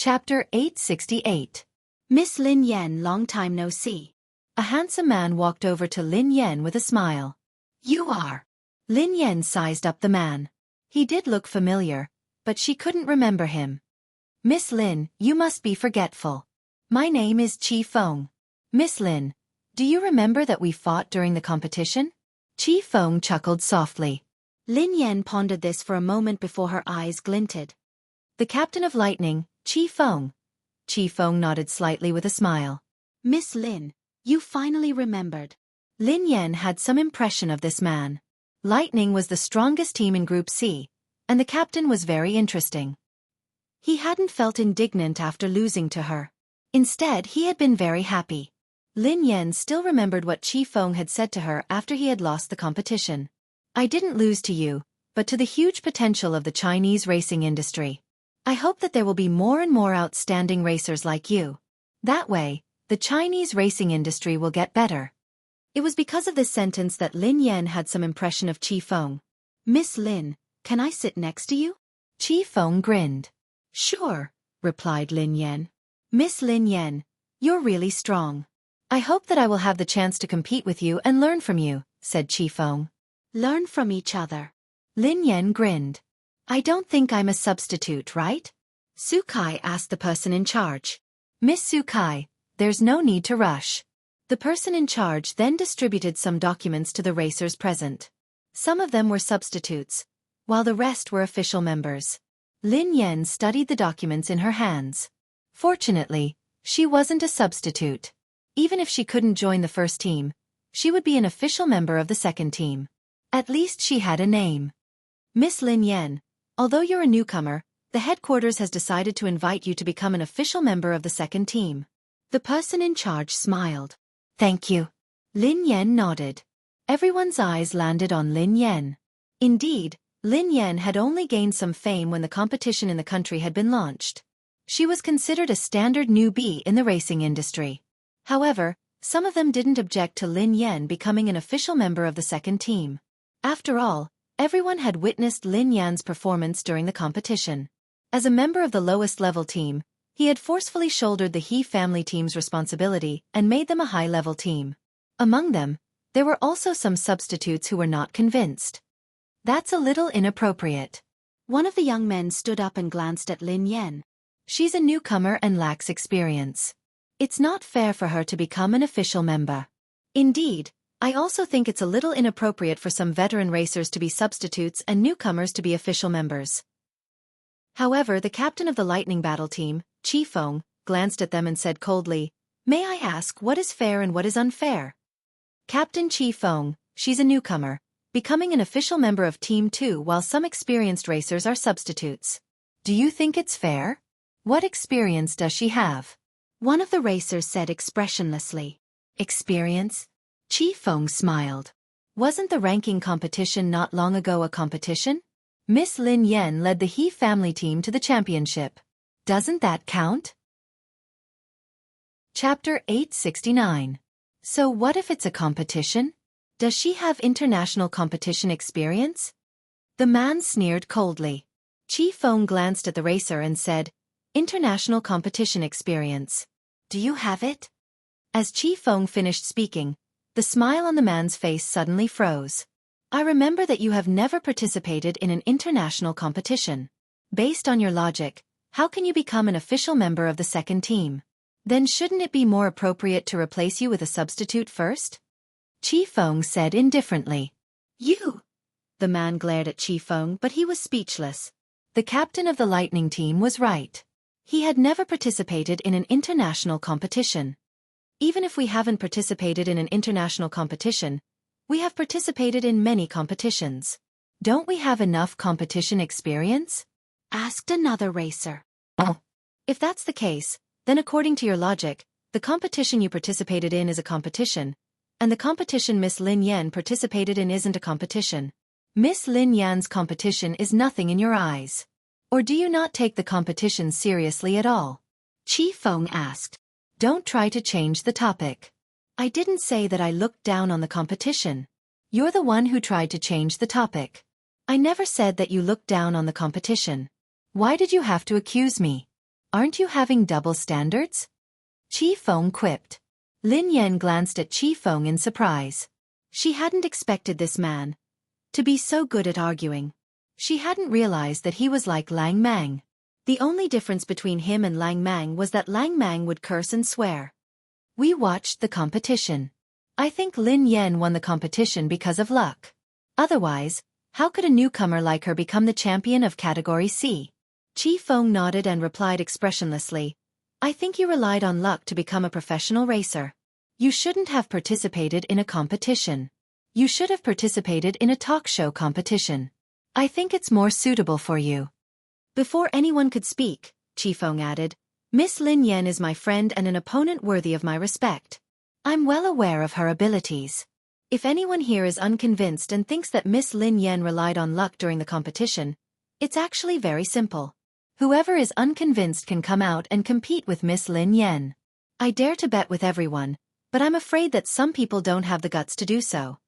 Chapter 868. Miss Lin Yan, long time no see. A handsome man walked over to Lin Yan with a smile. You are. Lin Yan sized up the man. He did look familiar, but she couldn't remember him. Miss Lin, you must be forgetful. My name is Chi Feng. Miss Lin, do you remember that we fought during the competition? Chi Feng chuckled softly. Lin Yan pondered this for a moment before her eyes glinted. The captain of lightning, Chi Feng. Chi Feng nodded slightly with a smile. Miss Lin, you finally remembered. Lin Yan had some impression of this man. Lightning was the strongest team in Group C, and the captain was very interesting. He hadn't felt indignant after losing to her. Instead, he had been very happy. Lin Yan still remembered what Chi Feng had said to her after he had lost the competition. I didn't lose to you, but to the huge potential of the Chinese racing industry. I hope that there will be more and more outstanding racers like you. That way, the Chinese racing industry will get better. It was because of this sentence that Lin Yan had some impression of Chi Feng. Miss Lin, can I sit next to you? Chi Feng grinned. Sure, replied Lin Yan. Miss Lin Yan, you're really strong. I hope that I will have the chance to compete with you and learn from you, said Chi Feng. Learn from each other. Lin Yan grinned. I don't think I'm a substitute, right? Xueqi asked the person in charge. Miss Xueqi, there's no need to rush. The person in charge then distributed some documents to the racers present. Some of them were substitutes, while the rest were official members. Lin Yan studied the documents in her hands. Fortunately, she wasn't a substitute. Even if she couldn't join the first team, she would be an official member of the second team. At least she had a name. Miss Lin Yan, although you're a newcomer, the headquarters has decided to invite you to become an official member of the second team. The person in charge smiled. Thank you. Lin Yan nodded. Everyone's eyes landed on Lin Yan. Indeed, Lin Yan had only gained some fame when the competition in the country had been launched. She was considered a standard newbie in the racing industry. However, some of them didn't object to Lin Yan becoming an official member of the second team. After all, everyone had witnessed Lin Yan's performance during the competition. As a member of the lowest level team, he had forcefully shouldered the He family team's responsibility and made them a high-level team. Among them, there were also some substitutes who were not convinced. That's a little inappropriate. One of the young men stood up and glanced at Lin Yan. She's a newcomer and lacks experience. It's not fair for her to become an official member. Indeed, I also think it's a little inappropriate for some veteran racers to be substitutes and newcomers to be official members. However, the captain of the Lightning Battle team, Chi Feng, glanced at them and said coldly, May I ask what is fair and what is unfair? Captain Chi Feng, she's a newcomer, becoming an official member of Team 2 while some experienced racers are substitutes. Do you think it's fair? What experience does she have? One of the racers said expressionlessly. Experience? Chi Feng smiled. Wasn't the ranking competition not long ago a competition? Miss Lin Yan led the He family team to the championship. Doesn't that count? Chapter 869. So what if it's a competition? Does she have international competition experience? The man sneered coldly. Chi Feng glanced at the racer and said, International competition experience. Do you have it? As Chi Feng finished speaking, the smile on the man's face suddenly froze. I remember that you have never participated in an international competition. Based on your logic, how can you become an official member of the second team? Then shouldn't it be more appropriate to replace you with a substitute first? Chi Feng said indifferently. You! The man glared at Chi Feng, but he was speechless. The captain of the Lightning team was right. He had never participated in an international competition. Even if we haven't participated in an international competition, we have participated in many competitions. Don't we have enough competition experience? Asked another racer. Oh. If that's the case, then according to your logic, the competition you participated in is a competition, and the competition Miss Lin Yan participated in isn't a competition. Miss Lin Yan's competition is nothing in your eyes. Or do you not take the competition seriously at all? Chi Feng asked. Don't try to change the topic. I didn't say that I looked down on the competition. You're the one who tried to change the topic. I never said that you looked down on the competition. Why did you have to accuse me? Aren't you having double standards? Qi Feng quipped. Lin Yan glanced at Qi Feng in surprise. She hadn't expected this man to be so good at arguing. She hadn't realized that he was like Lang Mang. The only difference between him and Lang Mang was that Lang Mang would curse and swear. We watched the competition. I think Lin Yan won the competition because of luck. Otherwise, how could a newcomer like her become the champion of Category C? Qi Feng nodded and replied expressionlessly, I think you relied on luck to become a professional racer. You shouldn't have participated in a competition. You should have participated in a talk show competition. I think it's more suitable for you. Before anyone could speak, Qi Feng added, Miss Lin Yan is my friend and an opponent worthy of my respect. I'm well aware of her abilities. If anyone here is unconvinced and thinks that Miss Lin Yan relied on luck during the competition, it's actually very simple. Whoever is unconvinced can come out and compete with Miss Lin Yan. I dare to bet with everyone, but I'm afraid that some people don't have the guts to do so.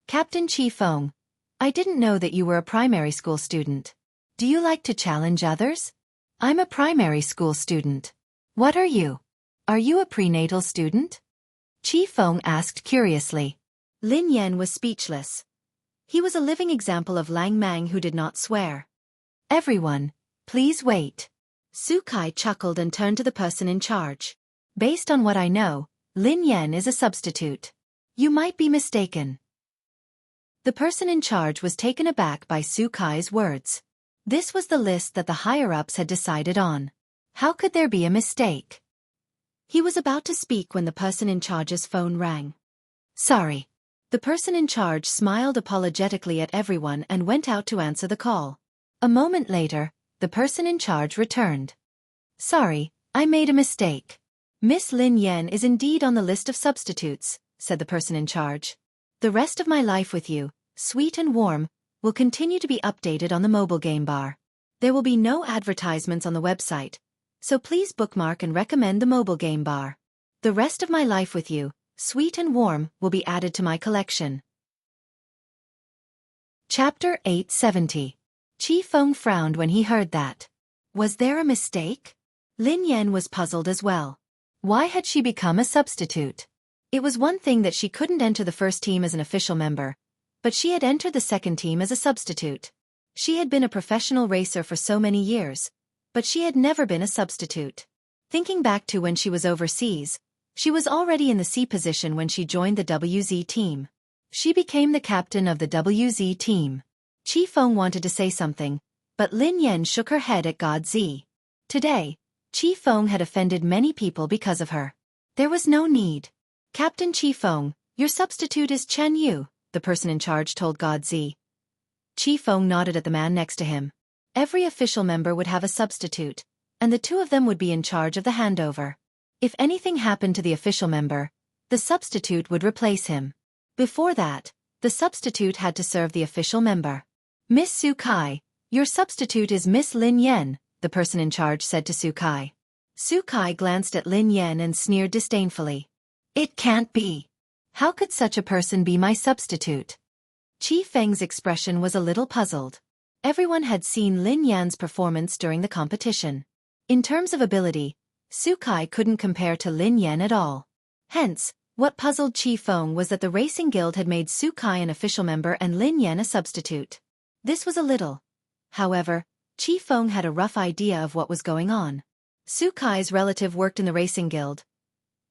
Captain Qi Feng, I didn't know that you were a primary school student. Do you like to challenge others? I'm a primary school student. What are you? Are you a prenatal student? Qi Feng asked curiously. Lin Yan was speechless. He was a living example of Lang Mang who did not swear. Everyone, please wait. Xueqi chuckled and turned to the person in charge. Based on what I know, Lin Yan is a substitute. You might be mistaken. The person in charge was taken aback by Xueqi's words. This was the list that the higher-ups had decided on. How could there be a mistake? He was about to speak when the person in charge's phone rang. Sorry. The person in charge smiled apologetically at everyone and went out to answer the call. A moment later, the person in charge returned. Sorry, I made a mistake. Miss Lin Yan is indeed on the list of substitutes, said the person in charge. The rest of my life with you, sweet and warm, will continue to be updated on the mobile game bar. There will be no advertisements on the website, so please bookmark and recommend the mobile game bar. The rest of my life with you, sweet and warm, will be added to my collection. Chapter 870. Qi Feng frowned when he heard that. Was there a mistake? Lin Yan was puzzled as well. Why had she become a substitute? It was one thing that she couldn't enter the first team as an official member, but she had entered the second team as a substitute. She had been a professional racer for so many years, but she had never been a substitute. Thinking back to when she was overseas, she was already in the C position when she joined the WZ team. She became the captain of the WZ team. Qi Feng wanted to say something, but Lin Yan shook her head at God Z. Today, Qi Feng had offended many people because of her. There was no need. Captain Qi Feng, your substitute is Chen Yu, the person in charge told God Z. Qi Feng nodded at the man next to him. Every official member would have a substitute, and the two of them would be in charge of the handover. If anything happened to the official member, the substitute would replace him. Before that, the substitute had to serve the official member. Miss Xueqi, your substitute is Miss Lin Yan, the person in charge said to Xueqi. Xueqi glanced at Lin Yan and sneered disdainfully. It can't be. How could such a person be my substitute? Qi Feng's expression was a little puzzled. Everyone had seen Lin Yan's performance during the competition. In terms of ability, Xueqi couldn't compare to Lin Yan at all. Hence, what puzzled Qi Feng was that the Racing Guild had made Xueqi an official member and Lin Yan a substitute. This was a little. However, Qi Feng had a rough idea of what was going on. Xueqi's relative worked in the Racing Guild.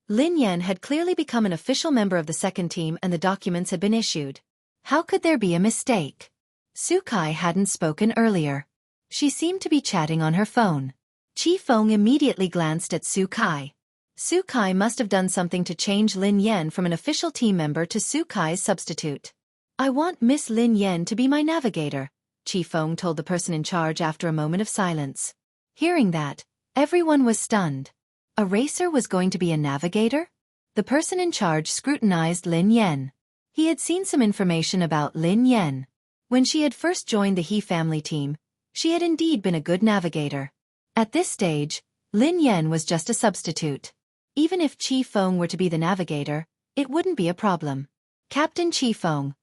Lin Yan had clearly become an official member of the second team and the documents had been issued. How could there be a mistake? Xueqi hadn't spoken earlier. She seemed to be chatting on her phone. Qi Feng immediately glanced at Xueqi. Xueqi must have done something to change Lin Yan from an official team member to Xueqi's substitute. I want Miss Lin Yan to be my navigator, Qi Feng told the person in charge after a moment of silence. Hearing that, everyone was stunned. A racer was going to be a navigator? The person in charge scrutinized Lin Yan. He had seen some information about Lin Yan. When she had first joined the He family team, she had indeed been a good navigator. At this stage, Lin Yan was just a substitute. Even if Qi Feng were to be the navigator, it wouldn't be a problem. Captain Qi Feng,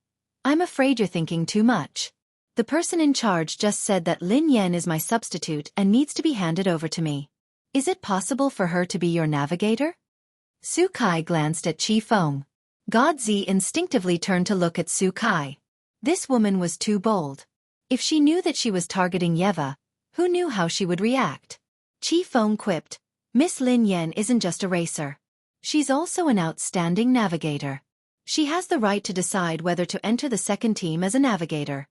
I'm afraid you're thinking too much. The person in charge just said that Lin Yan is my substitute and needs to be handed over to me. Is it possible for her to be your navigator? Xueqi glanced at Qi Feng. Godzi instinctively turned to look at Xueqi. This woman was too bold. If she knew that she was targeting Yeva, who knew how she would react? Qi Feng quipped, Miss Lin Yan isn't just a racer. She's also an outstanding navigator. She has the right to decide whether to enter the second team as a navigator.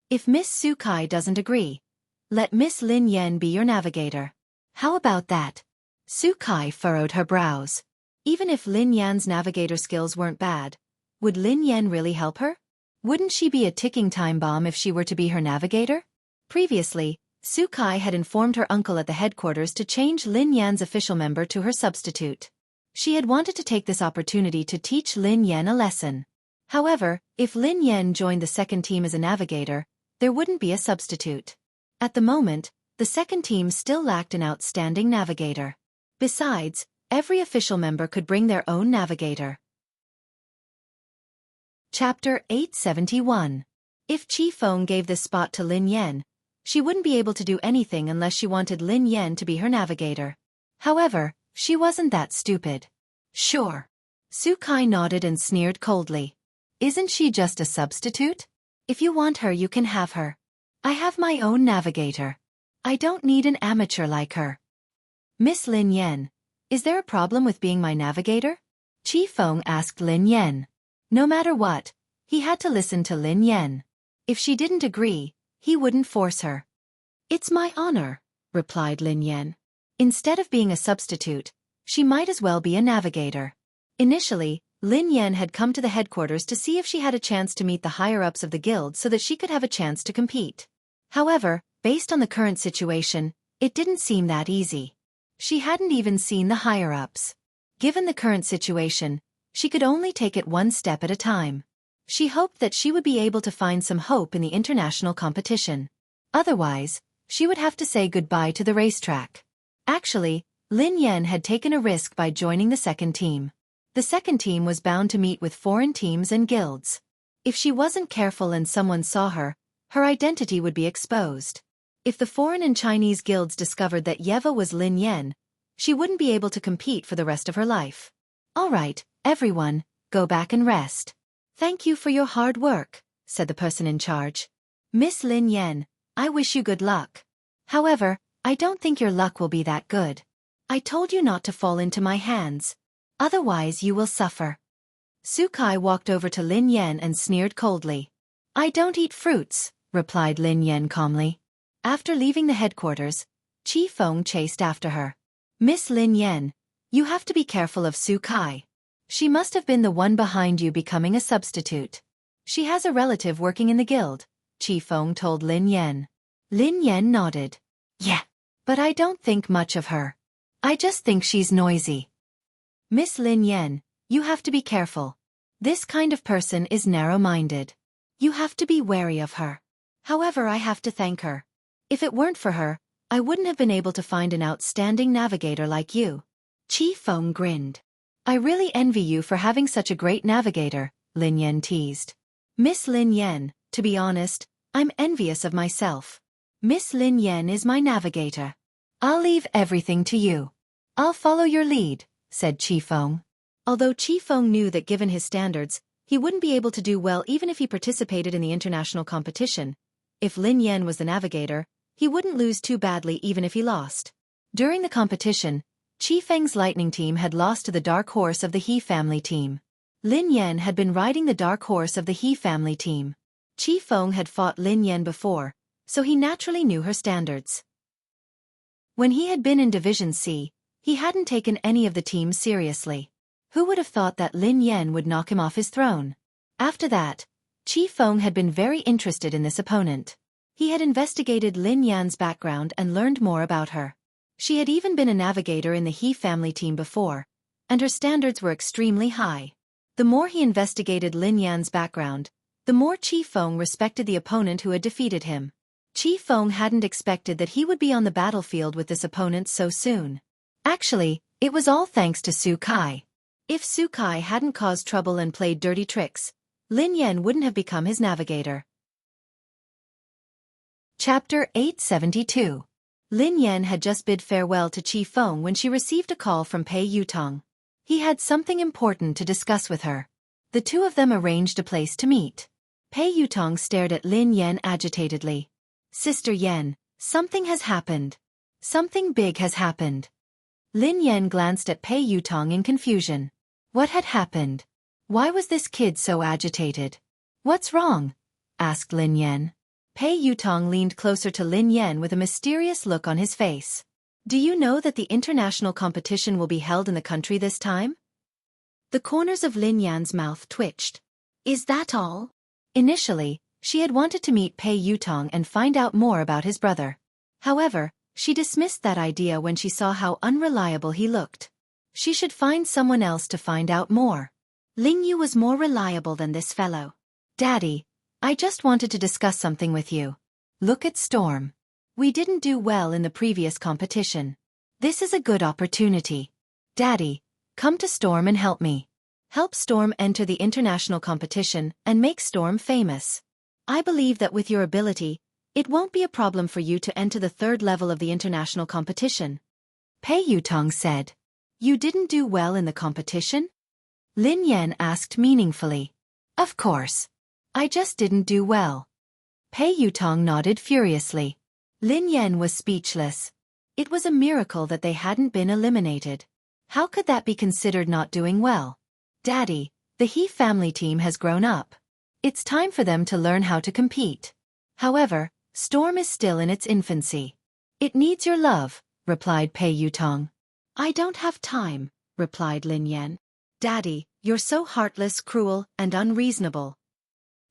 If Miss Xueqi doesn't agree, let Miss Lin Yan be your navigator. How about that? Xueqi furrowed her brows. Even if Lin Yan's navigator skills weren't bad, would Lin Yan really help her? Wouldn't she be a ticking time bomb if she were to be her navigator? Previously, Xueqi had informed her uncle at the headquarters to change Lin Yan's official member to her substitute. She had wanted to take this opportunity to teach Lin Yan a lesson. However, if Lin Yan joined the second team as a navigator, there wouldn't be a substitute. At the moment, the second team still lacked an outstanding navigator. Besides, every official member could bring their own navigator. Chapter 871. If Qi Feng gave this spot to Lin Yan, she wouldn't be able to do anything unless she wanted Lin Yan to be her navigator. However, she wasn't that stupid. Sure. Xueqi nodded and sneered coldly. Isn't she just a substitute? If you want her, you can have her. I have my own navigator. I don't need an amateur like her. Miss Lin Yan, is there a problem with being my navigator? Qi Feng asked Lin Yan. No matter what, he had to listen to Lin Yan. If she didn't agree, he wouldn't force her. It's my honor, replied Lin Yan. Instead of being a substitute, she might as well be a navigator. Initially, Lin Yan had come to the headquarters to see if she had a chance to meet the higher-ups of the guild so that she could have a chance to compete. However, based on the current situation, it didn't seem that easy. She hadn't even seen the higher-ups. Given the current situation, she could only take it one step at a time. She hoped that she would be able to find some hope in the international competition. Otherwise, she would have to say goodbye to the racetrack. Actually, Lin Yan had taken a risk by joining the second team. The second team was bound to meet with foreign teams and guilds. If she wasn't careful and someone saw her, her identity would be exposed. If the foreign and Chinese guilds discovered that Yeva was Lin Yan, she wouldn't be able to compete for the rest of her life. All right, everyone, go back and rest. Thank you for your hard work, said the person in charge. Miss Lin Yan, I wish you good luck. However, I don't think your luck will be that good. I told you not to fall into my hands. Otherwise you will suffer. Xueqi walked over to Lin Yan and sneered coldly. I don't eat fruits, replied Lin Yan calmly. After leaving the headquarters, Qi Feng chased after her. Miss Lin Yan, you have to be careful of Xueqi. She must have been the one behind you becoming a substitute. She has a relative working in the guild, Qi Feng told Lin Yan. Lin Yan nodded. Yeah, but I don't think much of her. I just think she's noisy. Miss Lin Yan, you have to be careful. This kind of person is narrow-minded. You have to be wary of her. However, I have to thank her. If it weren't for her, I wouldn't have been able to find an outstanding navigator like you. Qi Feng grinned. I really envy you for having such a great navigator, Lin Yan teased. Miss Lin Yan, to be honest, I'm envious of myself. Miss Lin Yan is my navigator. I'll leave everything to you. I'll follow your lead, said Qi Feng. Although Qi Feng knew that given his standards, he wouldn't be able to do well even if he participated in the international competition. If Lin Yan was the navigator, he wouldn't lose too badly even if he lost. During the competition, Qi Feng's lightning team had lost to the dark horse of the He family team. Lin Yan had been riding the dark horse of the He family team. Qi Feng had fought Lin Yan before, so he naturally knew her standards. When he had been in Division C, he hadn't taken any of the teams seriously. Who would have thought that Lin Yan would knock him off his throne? After that, Qi Feng had been very interested in this opponent. He had investigated Lin Yan's background and learned more about her. She had even been a navigator in the He family team before, and her standards were extremely high. The more he investigated Lin Yan's background, the more Qi Feng respected the opponent who had defeated him. Qi Feng hadn't expected that he would be on the battlefield with this opponent so soon. Actually, it was all thanks to Xueqi. If Xueqi hadn't caused trouble and played dirty tricks, Lin Yan wouldn't have become his navigator. Chapter 872. Lin Yan had just bid farewell to Chi Feng when she received a call from Pei Yutong. He had something important to discuss with her. The two of them arranged a place to meet. Pei Yutong stared at Lin Yan agitatedly. Sister Yan, something has happened. Something big has happened. Lin Yan glanced at Pei Yutong in confusion. What had happened? Why was this kid so agitated? What's wrong? Asked Lin Yan. Pei Yutong leaned closer to Lin Yan with a mysterious look on his face. Do you know that the international competition will be held in the country this time? The corners of Lin Yan's mouth twitched. Is that all? Initially, she had wanted to meet Pei Yutong and find out more about his brother. However, she dismissed that idea when she saw how unreliable he looked. She should find someone else to find out more. Ling Yu was more reliable than this fellow. Daddy, I just wanted to discuss something with you. Look at Storm. We didn't do well in the previous competition. This is a good opportunity. Daddy, come to Storm and help me. Help Storm enter the international competition and make Storm famous. I believe that with your ability, it won't be a problem for you to enter the third level of the international competition. Pei Yutong said. You didn't do well in the competition? Lin Yan asked meaningfully. Of course. I just didn't do well. Pei Yutong nodded furiously. Lin Yan was speechless. It was a miracle that they hadn't been eliminated. How could that be considered not doing well? Daddy, the He family team has grown up. It's time for them to learn how to compete. However, Storm is still in its infancy. It needs your love, replied Pei Yutong. I don't have time, replied Lin Yan. Daddy, you're so heartless, cruel, and unreasonable.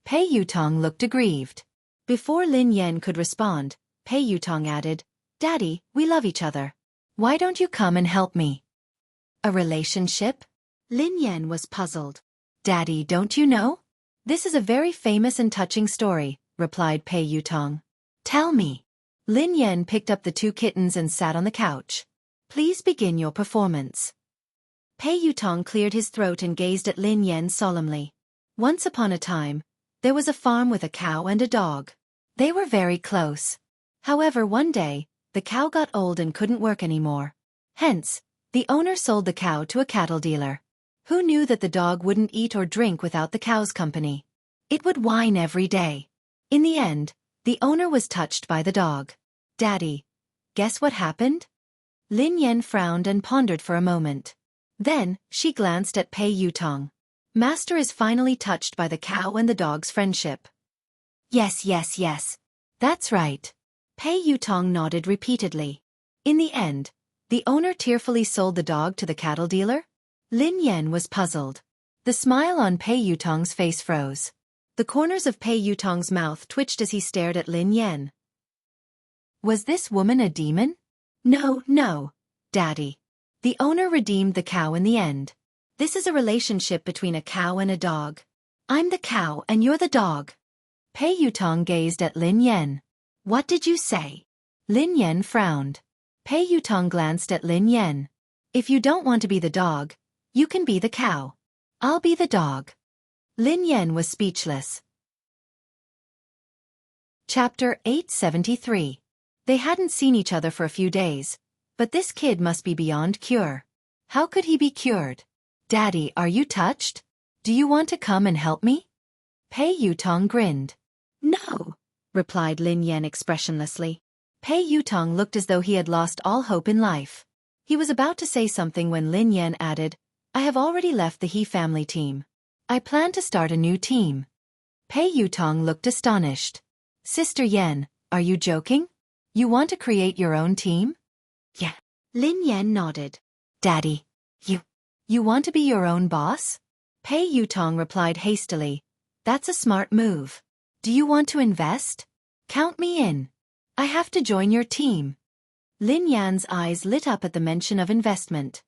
Pei Yutong looked aggrieved. Before Lin Yan could respond, Pei Yutong added, Daddy, we love each other. Why don't you come and help me? A relationship? Lin Yan was puzzled. Daddy, don't you know? This is a very famous and touching story, replied Pei Yutong. Tell me. Lin Yan picked up the two kittens and sat on the couch. Please begin your performance. Pei Yutong cleared his throat and gazed at Lin Yan solemnly. Once upon a time, there was a farm with a cow and a dog. They were very close. However, one day, the cow got old and couldn't work anymore. Hence, the owner sold the cow to a cattle dealer. Who knew that the dog wouldn't eat or drink without the cow's company? It would whine every day. In the end, the owner was touched by the dog. Daddy, guess what happened? Lin Yan frowned and pondered for a moment. Then, she glanced at Pei Yutong. Master is finally touched by the cow and the dog's friendship. Yes. That's right. Pei Yutong nodded repeatedly. In the end, the owner tearfully sold the dog to the cattle dealer? Lin Yan was puzzled. The smile on Pei Yutong's face froze. The corners of Pei Yutong's mouth twitched as he stared at Lin Yan. Was this woman a demon? No, Daddy. The owner redeemed the cow in the end. This is a relationship between a cow and a dog. I'm the cow and you're the dog. Pei Yutong gazed at Lin Yan. What did you say? Lin Yan frowned. Pei Yutong glanced at Lin Yan. If you don't want to be the dog, you can be the cow. I'll be the dog. Lin Yan was speechless. Chapter 873. They hadn't seen each other for a few days, but this kid must be beyond cure. How could he be cured? Daddy, are you touched? Do you want to come and help me? Pei Yutong grinned. No, replied Lin Yan expressionlessly. Pei Yutong looked as though he had lost all hope in life. He was about to say something when Lin Yan added, I have already left the He family team. I plan to start a new team. Pei Yutong looked astonished. Sister Yan, are you joking? You want to create your own team? Yeah. Lin Yan nodded. Daddy, you want to be your own boss? Pei Yutong replied hastily. That's a smart move. Do you want to invest? Count me in. I have to join your team. Lin Yan's eyes lit up at the mention of investment.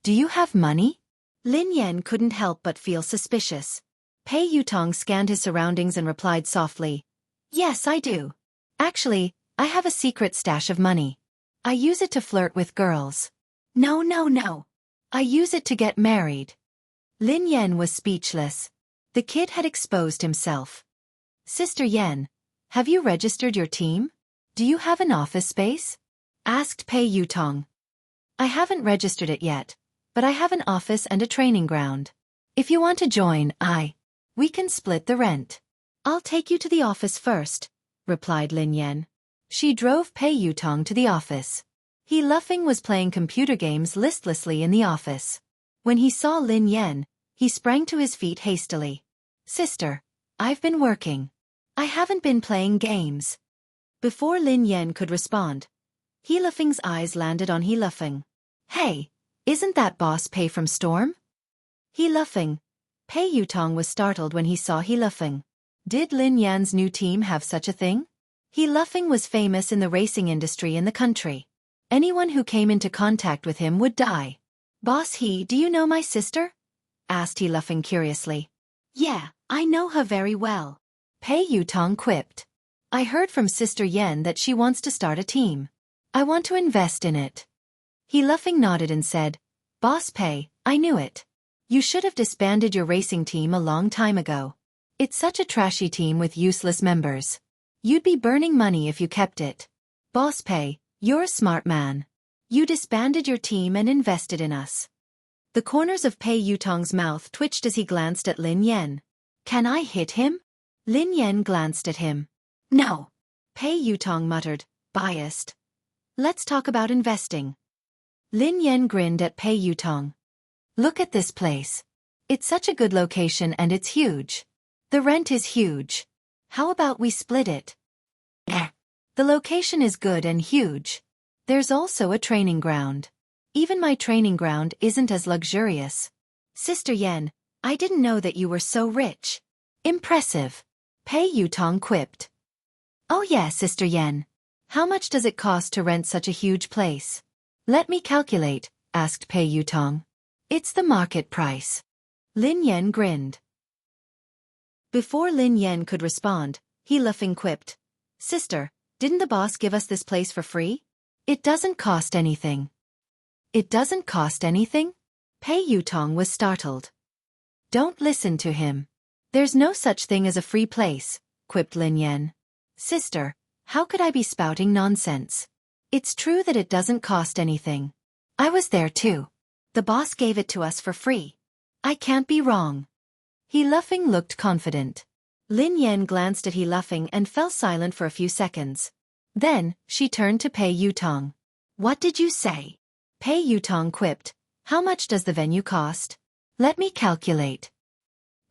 Do you have money? Lin Yan couldn't help but feel suspicious. Pei Yutong scanned his surroundings and replied softly. Yes, I do. Actually, I have a secret stash of money. I use it to flirt with girls. No. I use it to get married. Lin Yan was speechless. The kid had exposed himself. Sister Yan, have you registered your team? Do you have an office space? asked Pei Yutong. I haven't registered it yet, but I have an office and a training ground. If you want to join, we can split the rent. I'll take you to the office first, replied Lin Yan. She drove Pei Yutong to the office. He Luffing was playing computer games listlessly in the office. When he saw Lin Yan, he sprang to his feet hastily. Sister, I've been working. I haven't been playing games. Before Lin Yan could respond, He Luffing's eyes landed on He Luffing. Hey, isn't that Boss Pei from Storm? He Luffing. Pei Yutong was startled when he saw He Luffing. Did Lin Yan's new team have such a thing? He Luffing was famous in the racing industry in the country. Anyone who came into contact with him would die. Boss He, do you know my sister? Asked He Luffing curiously. Yeah, I know her very well. Pei Yutong quipped. I heard from Sister Yen that she wants to start a team. I want to invest in it. He Luffing nodded and said, Boss Pei, I knew it. You should have disbanded your racing team a long time ago. It's such a trashy team with useless members. You'd be burning money if you kept it. Boss Pei, you're a smart man. You disbanded your team and invested in us. The corners of Pei Yutong's mouth twitched as he glanced at Lin Yan. Can I hit him? Lin Yan glanced at him. No. Pei Yutong muttered, biased. Let's talk about investing. Lin Yan grinned at Pei Yutong. Look at this place. It's such a good location and it's huge. The rent is huge. How about we split it? The location is good and huge. There's also a training ground. Even my training ground isn't as luxurious. Sister Yen, I didn't know that you were so rich. Impressive. Pei Yutong quipped. Oh yeah, Sister Yen. How much does it cost to rent such a huge place? Let me calculate, asked Pei Yutong. It's the market price. Lin Yan grinned. Before Lin Yan could respond, He Luffing quipped. Sister, didn't the boss give us this place for free? It doesn't cost anything. It doesn't cost anything? Pei Yutong was startled. Don't listen to him. There's no such thing as a free place, quipped Lin Yan. Sister, how could I be spouting nonsense? It's true that it doesn't cost anything. I was there too. The boss gave it to us for free. I can't be wrong. He Luffing looked confident. Lin Yan glanced at He Luffing and fell silent for a few seconds. Then, she turned to Pei Yutong. What did you say? Pei Yutong quipped. How much does the venue cost? Let me calculate.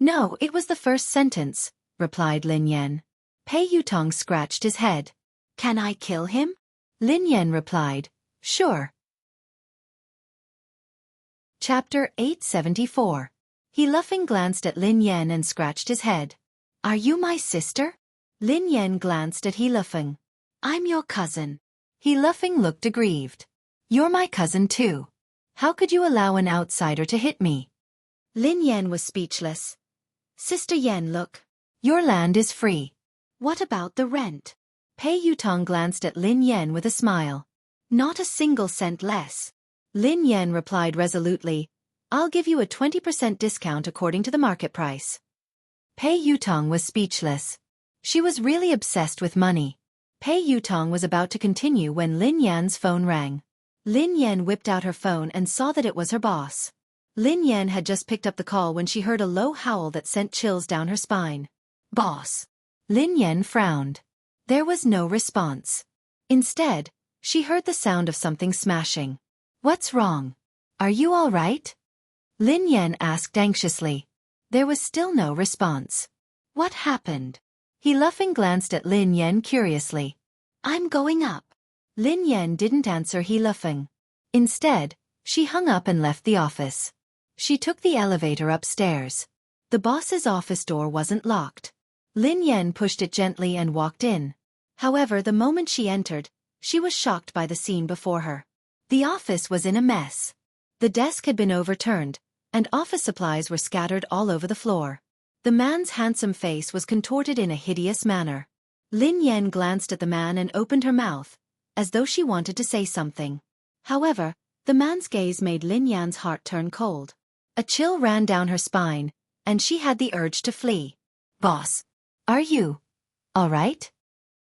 No, it was the first sentence, replied Lin Yan. Pei Yutong scratched his head. Can I kill him? Lin Yan replied. Sure. Chapter 874. He Luffing glanced at Lin Yan and scratched his head. Are you my sister? Lin Yan glanced at He Luffing. I'm your cousin. He Luffing looked aggrieved. You're my cousin too. How could you allow an outsider to hit me? Lin Yan was speechless. Sister Yen, look. Your land is free. What about the rent? Pei Yutong glanced at Lin Yan with a smile. Not a single cent less. Lin Yan replied resolutely. I'll give you a 20% discount according to the market price. Pei Yutong was speechless. She was really obsessed with money. Pei Yutong was about to continue when Lin Yan's phone rang. Lin Yan whipped out her phone and saw that it was her boss. Lin Yan had just picked up the call when she heard a low howl that sent chills down her spine. Boss. Lin Yan frowned. There was no response. Instead, she heard the sound of something smashing. What's wrong? Are you all right? Lin Yan asked anxiously. There was still no response. What happened? He Luffing glanced at Lin Yan curiously. I'm going up. Lin Yan didn't answer He Luffing. Instead, she hung up and left the office. She took the elevator upstairs. The boss's office door wasn't locked. Lin Yan pushed it gently and walked in. However, the moment she entered, she was shocked by the scene before her. The office was in a mess. The desk had been overturned, and office supplies were scattered all over the floor. The man's handsome face was contorted in a hideous manner. Lin Yan glanced at the man and opened her mouth, as though she wanted to say something. However, the man's gaze made Lin Yan's heart turn cold. A chill ran down her spine, and she had the urge to flee. Boss, are you all right?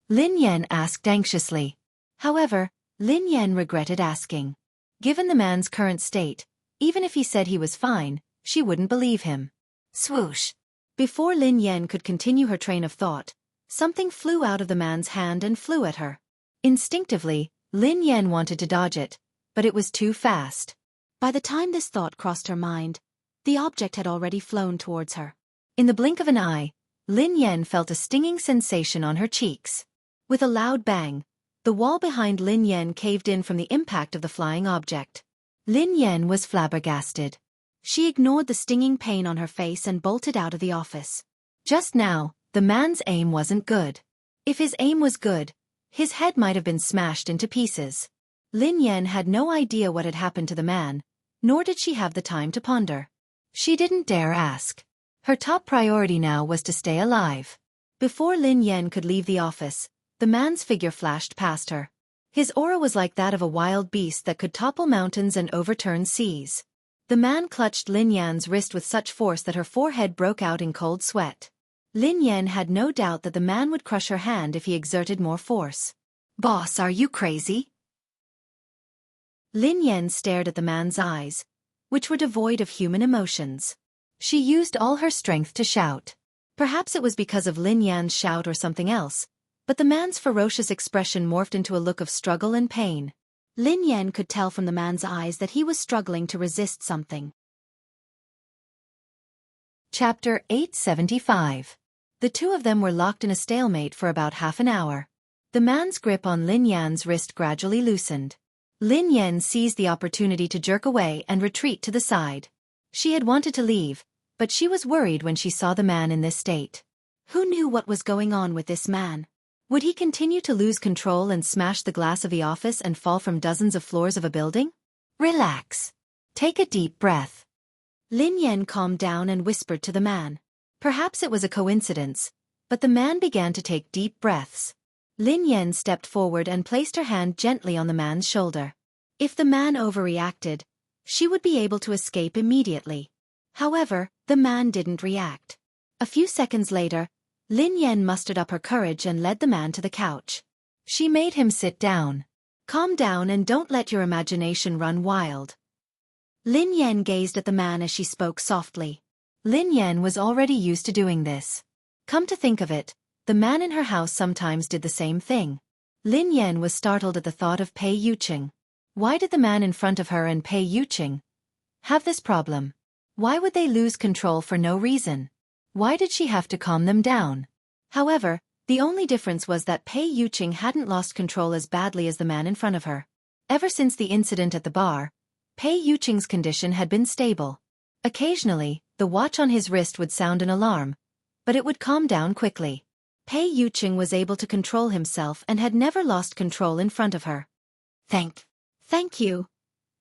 Lin Yan asked anxiously. However, Lin Yan regretted asking. Given the man's current state, even if he said he was fine, she wouldn't believe him. Swoosh! Before Lin Yan could continue her train of thought, something flew out of the man's hand and flew at her. Instinctively, Lin Yan wanted to dodge it, but it was too fast. By the time this thought crossed her mind, the object had already flown towards her. In the blink of an eye, Lin Yan felt a stinging sensation on her cheeks. With a loud bang, the wall behind Lin Yan caved in from the impact of the flying object. Lin Yan was flabbergasted. She ignored the stinging pain on her face and bolted out of the office. Just now, the man's aim wasn't good. If his aim was good, his head might have been smashed into pieces. Lin Yan had no idea what had happened to the man, nor did she have the time to ponder. She didn't dare ask. Her top priority now was to stay alive. Before Lin Yan could leave the office, the man's figure flashed past her. His aura was like that of a wild beast that could topple mountains and overturn seas. The man clutched Lin Yan's wrist with such force that her forehead broke out in cold sweat. Lin Yan had no doubt that the man would crush her hand if he exerted more force. "Boss, are you crazy?" Lin Yan stared at the man's eyes, which were devoid of human emotions. She used all her strength to shout. Perhaps it was because of Lin Yan's shout or something else, but the man's ferocious expression morphed into a look of struggle and pain. Lin Yan could tell from the man's eyes that he was struggling to resist something. Chapter 875. The two of them were locked in a stalemate for about half an hour. The man's grip on Lin Yan's wrist gradually loosened. Lin Yan seized the opportunity to jerk away and retreat to the side. She had wanted to leave, but she was worried when she saw the man in this state. Who knew what was going on with this man? Would he continue to lose control and smash the glass of the office and fall from dozens of floors of a building? Relax. Take a deep breath. Lin Yan calmed down and whispered to the man. Perhaps it was a coincidence, but the man began to take deep breaths. Lin Yan stepped forward and placed her hand gently on the man's shoulder. If the man overreacted, she would be able to escape immediately. However, the man didn't react. A few seconds later, Lin Yan mustered up her courage and led the man to the couch. She made him sit down. Calm down and don't let your imagination run wild. Lin Yan gazed at the man as she spoke softly. Lin Yan was already used to doing this. Come to think of it, the man in her house sometimes did the same thing. Lin Yan was startled at the thought of Pei Yuqing. Why did the man in front of her and Pei Yuqing have this problem? Why would they lose control for no reason? Why did she have to calm them down? However, the only difference was that Pei Yuqing hadn't lost control as badly as the man in front of her. Ever since the incident at the bar, Pei Yuqing's condition had been stable. Occasionally, the watch on his wrist would sound an alarm, but it would calm down quickly. Pei Yuqing was able to control himself and had never lost control in front of her. Thank you.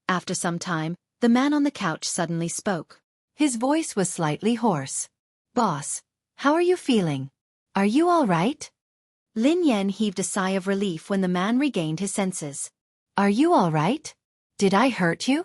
After some time, the man on the couch suddenly spoke. His voice was slightly hoarse. Boss, how are you feeling? Are you all right? Lin Yan heaved a sigh of relief when the man regained his senses. Are you all right? Did I hurt you?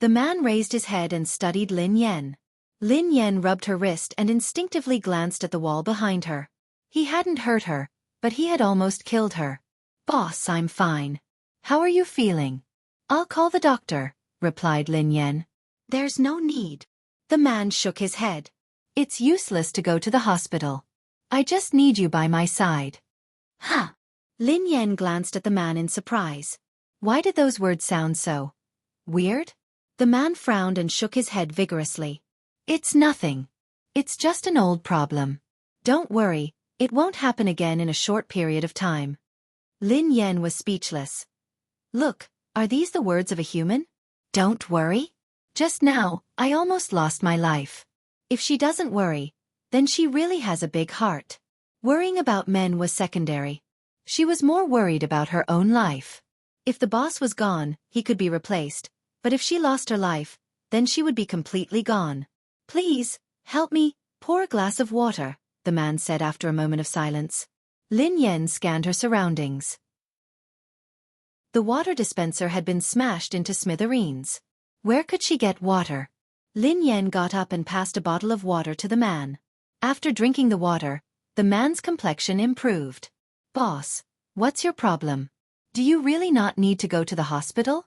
The man raised his head and studied Lin Yan. Lin Yan rubbed her wrist and instinctively glanced at the wall behind her. He hadn't hurt her, but he had almost killed her. Boss, I'm fine. How are you feeling? I'll call the doctor, replied Lin Yan. There's no need. The man shook his head. It's useless to go to the hospital. I just need you by my side. Huh. Lin Yan glanced at the man in surprise. Why did those words sound so weird? The man frowned and shook his head vigorously. It's nothing. It's just an old problem. Don't worry, it won't happen again in a short period of time. Lin Yan was speechless. Look, are these the words of a human? Don't worry? Just now, I almost lost my life. If she doesn't worry, then she really has a big heart. Worrying about men was secondary. She was more worried about her own life. If the boss was gone, he could be replaced, but if she lost her life, then she would be completely gone. Please, help me, pour a glass of water, the man said after a moment of silence. Lin Yan scanned her surroundings. The water dispenser had been smashed into smithereens. Where could she get water? Lin Yan got up and passed a bottle of water to the man. After drinking the water, the man's complexion improved. Boss, what's your problem? Do you really not need to go to the hospital?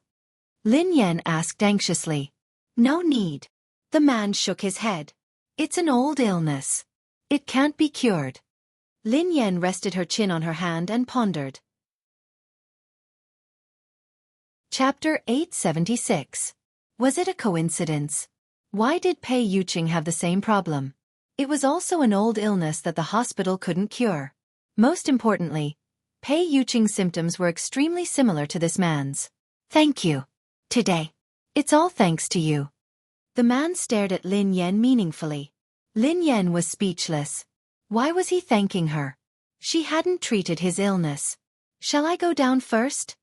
Lin Yan asked anxiously. No need. The man shook his head. It's an old illness. It can't be cured. Lin Yan rested her chin on her hand and pondered. Chapter 876. Was it a coincidence? Why did Pei Yuqing have the same problem? It was also an old illness that the hospital couldn't cure. Most importantly, Pei Yuqing's symptoms were extremely similar to this man's. Thank you. Today. It's all thanks to you. The man stared at Lin Yan meaningfully. Lin Yan was speechless. Why was he thanking her? She hadn't treated his illness. Shall I go down first?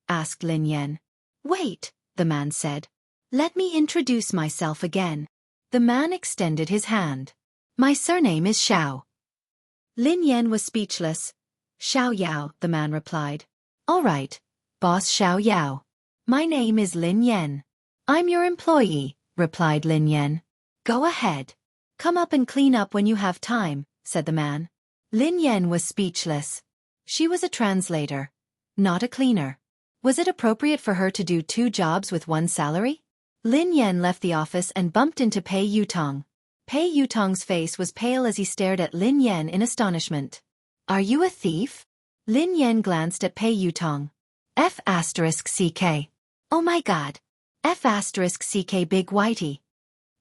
Asked Lin Yan. Wait, the man said. Let me introduce myself again. The man extended his hand. My surname is Xiao. Lin Yan was speechless. Xiao Yao, the man replied. All right, boss Xiao Yao. My name is Lin Yan. I'm your employee, replied Lin Yan. Go ahead. Come up and clean up when you have time, said the man. Lin Yan was speechless. She was a translator, not a cleaner. Was it appropriate for her to do 2 jobs with 1 salary? Lin Yan left the office and bumped into Pei Yutong. Pei Yutong's face was pale as he stared at Lin Yan in astonishment. Are you a thief? Lin Yan glanced at Pei Yutong. F***CK. Oh my god. F***CK Big Whitey.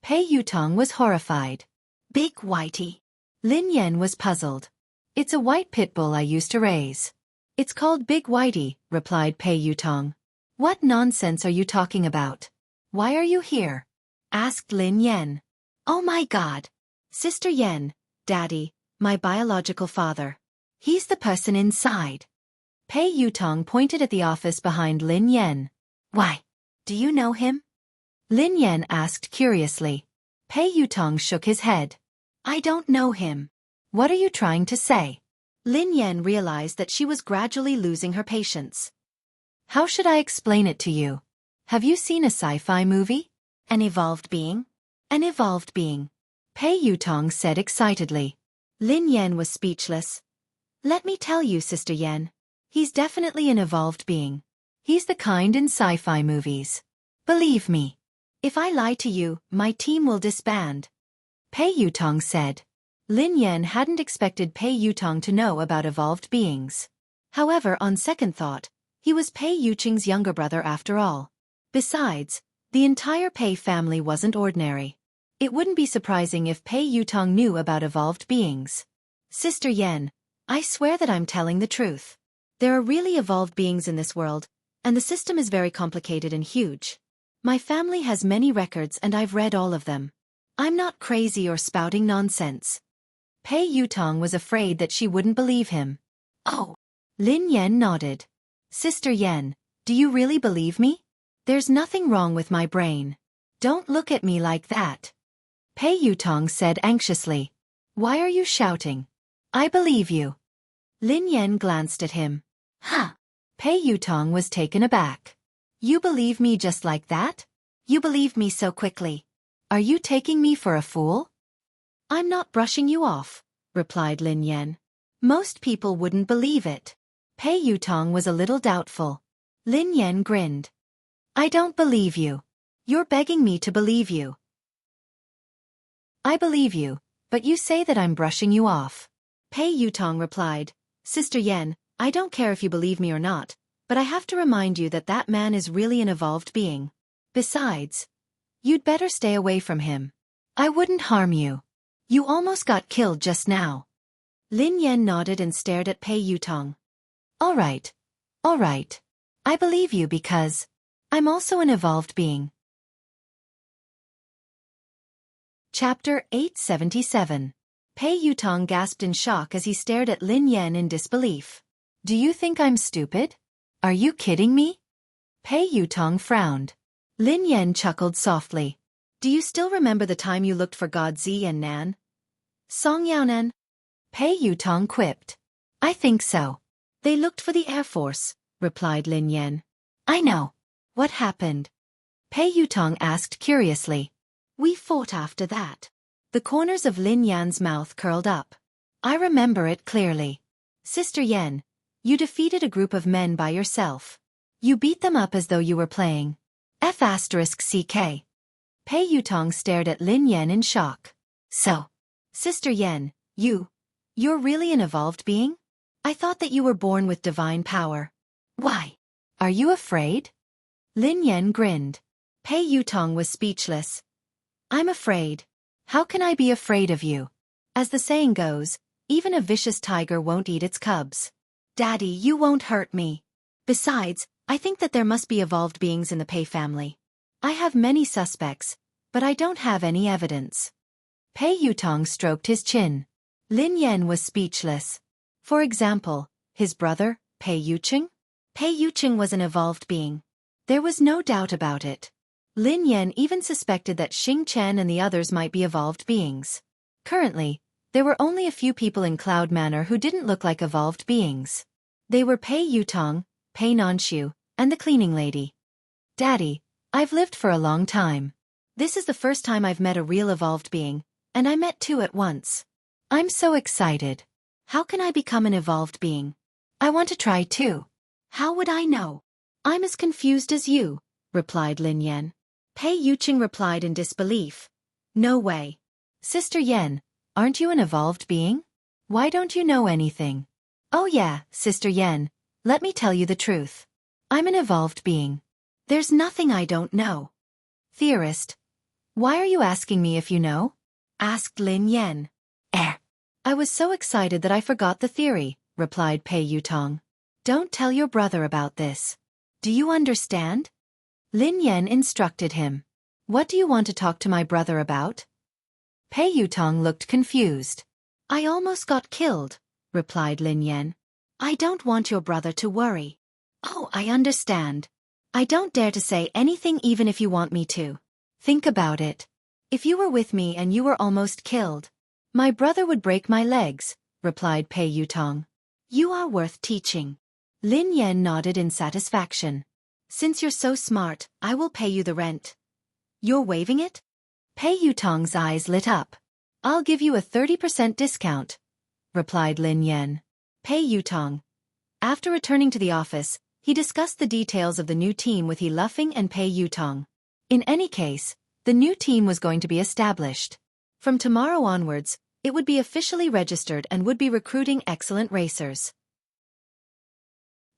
Pei Yutong was horrified. Big Whitey. Lin Yan was puzzled. It's a white pit bull I used to raise. It's called Big Whitey, replied Pei Yutong. What nonsense are you talking about? Why are you here? Asked Lin Yan. Oh my god. Sister Yan, Daddy, my biological father. He's the person inside. Pei Yutong pointed at the office behind Lin Yan. Why? Do you know him? Lin Yan asked curiously. Pei Yutong shook his head. I don't know him. What are you trying to say? Lin Yan realized that she was gradually losing her patience. How should I explain it to you? Have you seen a sci-fi movie? An evolved being? An evolved being. Pei Yutong said excitedly. Lin Yan was speechless. Let me tell you, Sister Yan. He's definitely an evolved being. He's the kind in sci-fi movies. Believe me. If I lie to you, my team will disband. Pei Yutong said. Lin Yan hadn't expected Pei Yutong to know about evolved beings. However, on second thought, he was Pei Yuqing's younger brother after all. Besides, the entire Pei family wasn't ordinary. It wouldn't be surprising if Pei Yutong knew about evolved beings. Sister Yan, I swear that I'm telling the truth. There are really evolved beings in this world, and the system is very complicated and huge. My family has many records and I've read all of them. I'm not crazy or spouting nonsense. Pei Yutong was afraid that she wouldn't believe him. Oh. Lin Yan nodded. Sister Yan, do you really believe me? There's nothing wrong with my brain. Don't look at me like that. Pei Yutong said anxiously. Why are you shouting? I believe you. Lin Yan glanced at him. Huh. Pei Yutong was taken aback. You believe me just like that? You believe me so quickly. Are you taking me for a fool? I'm not brushing you off, replied Lin Yan. Most people wouldn't believe it. Pei Yutong was a little doubtful. Lin Yan grinned. I don't believe you. You're begging me to believe you. I believe you, but you say that I'm brushing you off. Pei Yutong replied, Sister Yan, I don't care if you believe me or not, but I have to remind you that that man is really an evolved being. Besides, you'd better stay away from him. I wouldn't harm you. You almost got killed just now. Lin Yan nodded and stared at Pei Yutong. All right. I believe you because I'm also an evolved being. Chapter 877. Pei Yutong gasped in shock as he stared at Lin Yan in disbelief. Do you think I'm stupid? Are you kidding me? Pei Yutong frowned. Lin Yan chuckled softly. Do you still remember the time you looked for God Zi and Nan? Song Yaonan? Pei Yutong quipped. I think so. They looked for the Air Force, replied Lin Yan. I know. What happened? Pei Yutong asked curiously. We fought after that. The corners of Lin Yan's mouth curled up. I remember it clearly. Sister Yan, You defeated a group of men by yourself. You beat them up as though you were playing. F***CK. Pei Yutong stared at Lin Yan in shock. So, Sister Yan, you're really an evolved being? I thought that you were born with divine power. Why? Are you afraid? Lin Yan grinned. Pei Yutong was speechless. I'm afraid. How can I be afraid of you? As the saying goes, even a vicious tiger won't eat its cubs. Daddy, you won't hurt me. Besides, I think that there must be evolved beings in the Pei family. I have many suspects, but I don't have any evidence. Pei Yutong stroked his chin. Lin Yan was speechless. For example, his brother, Pei Yuqing? Pei Yuqing was an evolved being. There was no doubt about it. Lin Yan even suspected that Xing Chen and the others might be evolved beings. Currently, there were only a few people in Cloud Manor who didn't look like evolved beings. They were Pei Yutong, Pei Nanshu, and the cleaning lady. Daddy, I've lived for a long time. This is the first time I've met a real evolved being, and I met two at once. I'm so excited. How can I become an evolved being? I want to try too. How would I know? I'm as confused as you, replied Lin Yan. Pei Yuqing replied in disbelief. No way. Sister Yan, aren't you an evolved being? Why don't you know anything? Oh yeah, Sister Yan, let me tell you the truth. I'm an evolved being. There's nothing I don't know. Theorist. Why are you asking me if you know? Asked Lin Yan. I was so excited that I forgot the theory, replied Pei Yutong. Don't tell your brother about this. Do you understand? Lin Yan instructed him. What do you want to talk to my brother about? Pei Yutong looked confused. I almost got killed, replied Lin Yan. I don't want your brother to worry. Oh, I understand. I don't dare to say anything even if you want me to. Think about it. If you were with me and you were almost killed, my brother would break my legs, replied Pei Yutong. You are worth teaching. Lin Yan nodded in satisfaction. Since you're so smart, I will pay you the rent. You're waiving it? Pei Yutong's eyes lit up. I'll give you a 30% discount, replied Lin Yan. Pei Yutong. After returning to the office, he discussed the details of the new team with He Luffing and Pei Yutong. In any case, the new team was going to be established. From tomorrow onwards, it would be officially registered and would be recruiting excellent racers.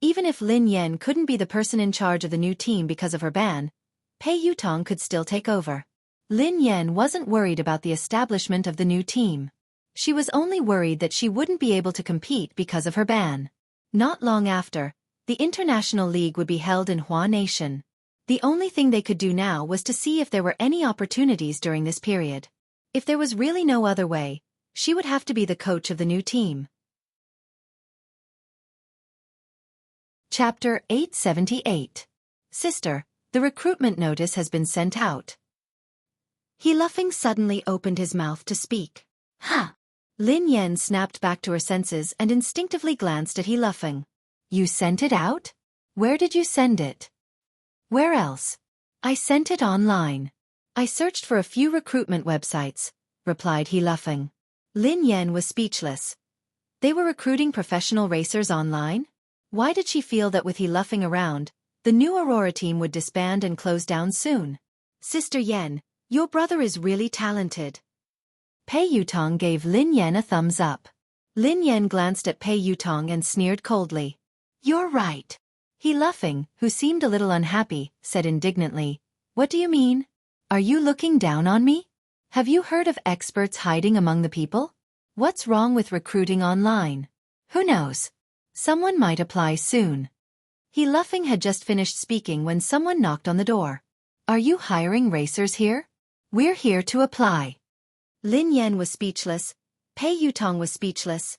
Even if Lin Yan couldn't be the person in charge of the new team because of her ban, Pei Yutong could still take over. Lin Yan wasn't worried about the establishment of the new team. She was only worried that she wouldn't be able to compete because of her ban. Not long after, the International League would be held in Hua Nation. The only thing they could do now was to see if there were any opportunities during this period. If there was really no other way, she would have to be the coach of the new team. Chapter 878. Sister, the recruitment notice has been sent out. He Luffing suddenly opened his mouth to speak. Huh. Lin Yan snapped back to her senses and instinctively glanced at He Luffing. You sent it out? Where did you send it? Where else? I sent it online. I searched for a few recruitment websites, replied He Luffing. Lin Yan was speechless. They were recruiting professional racers online? Why did she feel that with He Luffing around, the new Aurora team would disband and close down soon? Sister Yan, your brother is really talented. Pei Yutong gave Lin Yan a thumbs up. Lin Yan glanced at Pei Yutong and sneered coldly. You're right. He Luffing, who seemed a little unhappy, said indignantly, What do you mean? Are you looking down on me? Have you heard of experts hiding among the people? What's wrong with recruiting online? Who knows? Someone might apply soon. He Luffing had just finished speaking when someone knocked on the door. Are you hiring racers here? We're here to apply. Lin Yan was speechless. Pei Yutong was speechless.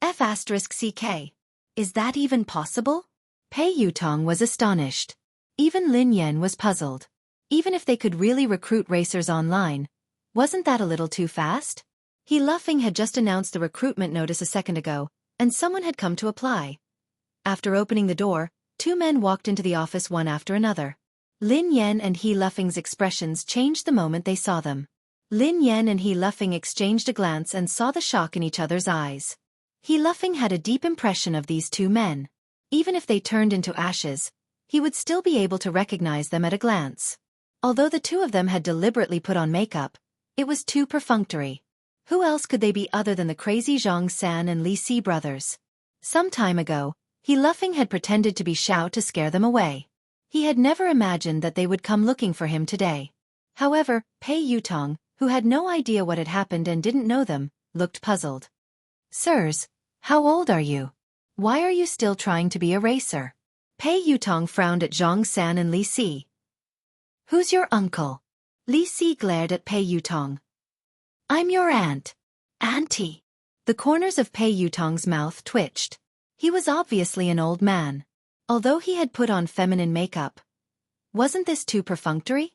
F***CK. Is that even possible? Pei Yutong was astonished. Even Lin Yan was puzzled. Even if they could really recruit racers online, wasn't that a little too fast? He Luffing had just announced the recruitment notice a second ago, and someone had come to apply. After opening the door, two men walked into the office one after another. Lin Yan and He Luffing's expressions changed the moment they saw them. Lin Yan and He Luffing exchanged a glance and saw the shock in each other's eyes. He Luffing had a deep impression of these two men. Even if they turned into ashes, he would still be able to recognize them at a glance. Although the two of them had deliberately put on makeup, it was too perfunctory. Who else could they be other than the crazy Zhang San and Li Si brothers? Some time ago, He Luffing had pretended to be Xiao to scare them away. He had never imagined that they would come looking for him today. However, Pei Yutong, who had no idea what had happened and didn't know them, looked puzzled. Sirs, how old are you? Why are you still trying to be a racer? Pei Yutong frowned at Zhang San and Li Si. Who's your uncle? Li Si glared at Pei Yutong. I'm your aunt. Auntie. The corners of Pei Yutong's mouth twitched. He was obviously an old man. Although he had put on feminine makeup. Wasn't this too perfunctory?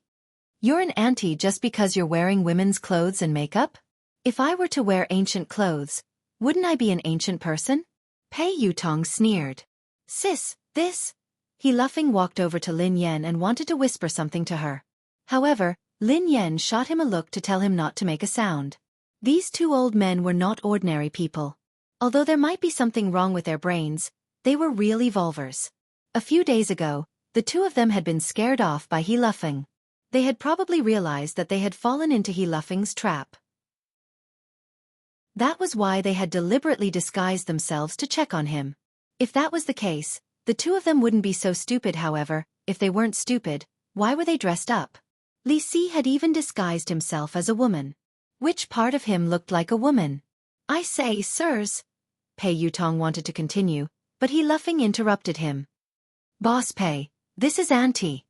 You're an auntie just because you're wearing women's clothes and makeup? If I were to wear ancient clothes, wouldn't I be an ancient person? Pei Yutong sneered. Sis, this. He Luffing walked over to Lin Yan and wanted to whisper something to her. However, Lin Yan shot him a look to tell him not to make a sound. These two old men were not ordinary people. Although there might be something wrong with their brains, they were real evolvers. A few days ago, the two of them had been scared off by He Luffing. They had probably realized that they had fallen into He Luffing's trap. That was why they had deliberately disguised themselves to check on him. If that was the case, the two of them wouldn't be so stupid. However, if they weren't stupid, why were they dressed up? Li Si had even disguised himself as a woman. Which part of him looked like a woman? I say, sirs. Pei Yutong wanted to continue, but He Luffing interrupted him. Boss Pei, this is Auntie.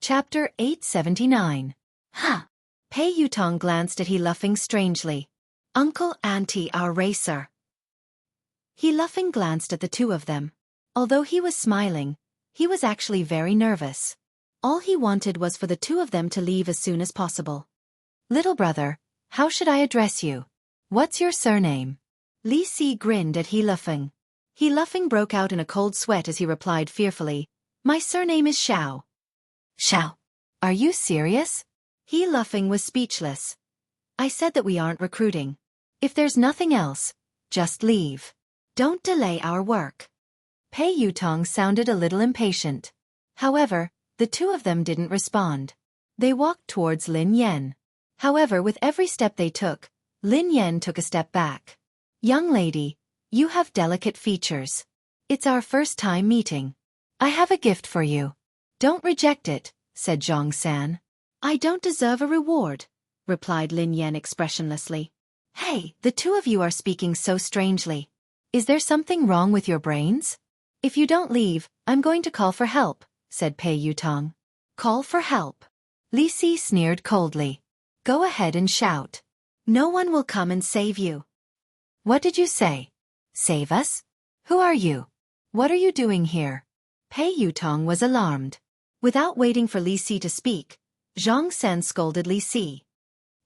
Chapter 879. Huh. Pei Yutong glanced at He Luffing strangely. Uncle, Auntie, our racer. He Luffing glanced at the two of them. Although he was smiling, he was actually very nervous. All he wanted was for the two of them to leave as soon as possible. Little brother, how should I address you? What's your surname? Li Si grinned at He Luffing. He Luffing broke out in a cold sweat as he replied fearfully, My surname is Xiao. Xiao? Are you serious? He Luffing was speechless. I said that we aren't recruiting. If there's nothing else, just leave. Don't delay our work. Pei Yutong sounded a little impatient. However, the two of them didn't respond. They walked towards Lin Yan. However, with every step they took, Lin Yan took a step back. Young lady, you have delicate features. It's our first time meeting. I have a gift for you. Don't reject it, said Zhang San. I don't deserve a reward, replied Lin Yan expressionlessly. Hey, the two of you are speaking so strangely. Is there something wrong with your brains? If you don't leave, I'm going to call for help, said Pei Yutong. Call for help? Li Si sneered coldly. Go ahead and shout. No one will come and save you. What did you say? Save us? Who are you? What are you doing here? Pei Yutong was alarmed. Without waiting for Li Si to speak, Zhang San scolded Li Si.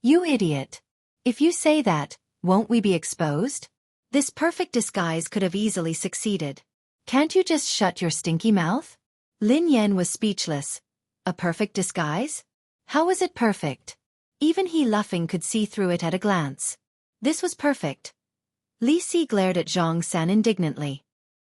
You idiot. If you say that, won't we be exposed? This perfect disguise could have easily succeeded. Can't you just shut your stinky mouth? Lin Yan was speechless. A perfect disguise? How was it perfect? Even He Luffing could see through it at a glance. This was perfect. Li Si glared at Zhang San indignantly.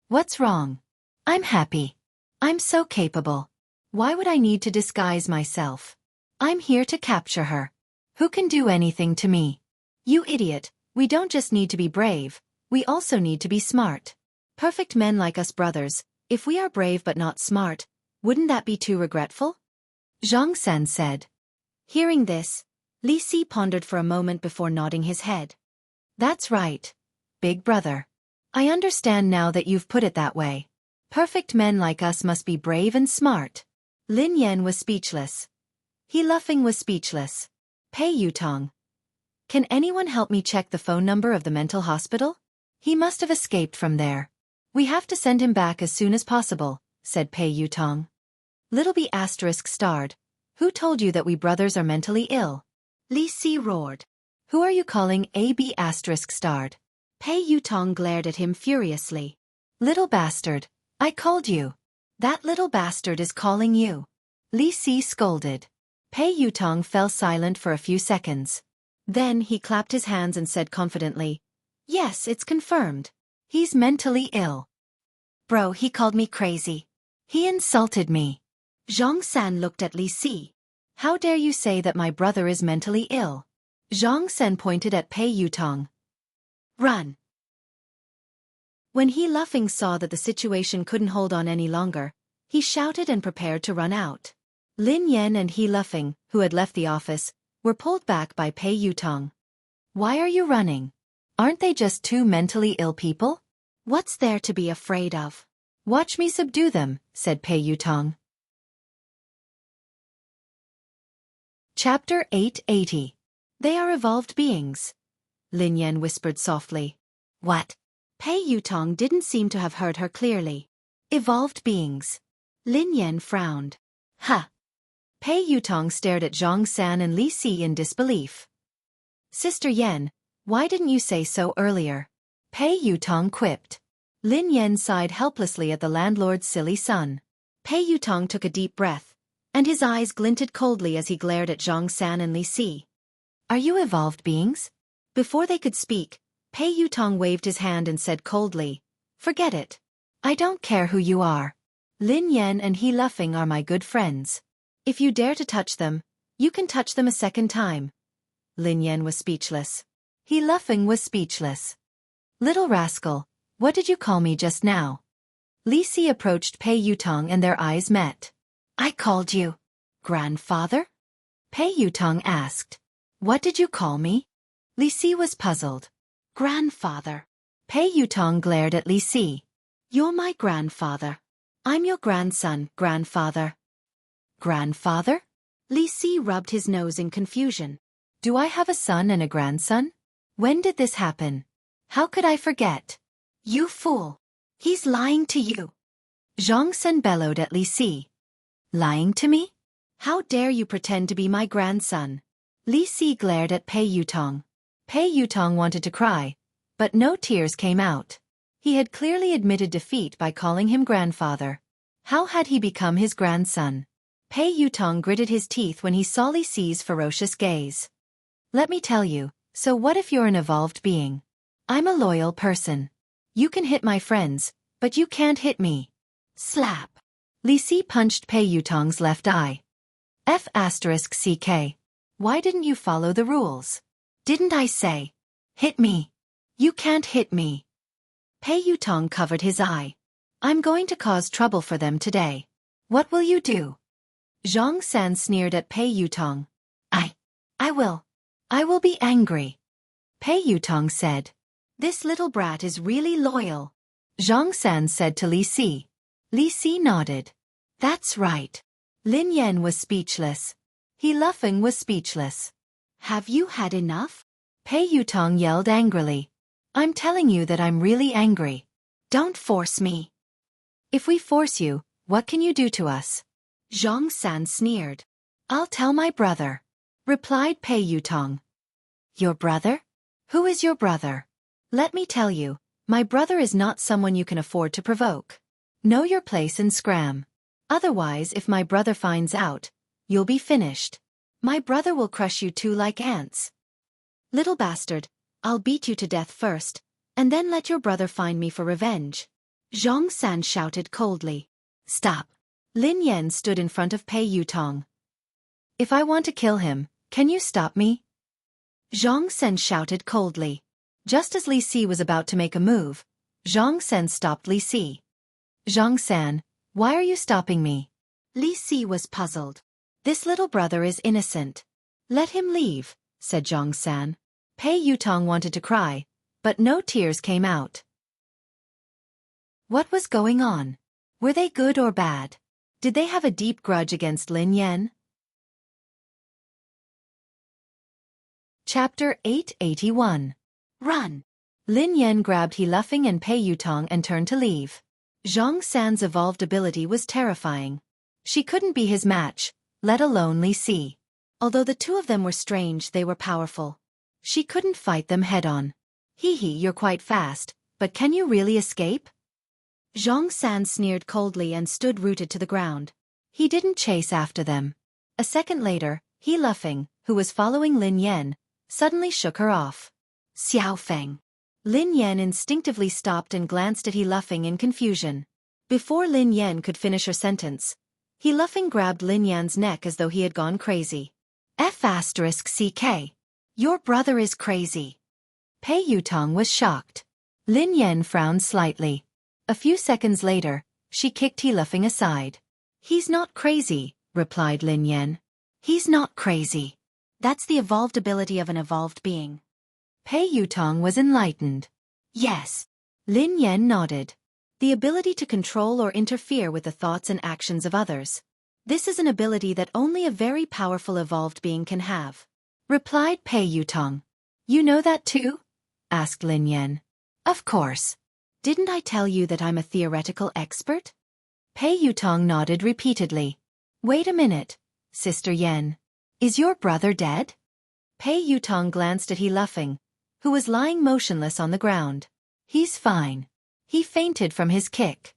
What's wrong? I'm happy. I'm so capable. Why would I need to disguise myself? I'm here to capture her. Who can do anything to me? You idiot, we don't just need to be brave, we also need to be smart. Perfect men like us brothers, if we are brave but not smart, wouldn't that be too regretful? Zhang San said. Hearing this, Li Si pondered for a moment before nodding his head. That's right, big brother. I understand now that you've put it that way. Perfect men like us must be brave and smart. Lin Yan was speechless. He Luffing was speechless. Pei Yutong. Can anyone help me check the phone number of the mental hospital? He must have escaped from there. We have to send him back as soon as possible, said Pei Yutong. Little B asterisk starred. Who told you that we brothers are mentally ill? Li Si roared. Who are you calling AB asterisk starred? Pei Yutong glared at him furiously. Little bastard, I called you. That little bastard is calling you. Li Si scolded. Pei Yutong fell silent for a few seconds. Then he clapped his hands and said confidently, "Yes, it's confirmed. He's mentally ill. Bro, he called me crazy. He insulted me." Zhang San looked at Li Si. "How dare you say that my brother is mentally ill?" Zhang San pointed at Pei Yutong. "Run." When He Luffing saw that the situation couldn't hold on any longer, he shouted and prepared to run out. Lin Yan and He Luffing, who had left the office, were pulled back by Pei Yutong. "Why are you running? Aren't they just two mentally ill people? What's there to be afraid of? Watch me subdue them," said Pei Yutong. Chapter 880. They are evolved beings. Lin Yan whispered softly. "What?" Pei Yutong didn't seem to have heard her clearly. "Evolved beings." Lin Yan frowned. "Huh." Pei Yutong stared at Zhang San and Li Si in disbelief. "Sister Yan, why didn't you say so earlier?" Pei Yutong quipped. Lin Yan sighed helplessly at the landlord's silly son. Pei Yutong took a deep breath, and his eyes glinted coldly as he glared at Zhang San and Li Si. "Are you evolved beings?" Before they could speak, Pei Yutong waved his hand and said coldly, "Forget it. I don't care who you are. Lin Yan and He Luffing are my good friends. If you dare to touch them, you can touch them a second time." Lin Yan was speechless. He Luffing was speechless. "Little rascal, what did you call me just now?" Li Si approached Pei Yutong and their eyes met. "I called you grandfather?" Pei Yutong asked. "What did you call me?" Li Si was puzzled. "Grandfather." Pei Yutong glared at Li Si. "You're my grandfather. I'm your grandson, grandfather." "Grandfather?" Li Si rubbed his nose in confusion. "Do I have a son and a grandson? When did this happen? How could I forget?" "You fool! He's lying to you!" Zhang Sen bellowed at Li Si. "Lying to me? How dare you pretend to be my grandson?" Li Si glared at Pei Yutong. Pei Yutong wanted to cry, but no tears came out. He had clearly admitted defeat by calling him grandfather. How had he become his grandson? Pei Yutong gritted his teeth when he saw Li Si's ferocious gaze. "Let me tell you, so what if you're an evolved being? I'm a loyal person. You can hit my friends, but you can't hit me." Slap! Li Si punched Pei Yutong's left eye. F***CK. Why didn't you follow the rules? Didn't I say? Hit me. You can't hit me. Pei Yutong covered his eye. "I'm going to cause trouble for them today. What will you do?" Zhang San sneered at Pei Yutong. I will be angry." Pei Yutong said. "This little brat is really loyal," Zhang San said to Li Si. Li Si nodded. "That's right." Lin Yan was speechless. He Luffing was speechless. "Have you had enough?" Pei Yutong yelled angrily. "I'm telling you that I'm really angry. Don't force me." "If we force you, what can you do to us?" Zhang San sneered. "I'll tell my brother," replied Pei Yutong. "Your brother? Who is your brother?" "Let me tell you, my brother is not someone you can afford to provoke. Know your place and scram. Otherwise, if my brother finds out, you'll be finished. My brother will crush you two like ants." "Little bastard, I'll beat you to death first, and then let your brother find me for revenge," Zhang San shouted coldly. "Stop." Lin Yan stood in front of Pei Yutong. "If I want to kill him, can you stop me?" Zhang San shouted coldly. Just as Li Si was about to make a move, Zhang San stopped Li Si. "Zhang San, why are you stopping me?" Li Si was puzzled. "This little brother is innocent. Let him leave," said Zhang San. Pei Yutong wanted to cry, but no tears came out. What was going on? Were they good or bad? Did they have a deep grudge against Lin Yan? Chapter 881. Run! Lin Yan grabbed He Luffing and Pei Yutong and turned to leave. Zhang San's evolved ability was terrifying. She couldn't be his match, let alone Li Si. Although the two of them were strange, they were powerful. She couldn't fight them head-on. "Hee, you're quite fast, but can you really escape?" Zhang San sneered coldly and stood rooted to the ground. He didn't chase after them. A second later, He Luffing, who was following Lin Yan, suddenly shook her off. Xiao Feng. Lin Yan instinctively stopped and glanced at He Luffing in confusion. Before Lin Yan could finish her sentence, He Luffing grabbed Lin Yan's neck as though he had gone crazy. F***CK. Your brother is crazy. Pei Yutong was shocked. Lin Yan frowned slightly. A few seconds later, she kicked He Luffing aside. He's not crazy, replied Lin Yan. He's not crazy. That's the evolved ability of an evolved being. Pei Yutong was enlightened. Yes. Lin Yan nodded. The ability to control or interfere with the thoughts and actions of others. This is an ability that only a very powerful evolved being can have. Replied Pei Yutong. You know that too? Asked Lin Yan. Of course. Didn't I tell you that I'm a theoretical expert? Pei Yutong nodded repeatedly. Wait a minute, Sister Yan. Is your brother dead? Pei Yutong glanced at He Luffing, who was lying motionless on the ground. He's fine. He fainted from his kick.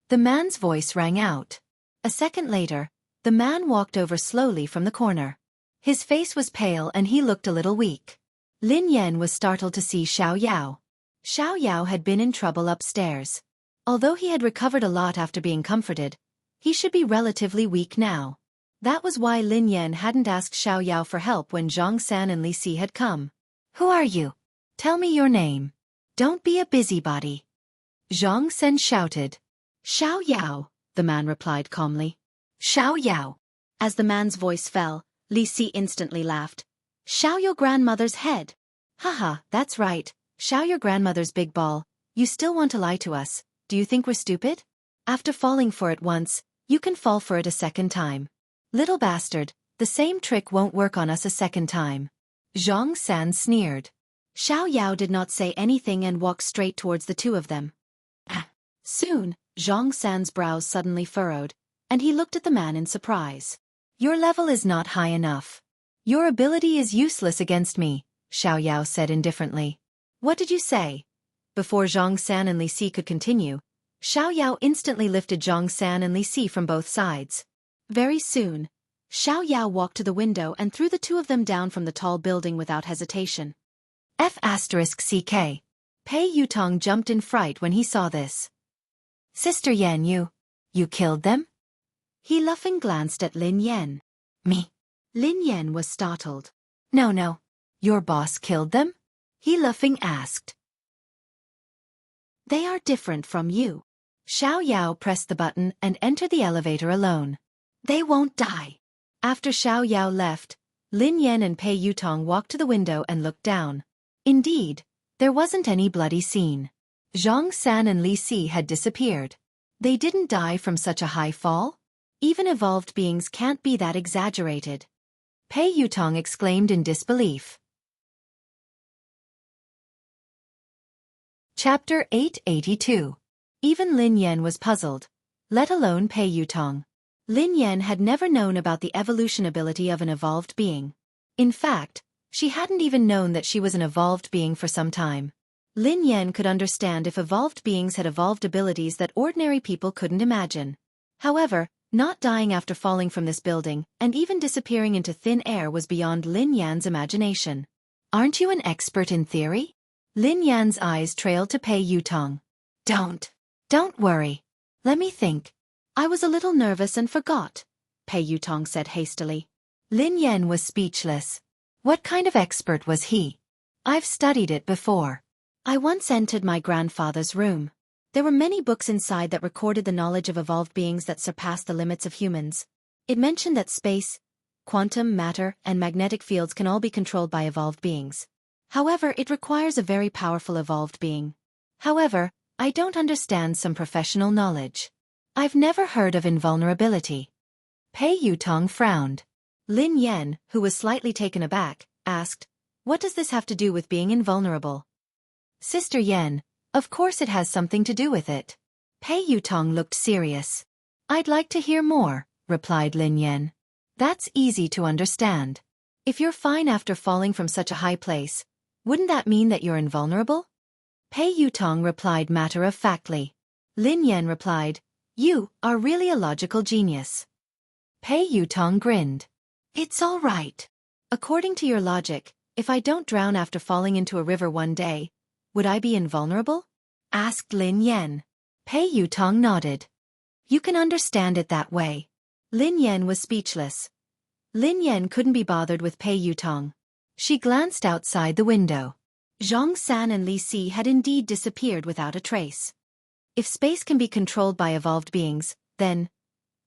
The man's voice rang out. A second later, the man walked over slowly from the corner. His face was pale and he looked a little weak. Lin Yan was startled to see Xiao Yao. Xiao Yao had been in trouble upstairs. Although he had recovered a lot after being comforted, he should be relatively weak now. That was why Lin Yan hadn't asked Xiao Yao for help when Zhang San and Li Si had come. Who are you? Tell me your name. Don't be a busybody. Zhang San shouted. Xiao Yao, the man replied calmly. Xiao Yao. As the man's voice fell, Li Si instantly laughed. Xiao your grandmother's head. Haha, that's right, Xiao your grandmother's big ball. You still want to lie to us, do you think we're stupid? After falling for it once, you can fall for it a second time. Little bastard, the same trick won't work on us a second time. Zhang San sneered. Xiao Yao did not say anything and walked straight towards the two of them. Soon, Zhang San's brows suddenly furrowed, and he looked at the man in surprise. Your level is not high enough. Your ability is useless against me, Xiao Yao said indifferently. What did you say? Before Zhang San and Li Si could continue, Xiao Yao instantly lifted Zhang San and Li Si from both sides. Very soon, Xiao Yao walked to the window and threw the two of them down from the tall building without hesitation. F***CK. Pei Yutong jumped in fright when he saw this. Sister Yan, you killed them? He Luffing glanced at Lin Yan. Me? Lin Yan was startled. No. Your boss killed them? He Luffing asked. They are different from you. Xiao Yao pressed the button and entered the elevator alone. They won't die. After Xiao Yao left, Lin Yan and Pei Yutong walked to the window and looked down. Indeed, there wasn't any bloody scene. Zhang San and Li Si had disappeared. They didn't die from such a high fall? Even evolved beings can't be that exaggerated. Pei Yutong exclaimed in disbelief. Chapter 882. Even Lin Yan was puzzled, let alone Pei Yutong. Lin Yan had never known about the evolution ability of an evolved being. In fact, she hadn't even known that she was an evolved being for some time. Lin Yan could understand if evolved beings had evolved abilities that ordinary people couldn't imagine. However, not dying after falling from this building and even disappearing into thin air was beyond Lin Yan's imagination. Aren't you an expert in theory? Lin Yan's eyes trailed to Pei Yutong. Don't worry. Let me think. I was a little nervous and forgot, Pei Yutong said hastily. Lin Yan was speechless. What kind of expert was he? I've studied it before. I once entered my grandfather's room. There were many books inside that recorded the knowledge of evolved beings that surpassed the limits of humans. It mentioned that space, quantum, matter, and magnetic fields can all be controlled by evolved beings. However, it requires a very powerful evolved being. However, I don't understand some professional knowledge. I've never heard of invulnerability. Pei Yutong frowned. Lin Yan, who was slightly taken aback, asked, What does this have to do with being invulnerable? Sister Yan, of course it has something to do with it. Pei Yutong looked serious. I'd like to hear more, replied Lin Yan. That's easy to understand. If you're fine after falling from such a high place, wouldn't that mean that you're invulnerable? Pei Yutong replied matter-of-factly. Lin Yan replied, You are really a logical genius. Pei Yutong grinned. It's all right. According to your logic, If I don't drown after falling into a river one day, would I be invulnerable? Asked Lin Yan. Pei Yutong nodded. You can understand it that way. Lin Yan was speechless. Lin Yan couldn't be bothered with Pei Yutong. She glanced outside the window. Zhang San and Li Si had indeed disappeared without a trace. If space can be controlled by evolved beings, then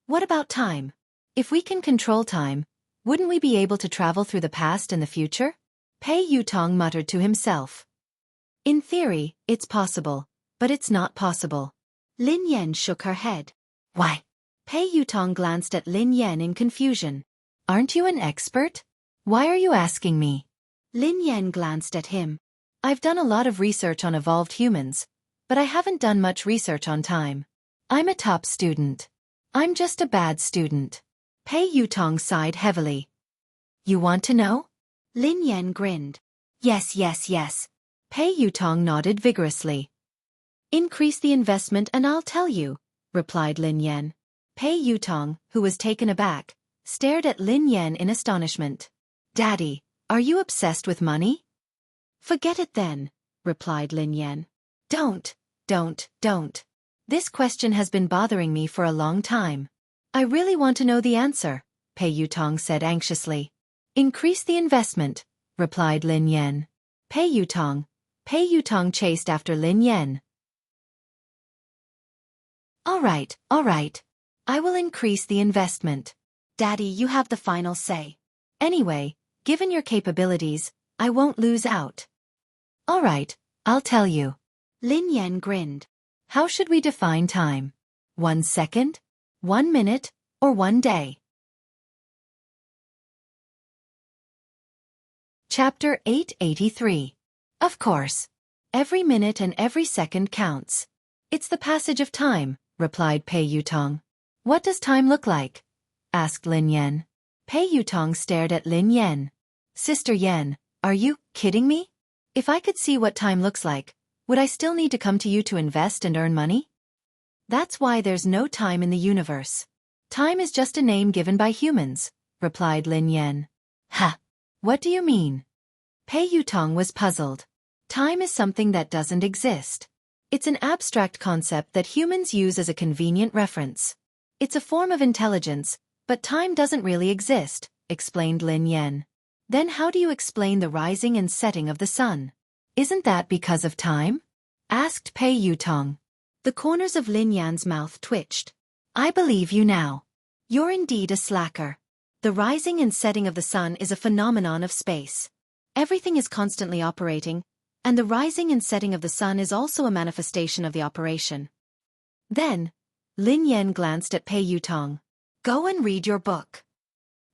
what about time? If we can control time, wouldn't we be able to travel through the past and the future? Pei Yutong muttered to himself. In theory, it's possible, but it's not possible. Lin Yan shook her head. Why? Pei Yutong glanced at Lin Yan in confusion. Aren't you an expert? Why are you asking me? Lin Yan glanced at him. I've done a lot of research on evolved humans, but I haven't done much research on time. I'm a top student. I'm just a bad student. Pei Yutong sighed heavily. You want to know? Lin Yan grinned. Yes, yes, yes. Pei Yutong nodded vigorously. Increase the investment and I'll tell you, replied Lin Yan. Pei Yutong, who was taken aback, stared at Lin Yan in astonishment. Daddy, are you obsessed with money? Forget it then, replied Lin Yan. Don't. This question has been bothering me for a long time. I really want to know the answer, Pei Yutong said anxiously. Increase the investment, replied Lin Yan. Pei Yutong chased after Lin Yan. All right. I will increase the investment. Daddy, you have the final say. Anyway, given your capabilities, I won't lose out. All right, I'll tell you. Lin Yan grinned. How should we define time? 1 second? 1 minute? Or 1 day? Chapter 883. Of course. Every minute and every second counts. It's the passage of time, replied Pei Yutong. What does time look like? Asked Lin Yan. Pei Yutong stared at Lin Yan. Sister Yan, are you kidding me? If I could see what time looks like, would I still need to come to you to invest and earn money? That's why there's no time in the universe. Time is just a name given by humans, replied Lin Yan. Ha! What do you mean? Pei Yutong was puzzled. Time is something that doesn't exist. It's an abstract concept that humans use as a convenient reference. It's a form of intelligence, but time doesn't really exist, explained Lin Yan. Then how do you explain the rising and setting of the sun? Isn't that because of time? Asked Pei Yutong. The corners of Lin Yan's mouth twitched. I believe you now. You're indeed a slacker. The rising and setting of the sun is a phenomenon of space. Everything is constantly operating, and the rising and setting of the sun is also a manifestation of the operation. Then, Lin Yan glanced at Pei Yutong. Go and read your book.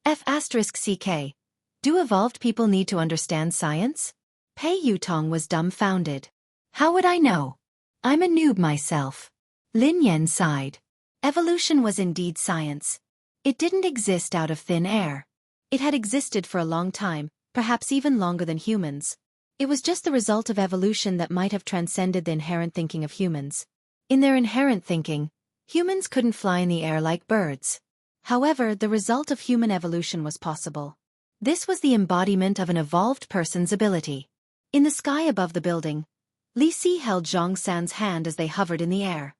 F***ck. Do evolved people need to understand science? Pei Yutong was dumbfounded. How would I know? I'm a noob myself. Lin Yan sighed. Evolution was indeed science. It didn't exist out of thin air. It had existed for a long time, perhaps even longer than humans. It was just the result of evolution that might have transcended the inherent thinking of humans. In their inherent thinking, humans couldn't fly in the air like birds. However, the result of human evolution was possible. This was the embodiment of an evolved person's ability. In the sky above the building, Li Si held Zhang San's hand as they hovered in the air.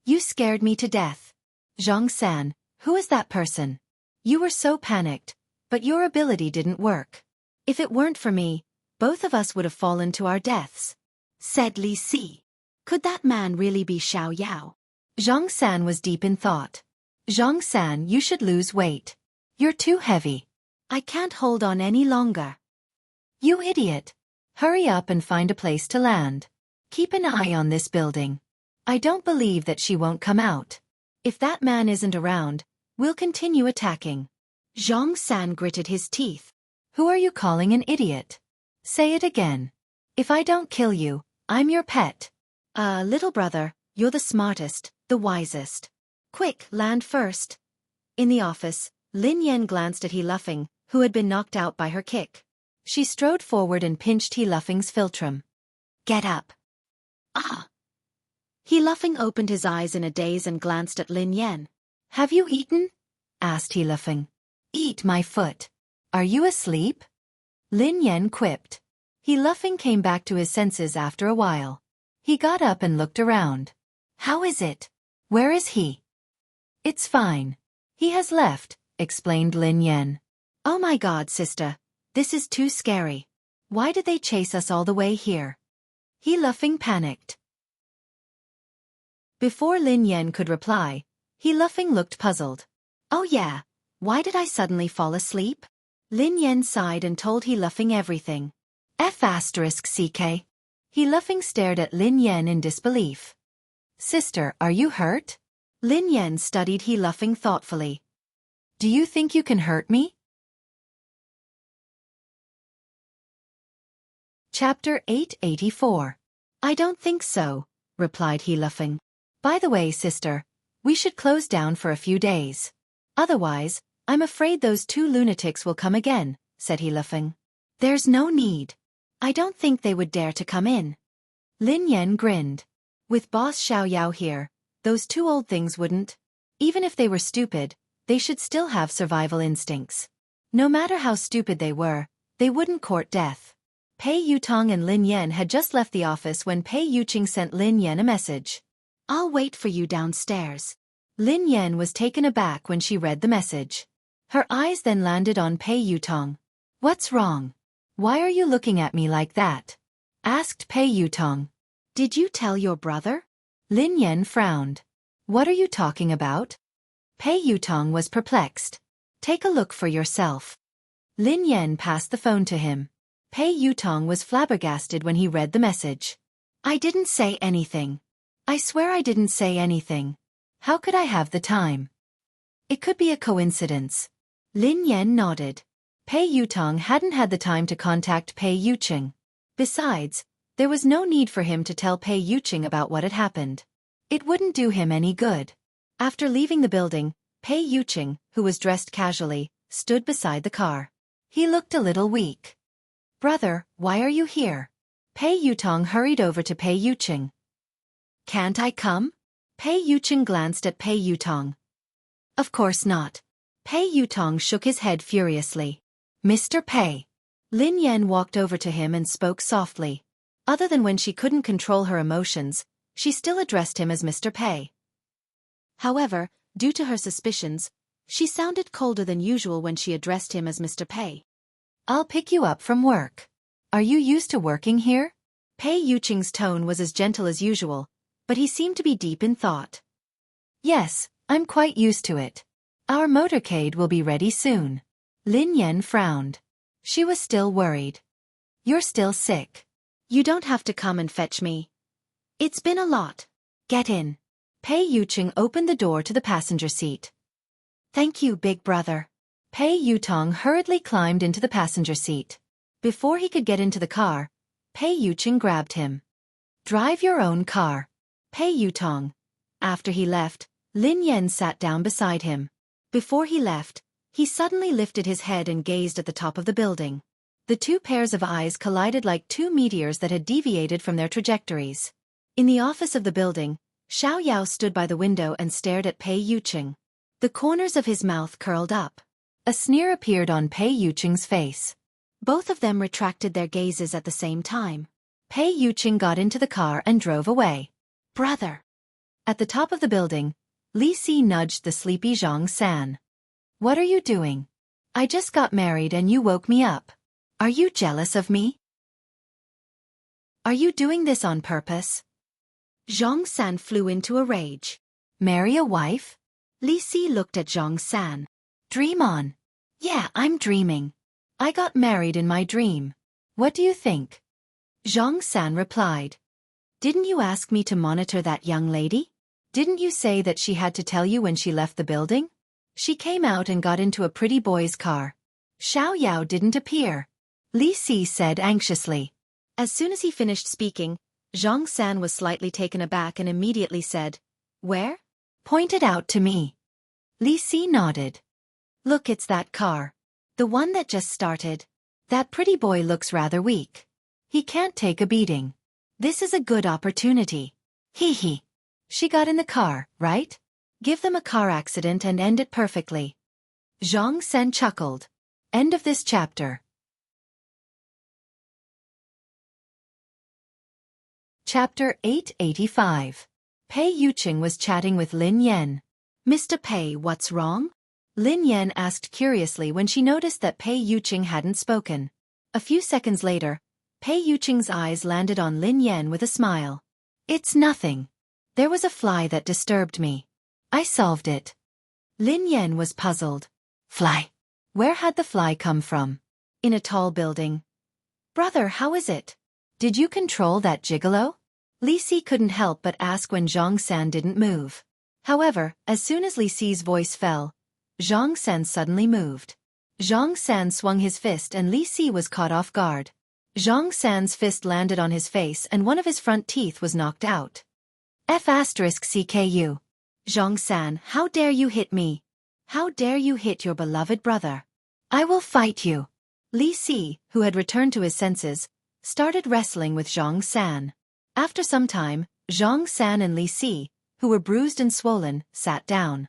You scared me to death. Zhang San, who is that person? You were so panicked, but your ability didn't work. If it weren't for me, both of us would have fallen to our deaths. Said Li Si. Could that man really be Xiao Yao? Zhang San was deep in thought. Zhang San, you should lose weight. You're too heavy. I can't hold on any longer. You idiot. Hurry up and find a place to land. Keep an eye on this building. I don't believe that she won't come out. If that man isn't around, we'll continue attacking. Zhang San gritted his teeth. Who are you calling an idiot? Say it again. If I don't kill you, I'm your pet. Little brother, you're the smartest, the wisest. Quick, land first. In the office, Lin Yan glanced at He Luffing, who had been knocked out by her kick. She strode forward and pinched He Luffing's philtrum. Get up. Ah! He Luffing opened his eyes in a daze and glanced at Lin Yan. Have you eaten? Asked He Luffing. Eat my foot. Are you asleep? Lin Yan quipped. He laughing came back to his senses after a while. He got up and looked around. How is it? Where is he? It's fine. He has left, explained Lin Yan. Oh my God, sister. This is too scary. Why did they chase us all the way here? He laughing panicked. Before Lin Yan could reply, he laughing looked puzzled. Oh yeah, why did I suddenly fall asleep? Lin Yan sighed and told he laughing everything. F***CK. He laughing stared at Lin Yan in disbelief. Sister, are you hurt? Lin Yan studied he laughing thoughtfully. Do you think you can hurt me? Chapter 884. I don't think so, replied he laughing. By the way, sister, we should close down for a few days. Otherwise, I'm afraid those two lunatics will come again, said he laughing. There's no need. I don't think they would dare to come in. Lin Yan grinned. With Boss Xiaoyao here, those two old things wouldn't. Even if they were stupid, they should still have survival instincts. No matter how stupid they wouldn't court death. Pei Yutong and Lin Yan had just left the office when Pei Yuqing sent Lin Yan a message. I'll wait for you downstairs. Lin Yan was taken aback when she read the message. Her eyes then landed on Pei Yutong. What's wrong? Why are you looking at me like that? Asked Pei Yutong. Did you tell your brother? Lin Yan frowned. What are you talking about? Pei Yutong was perplexed. Take a look for yourself. Lin Yan passed the phone to him. Pei Yutong was flabbergasted when he read the message. I didn't say anything. I swear I didn't say anything. How could I have the time? It could be a coincidence. Lin Yan nodded. Pei Yutong hadn't had the time to contact Pei Yuqing. Besides, there was no need for him to tell Pei Yuqing about what had happened. It wouldn't do him any good. After leaving the building, Pei Yuqing, who was dressed casually, stood beside the car. He looked a little weak. Brother, why are you here? Pei Yutong hurried over to Pei Yuqing. Can't I come? Pei Yuqing glanced at Pei Yutong. Of course not. Pei Yutong shook his head furiously. Mr. Pei. Lin Yan walked over to him and spoke softly. Other than when she couldn't control her emotions, she still addressed him as Mr. Pei. However, due to her suspicions, she sounded colder than usual when she addressed him as Mr. Pei. I'll pick you up from work. Are you used to working here? Pei Yuqing's tone was as gentle as usual, but he seemed to be deep in thought. Yes, I'm quite used to it. Our motorcade will be ready soon. Lin Yan frowned. She was still worried. You're still sick. You don't have to come and fetch me. It's been a lot. Get in. Pei Yuqing opened the door to the passenger seat. Thank you, big brother. Pei Yutong hurriedly climbed into the passenger seat. Before he could get into the car, Pei Yuqing grabbed him. Drive your own car. Pei Yutong. After he left, Lin Yan sat down beside him. Before he left, he suddenly lifted his head and gazed at the top of the building. The two pairs of eyes collided like two meteors that had deviated from their trajectories. In the office of the building, Xiaoyao stood by the window and stared at Pei Yuqing. The corners of his mouth curled up. A sneer appeared on Pei Yuqing's face. Both of them retracted their gazes at the same time. Pei Yuqing got into the car and drove away. Brother. At the top of the building, Li Si nudged the sleepy Zhang San. What are you doing? I just got married and you woke me up. Are you jealous of me? Are you doing this on purpose? Zhang San flew into a rage. Marry a wife? Li Si looked at Zhang San. Dream on. Yeah, I'm dreaming. I got married in my dream. What do you think? Zhang San replied. Didn't you ask me to monitor that young lady? Didn't you say that she had to tell you when she left the building? She came out and got into a pretty boy's car. Xiaoyao didn't appear. Li Si said anxiously. As soon as he finished speaking, Zhang San was slightly taken aback and immediately said, Where? Pointed out to me. Li Si nodded. Look, it's that car. The one that just started. That pretty boy looks rather weak. He can't take a beating. This is a good opportunity. Hee hee. She got in the car, right? Give them a car accident and end it perfectly. Zhang San chuckled. End of this chapter. Chapter 885. Pei Yuqing was chatting with Lin Yan. Mr. Pei, what's wrong? Lin Yan asked curiously when she noticed that Pei Yuqing hadn't spoken. A few seconds later, Pei Yuqing's eyes landed on Lin Yan with a smile. It's nothing. There was a fly that disturbed me. I solved it. Lin Yan was puzzled. Fly? Where had the fly come from? In a tall building. Brother, how is it? Did you control that gigolo? Li Si couldn't help but ask when Zhang San didn't move. However, as soon as Li Si's voice fell, Zhang San suddenly moved. Zhang San swung his fist and Li Si was caught off guard. Zhang San's fist landed on his face and one of his front teeth was knocked out. F***CKU. Zhang San, how dare you hit me? How dare you hit your beloved brother? I will fight you. Li Si, who had returned to his senses, started wrestling with Zhang San. After some time, Zhang San and Li Si, who were bruised and swollen, sat down.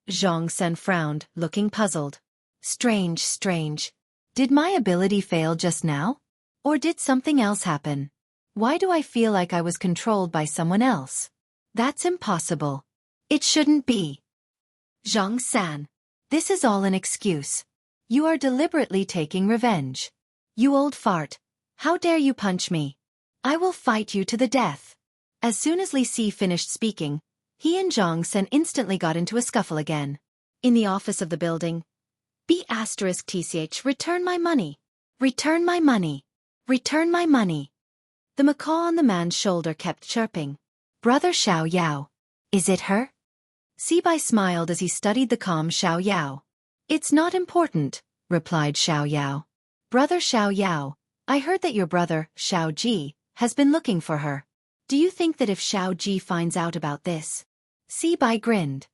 Zhang San frowned, looking puzzled. Strange. Did my ability fail just now? Or did something else happen? Why do I feel like I was controlled by someone else? That's impossible. It shouldn't be. Zhang San. This is all an excuse. You are deliberately taking revenge. You old fart. How dare you punch me? I will fight you to the death. As soon as Li Si finished speaking, he and Zhang San instantly got into a scuffle again. In the office of the building, B***TCH, return my money. Return my money. Return my money. The macaw on the man's shoulder kept chirping. Brother Xiao Yao. Is it her? Sibai smiled as he studied the calm Xiao Yao. It's not important, replied Xiao Yao. Brother Xiao Yao, I heard that your brother, Xiao Ji, has been looking for her. Do you think that if Xiao Ji finds out about this? Sibai grinned.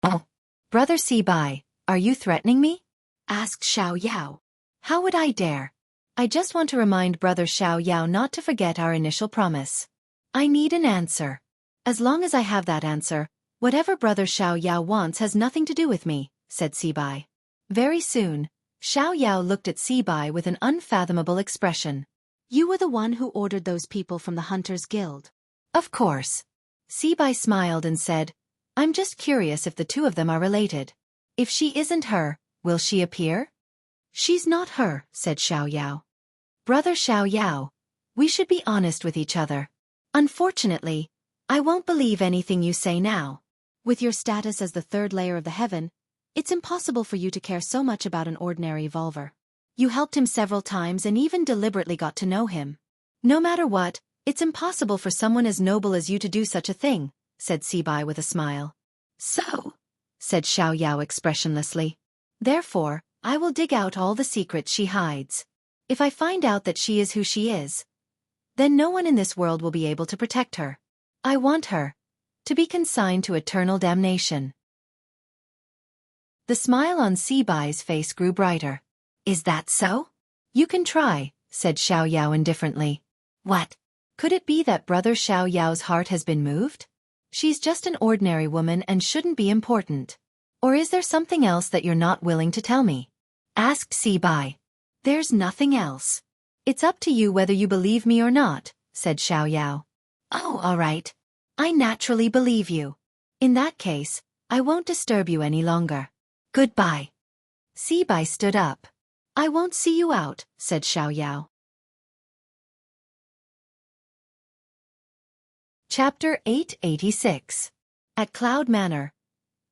Oh. Brother Sibai, are you threatening me? Asked Xiao Yao. How would I dare? I just want to remind Brother Xiao Yao not to forget our initial promise. I need an answer. As long as I have that answer, whatever Brother Xiao Yao wants has nothing to do with me, said Sibai. Very soon, Xiao Yao looked at Sibai with an unfathomable expression. You were the one who ordered those people from the Hunters Guild. Of course. Sibai smiled and said, I'm just curious if the two of them are related. If she isn't her, will she appear? She's not her, said Xiao Yao. Brother Xiao Yao, we should be honest with each other. Unfortunately, I won't believe anything you say now. With your status as the third layer of the heaven, it's impossible for you to care so much about an ordinary evolver. You helped him several times and even deliberately got to know him. No matter what, it's impossible for someone as noble as you to do such a thing, said Sibai with a smile. So, said Xiao Yao expressionlessly. Therefore, I will dig out all the secrets she hides. If I find out that she is who she is, then no one in this world will be able to protect her. I want her to be consigned to eternal damnation. The smile on Sibai's face grew brighter. Is that so? You can try, said Xiao Yao indifferently. What? Could it be that Brother Xiao Yao's heart has been moved? She's just an ordinary woman and shouldn't be important. Or is there something else that you're not willing to tell me? Asked Sibai. There's nothing else. It's up to you whether you believe me or not, said Xiao Yao. Oh, all right. I naturally believe you. In that case, I won't disturb you any longer. Goodbye. Sibai stood up. I won't see you out, said Xiao Yao. Chapter 886. At Cloud Manor.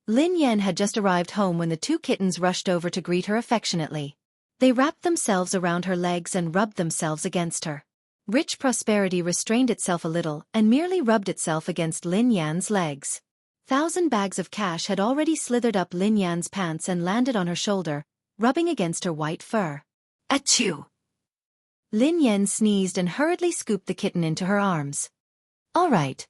Lin Yan had just arrived home when the two kittens rushed over to greet her affectionately. They wrapped themselves around her legs and rubbed themselves against her. Rich prosperity restrained itself a little and merely rubbed itself against Lin Yan's legs. 1,000 bags of cash had already slithered up Lin Yan's pants and landed on her shoulder, rubbing against her white fur. Achoo! Lin Yan sneezed and hurriedly scooped the kitten into her arms. All right.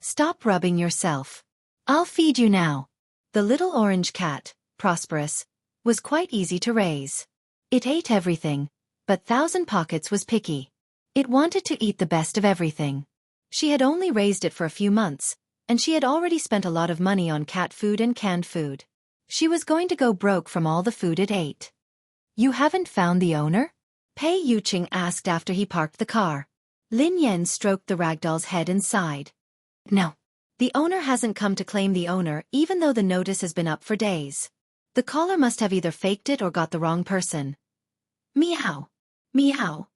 Stop rubbing yourself. I'll feed you now. The little orange cat, Prosperous, was quite easy to raise. It ate everything, but 1,000 Pockets was picky. It wanted to eat the best of everything. She had only raised it for a few months, and she had already spent a lot of money on cat food and canned food. She was going to go broke from all the food it ate. You haven't found the owner? Pei Yuqing asked after he parked the car. Lin Yan stroked the ragdoll's head and sighed. No. The owner hasn't come to claim the owner even though the notice has been up for days. The caller must have either faked it or got the wrong person. Meow. Meow.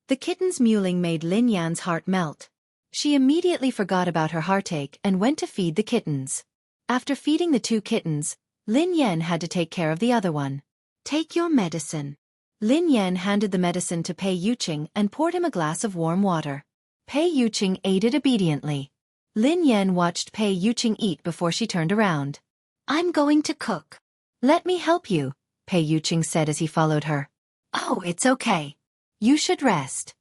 The kitten's mewling made Lin Yan's heart melt. She immediately forgot about her heartache and went to feed the kittens. After feeding the 2 kittens, Lin Yan had to take care of the other one. Take your medicine. Lin Yan handed the medicine to Pei Yuqing and poured him a glass of warm water. Pei Yuqing ate it obediently. Lin Yan watched Pei Yuqing eat before she turned around. I'm going to cook. Let me help you, Pei Yuqing said as he followed her. Oh, it's okay. You should rest.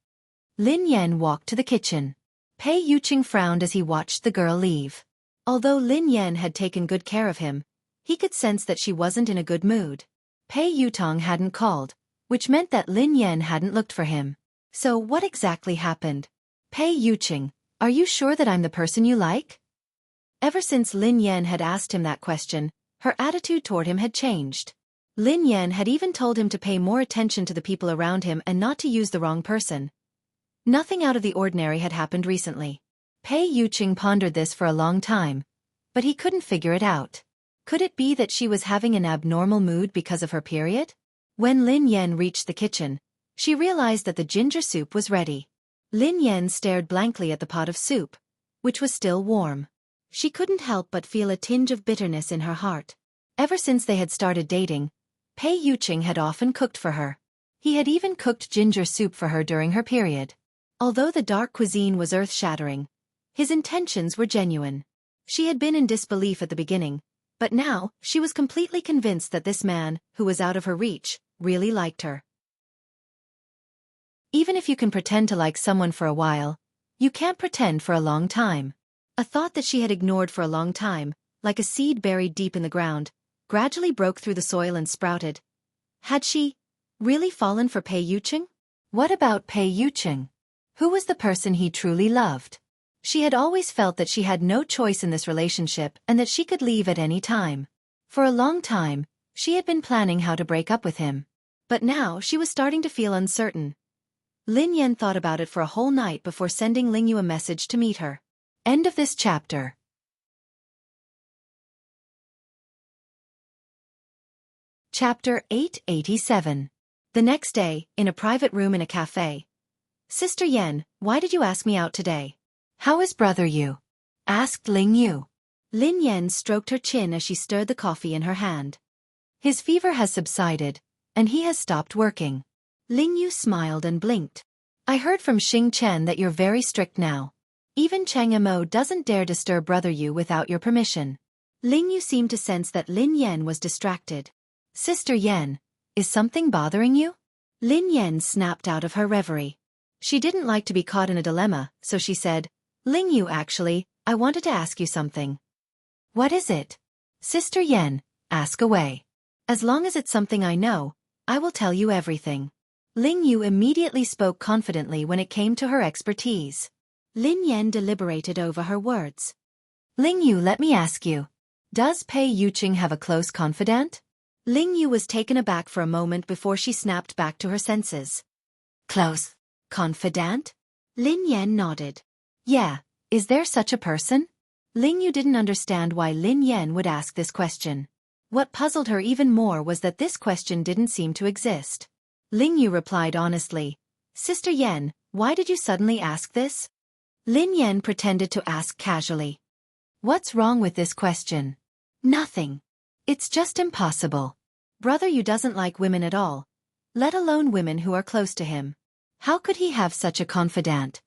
Lin Yan walked to the kitchen. Pei Yuqing frowned as he watched the girl leave. Although Lin Yan had taken good care of him, he could sense that she wasn't in a good mood. Pei Yutong hadn't called, which meant that Lin Yan hadn't looked for him. So what exactly happened? Pei Yuqing, are you sure that I'm the person you like? Ever since Lin Yan had asked him that question, her attitude toward him had changed. Lin Yan had even told him to pay more attention to the people around him and not to use the wrong person. Nothing out of the ordinary had happened recently. Pei Yuqing pondered this for a long time, but he couldn't figure it out. Could it be that she was having an abnormal mood because of her period? When Lin Yan reached the kitchen, she realized that the ginger soup was ready. Lin Yan stared blankly at the pot of soup, which was still warm. She couldn't help but feel a tinge of bitterness in her heart. Ever since they had started dating, Pei Yuqing had often cooked for her. He had even cooked ginger soup for her during her period. Although the dark cuisine was earth-shattering, his intentions were genuine. She had been in disbelief at the beginning, but now she was completely convinced that this man, who was out of her reach, really liked her. Even if you can pretend to like someone for a while, you can't pretend for a long time. A thought that she had ignored for a long time, like a seed buried deep in the ground, gradually broke through the soil and sprouted. Had she really fallen for Pei Yuqing? What about Pei Yuqing? Who was the person he truly loved? She had always felt that she had no choice in this relationship and that she could leave at any time. For a long time, she had been planning how to break up with him. But now she was starting to feel uncertain. Lin Yan thought about it for a whole night before sending Ling Yu a message to meet her. End of this chapter. Chapter 887. The next day, in a private room in a cafe. Sister Yan, why did you ask me out today? How is brother Yu? Asked Ling Yu. Lin Yan stroked her chin as she stirred the coffee in her hand. His fever has subsided, and he has stopped working. Ling Yu smiled and blinked. I heard from Xing Chen that you're very strict now. Even Chang Mo doesn't dare disturb brother Yu without your permission. Ling Yu seemed to sense that Lin Yan was distracted. Sister Yan, is something bothering you? Lin Yan snapped out of her reverie. She didn't like to be caught in a dilemma, so she said, Ling Yu, actually, I wanted to ask you something. What is it? Sister Yan, ask away. As long as it's something I know, I will tell you everything. Ling Yu immediately spoke confidently when it came to her expertise. Lin Yan deliberated over her words. Ling Yu, let me ask you. Does Pei Yuqing have a close confidant? Ling Yu was taken aback for a moment before she snapped back to her senses. Close confidant? Lin Yan nodded. Yeah, is there such a person? Ling Yu didn't understand why Lin Yan would ask this question. What puzzled her even more was that this question didn't seem to exist. Ling Yu replied honestly, Sister Yan, why did you suddenly ask this? Lin Yan pretended to ask casually. What's wrong with this question? Nothing. It's just impossible. Brother Yu doesn't like women at all, let alone women who are close to him. How could he have such a confidant?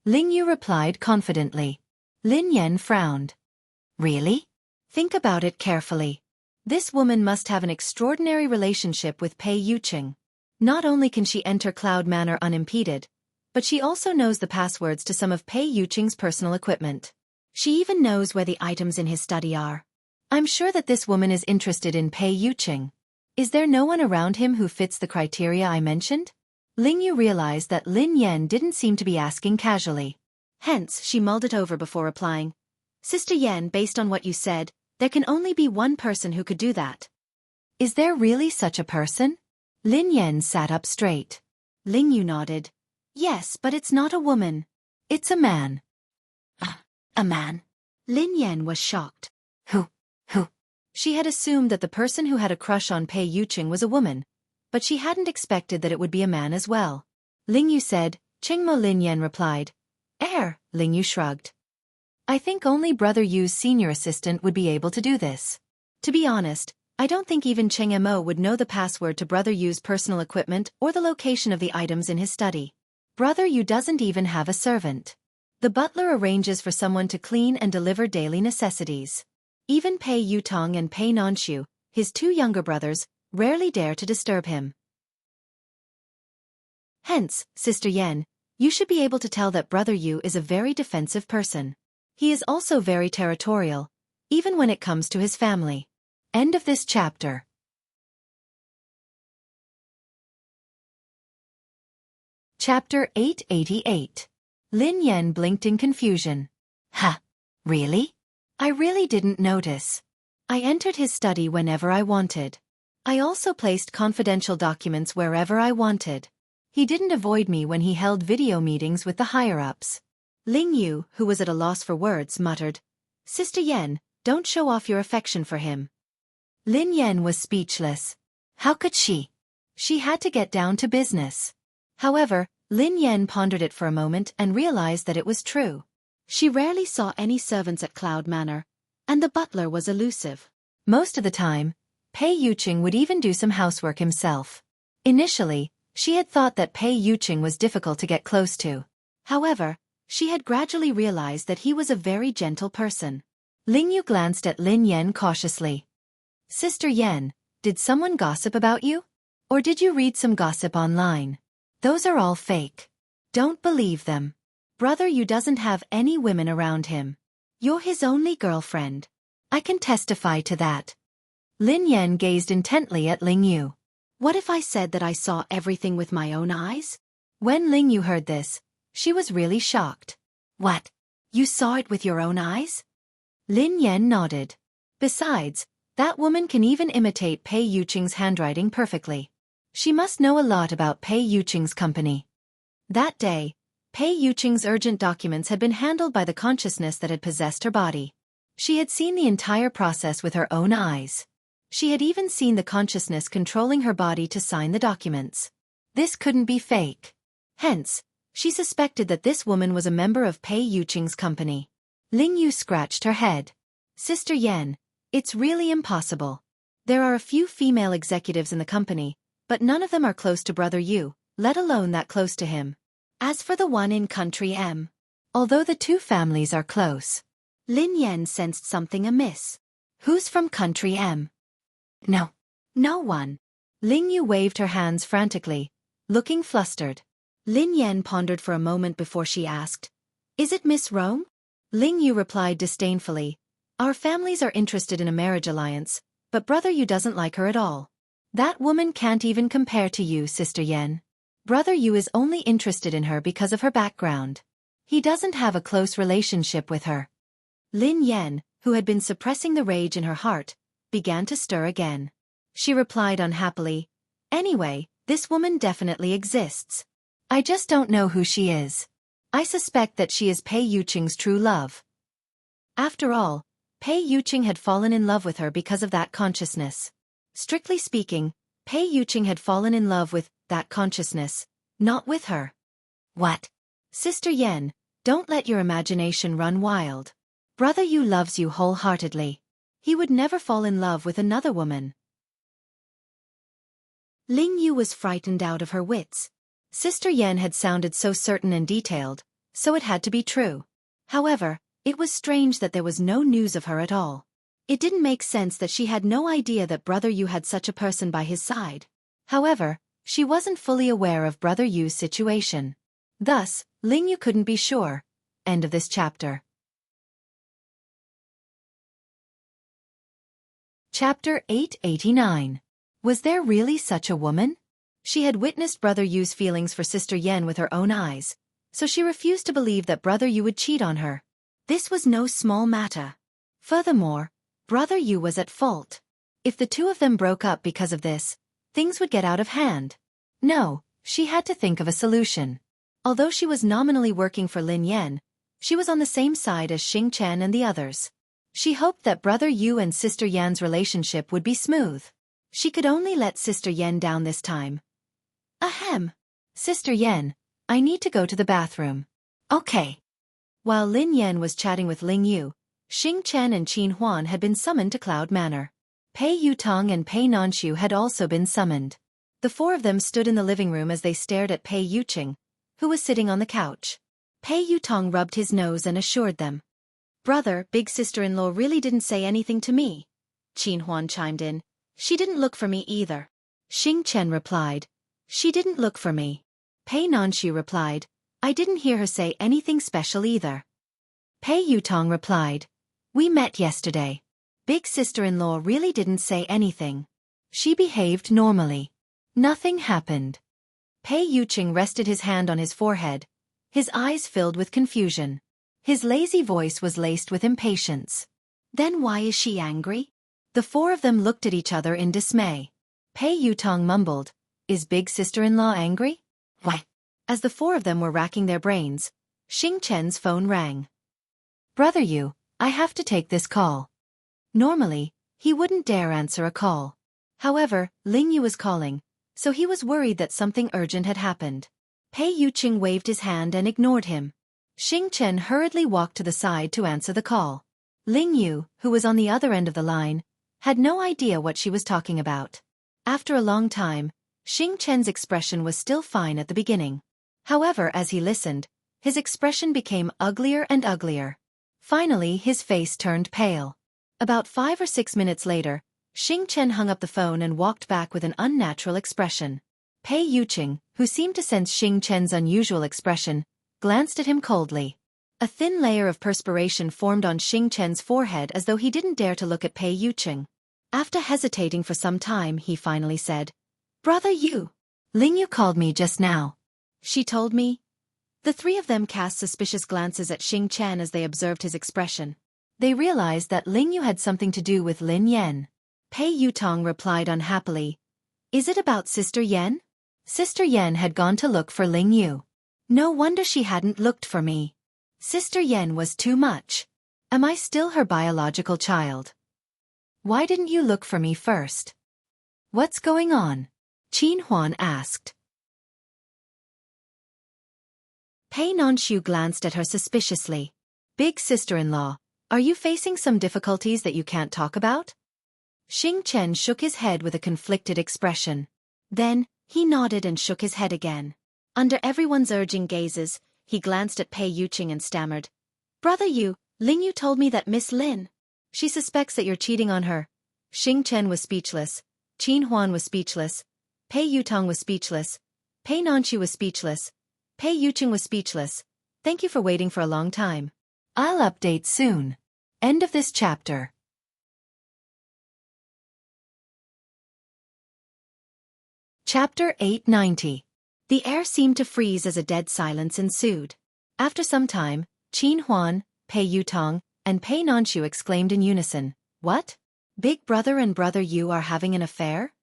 Ling Yu replied confidently. Lin Yan frowned. Really? Think about it carefully. This woman must have an extraordinary relationship with Pei Yuqing. Not only can she enter Cloud Manor unimpeded, but she also knows the passwords to some of Pei Yuqing's personal equipment. She even knows where the items in his study are. I'm sure that this woman is interested in Pei Yuqing. Is there no one around him who fits the criteria I mentioned? Ling Yu realized that Lin Yan didn't seem to be asking casually. Hence, she mulled it over before replying. Sister Yan, based on what you said, there can only be one person who could do that. Is there really such a person? Lin Yan sat up straight. Ling Yu nodded. Yes, but it's not a woman. It's a man. A man? Lin Yan was shocked. Who? She had assumed that the person who had a crush on Pei Yuqing was a woman, but she hadn't expected that it would be a man as well. Ling Yu said, Qingmo. Lin Yan replied. Ling Yu shrugged. I think only Brother Yu's senior assistant would be able to do this. To be honest, I don't think even Cheng Mo would know the password to Brother Yu's personal equipment or the location of the items in his study. Brother Yu doesn't even have a servant. The butler arranges for someone to clean and deliver daily necessities. Even Pei Yutong and Pei Nonshu, his two younger brothers, rarely dare to disturb him. Hence, Sister Yan, you should be able to tell that Brother Yu is a very defensive person. He is also very territorial, even when it comes to his family. End of this chapter. Chapter 888. Lin Yan blinked in confusion. Really? I really didn't notice. I entered his study whenever I wanted. I also placed confidential documents wherever I wanted. He didn't avoid me when he held video meetings with the higher-ups. Ling Yu, who was at a loss for words, muttered, Sister Yan, don't show off your affection for him. Lin Yan was speechless. How could she? She had to get down to business. However, Lin Yan pondered it for a moment and realized that it was true. She rarely saw any servants at Cloud Manor, and the butler was elusive. Most of the time, Pei Yuqing would even do some housework himself. Initially, she had thought that Pei Yuqing was difficult to get close to. However, she had gradually realized that he was a very gentle person. Ling Yu glanced at Lin Yan cautiously. Sister Yan, did someone gossip about you? Or did you read some gossip online? Those are all fake. Don't believe them. Brother Yu doesn't have any women around him. You're his only girlfriend. I can testify to that. Lin Yan gazed intently at Ling Yu. What if I said that I saw everything with my own eyes? When Ling Yu heard this, she was really shocked. What? You saw it with your own eyes? Lin Yan nodded. Besides, that woman can even imitate Pei Yuqing's handwriting perfectly. She must know a lot about Pei Yuqing's company. That day, Pei Yuqing's urgent documents had been handled by the consciousness that had possessed her body. She had seen the entire process with her own eyes. She had even seen the consciousness controlling her body to sign the documents. This couldn't be fake. Hence, she suspected that this woman was a member of Pei Yuqing's company. Ling Yu scratched her head. Sister Yan, it's really impossible. There are a few female executives in the company, but none of them are close to Brother Yu, let alone that close to him. As for the one in Country M, although the two families are close, Lin Yan sensed something amiss. Who's from Country M? No one. Ling Yu waved her hands frantically, looking flustered. Lin Yan pondered for a moment before she asked, Is it Miss Rome? Ling Yu replied disdainfully, Our families are interested in a marriage alliance, but Brother Yu doesn't like her at all. That woman can't even compare to you, Sister Yan. Brother Yu is only interested in her because of her background. He doesn't have a close relationship with her. Lin Yan, who had been suppressing the rage in her heart, began to stir again. She replied unhappily, Anyway, this woman definitely exists. I just don't know who she is. I suspect that she is Pei Yuqing's true love. After all, Pei Yuqing had fallen in love with her because of that consciousness. Strictly speaking, Pei Yuqing had fallen in love with that consciousness, not with her. What? Sister Yan, don't let your imagination run wild. Brother Yu loves you wholeheartedly. He would never fall in love with another woman. Ling Yu was frightened out of her wits. Sister Yan had sounded so certain and detailed, so it had to be true. However, it was strange that there was no news of her at all. It didn't make sense that she had no idea that Brother Yu had such a person by his side. However, she wasn't fully aware of Brother Yu's situation. Thus, Ling Yu couldn't be sure. End of this chapter. Chapter 889. Was there really such a woman? She had witnessed Brother Yu's feelings for Sister Yan with her own eyes, so she refused to believe that Brother Yu would cheat on her. This was no small matter. Furthermore, Brother Yu was at fault. If the two of them broke up because of this, things would get out of hand. No, she had to think of a solution. Although she was nominally working for Lin Yan, she was on the same side as Xing Chen and the others. She hoped that Brother Yu and Sister Yan's relationship would be smooth. She could only let Sister Yan down this time. Ahem. Sister Yan, I need to go to the bathroom. Okay. While Lin Yan was chatting with Ling Yu, Xing Chen and Qin Huan had been summoned to Cloud Manor. Pei Yutong and Pei Nanshu had also been summoned. The four of them stood in the living room as they stared at Pei Yuqing, who was sitting on the couch. Pei Yutong rubbed his nose and assured them. Brother, big sister-in-law really didn't say anything to me. Qin Huan chimed in. She didn't look for me either. Xing Chen replied. She didn't look for me. Pei Nanshu replied. I didn't hear her say anything special either. Pei Yutong replied. We met yesterday. Big sister-in-law really didn't say anything. She behaved normally. Nothing happened. Pei Yuqing rested his hand on his forehead. His eyes filled with confusion. His lazy voice was laced with impatience. Then why is she angry? The four of them looked at each other in dismay. Pei Yutong mumbled, Is big sister-in-law angry? Why? As the four of them were racking their brains, Xing Chen's phone rang. Brother Yu, I have to take this call. Normally, he wouldn't dare answer a call. However, Ling Yu was calling, so he was worried that something urgent had happened. Pei Yuqing waved his hand and ignored him. Xing Chen hurriedly walked to the side to answer the call. Ling Yu, who was on the other end of the line, had no idea what she was talking about. After a long time, Xing Chen's expression was still fine at the beginning. However, as he listened, his expression became uglier and uglier. Finally, his face turned pale. About 5 or 6 minutes later, Xing Chen hung up the phone and walked back with an unnatural expression. Pei Yuqing, who seemed to sense Xing Chen's unusual expression, glanced at him coldly. A thin layer of perspiration formed on Xing Chen's forehead as though he didn't dare to look at Pei Yuqing. After hesitating for some time, he finally said, Brother Yu. Ling Yu called me just now. She told me. The three of them cast suspicious glances at Xing Chen as they observed his expression. They realized that Ling Yu had something to do with Lin Yan. Pei Yutong replied unhappily, Is it about Sister Yan? Sister Yan had gone to look for Ling Yu. No wonder she hadn't looked for me. Sister Yan was too much. Am I still her biological child? Why didn't you look for me first? What's going on? Qin Huan asked. Pei Nanshu glanced at her suspiciously. Big sister-in-law, are you facing some difficulties that you can't talk about? Xing Chen shook his head with a conflicted expression. Then, he nodded and shook his head again. Under everyone's urging gazes, he glanced at Pei Yuqing and stammered. Brother Yu, Ling Yu told me that Miss Lin. She suspects that you're cheating on her. Xing Chen was speechless. Qin Huan was speechless. Pei Yutong was speechless. Pei Nanshu was speechless. Pei Yuqing was speechless. Thank you for waiting for a long time. I'll update soon. End of this chapter. Chapter 890. The air seemed to freeze as a dead silence ensued. After some time, Qin Huan, Pei Yutong, and Pei Nanshu exclaimed in unison, What? Big brother and brother Yu are having an affair?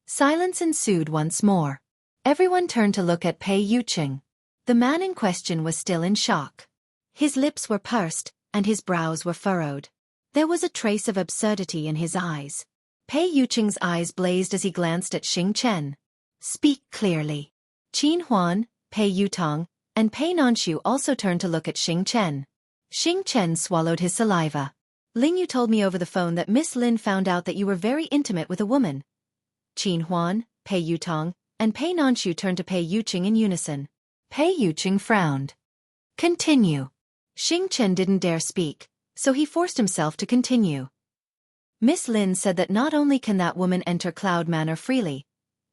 Silence ensued once more. Everyone turned to look at Pei Yuqing. The man in question was still in shock. His lips were pursed, and his brows were furrowed. There was a trace of absurdity in his eyes. Pei Yuqing's eyes blazed as he glanced at Xing Chen. Speak clearly. Qin Huan, Pei Yutong, and Pei Nanshu also turned to look at Xing Chen. Xing Chen swallowed his saliva. Ling Yu told me over the phone that Miss Lin found out that you were very intimate with a woman. Qin Huan, Pei Yutong, and Pei Nanshu turned to Pei Yuqing in unison. Pei Yuqing frowned. Continue. Xing Chen didn't dare speak, so he forced himself to continue. Miss Lin said that not only can that woman enter Cloud Manor freely,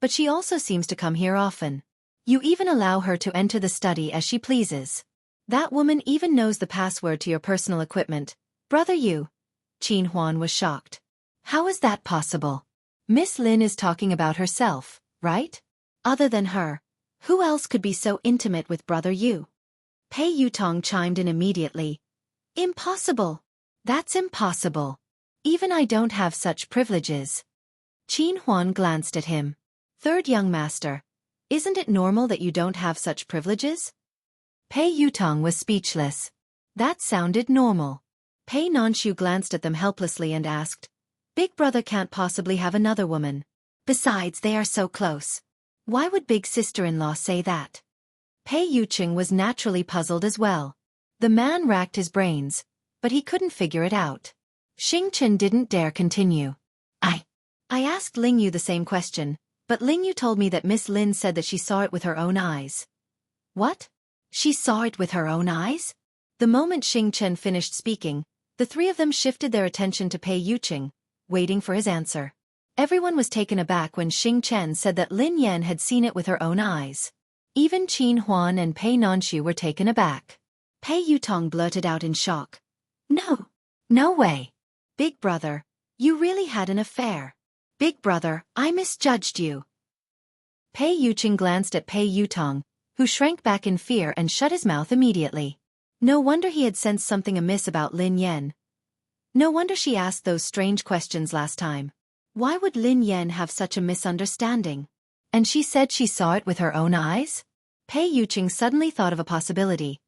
but she also seems to come here often. You even allow her to enter the study as she pleases. That woman even knows the password to your personal equipment. Brother Yu. Qin Huan was shocked. How is that possible? Miss Lin is talking about herself, right? Other than her, who else could be so intimate with Brother Yu? Pei Yutong chimed in immediately. Impossible. That's impossible. Even I don't have such privileges. Qin Huan glanced at him. Third young master. Isn't it normal that you don't have such privileges? Pei Yutong was speechless. That sounded normal. Pei Nonshu glanced at them helplessly and asked, Big brother can't possibly have another woman. Besides, they are so close. Why would big sister-in-law say that? Pei Yuqing was naturally puzzled as well. The man racked his brains, but he couldn't figure it out. Xing Chen didn't dare continue. I asked Ling Yu the same question, but Ling Yu told me that Miss Lin said that she saw it with her own eyes. What? She saw it with her own eyes? The moment Xing Chen finished speaking, the three of them shifted their attention to Pei Yuqing, waiting for his answer. Everyone was taken aback when Xing Chen said that Lin Yan had seen it with her own eyes. Even Qin Huan and Pei Nonshu were taken aback. Pei Yutong blurted out in shock. No. No way. Big brother, you really had an affair. Big brother, I misjudged you. Pei Yuqing glanced at Pei Yutong, who shrank back in fear and shut his mouth immediately. No wonder he had sensed something amiss about Lin Yan. No wonder she asked those strange questions last time. Why would Lin Yan have such a misunderstanding? And she said she saw it with her own eyes? Pei Yuqing suddenly thought of a possibility.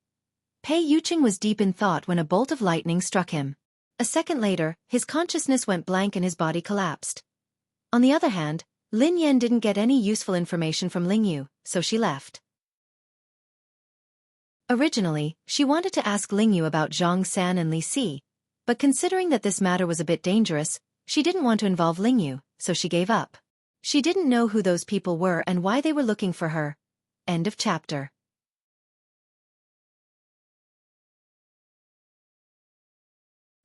Pei Yuqing was deep in thought when a bolt of lightning struck him. A second later, his consciousness went blank and his body collapsed. On the other hand, Lin Yan didn't get any useful information from Ling Yu, so she left. Originally, she wanted to ask Ling Yu about Zhang San and Li Si, but considering that this matter was a bit dangerous, she didn't want to involve Ling Yu, so she gave up. She didn't know who those people were and why they were looking for her. End of chapter.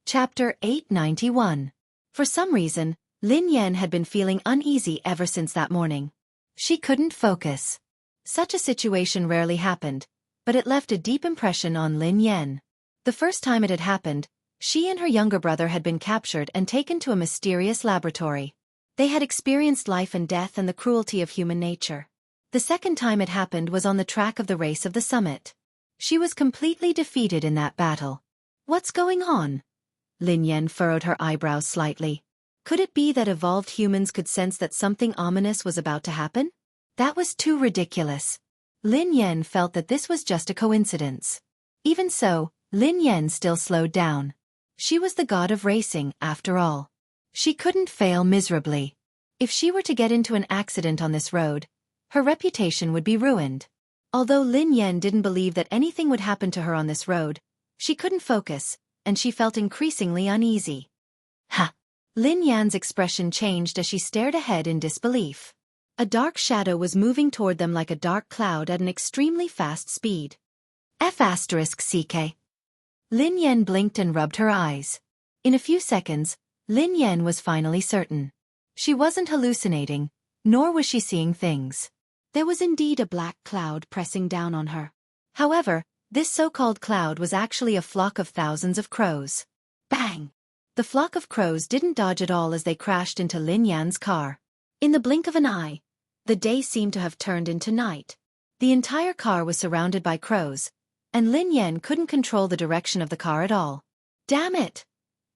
Chapter 891. For some reason, Lin Yan had been feeling uneasy ever since that morning. She couldn't focus. Such a situation rarely happened, but it left a deep impression on Lin Yan. The first time it had happened, she and her younger brother had been captured and taken to a mysterious laboratory. They had experienced life and death and the cruelty of human nature. The second time it happened was on the track of the race of the summit. She was completely defeated in that battle. What's going on? Lin Yan furrowed her eyebrows slightly. Could it be that evolved humans could sense that something ominous was about to happen? That was too ridiculous. Lin Yan felt that this was just a coincidence. Even so, Lin Yan still slowed down. She was the god of racing, after all. She couldn't fail miserably. If she were to get into an accident on this road, her reputation would be ruined. Although Lin Yan didn't believe that anything would happen to her on this road, she couldn't focus, and she felt increasingly uneasy. Ha! Lin Yan's expression changed as she stared ahead in disbelief. A dark shadow was moving toward them like a dark cloud at an extremely fast speed. F***CK. Lin Yan blinked and rubbed her eyes. In a few seconds, Lin Yan was finally certain. She wasn't hallucinating, nor was she seeing things. There was indeed a black cloud pressing down on her. However, this so-called cloud was actually a flock of thousands of crows. Bang! The flock of crows didn't dodge at all as they crashed into Lin Yan's car. In the blink of an eye, the day seemed to have turned into night. The entire car was surrounded by crows, and Lin Yan couldn't control the direction of the car at all. Damn it!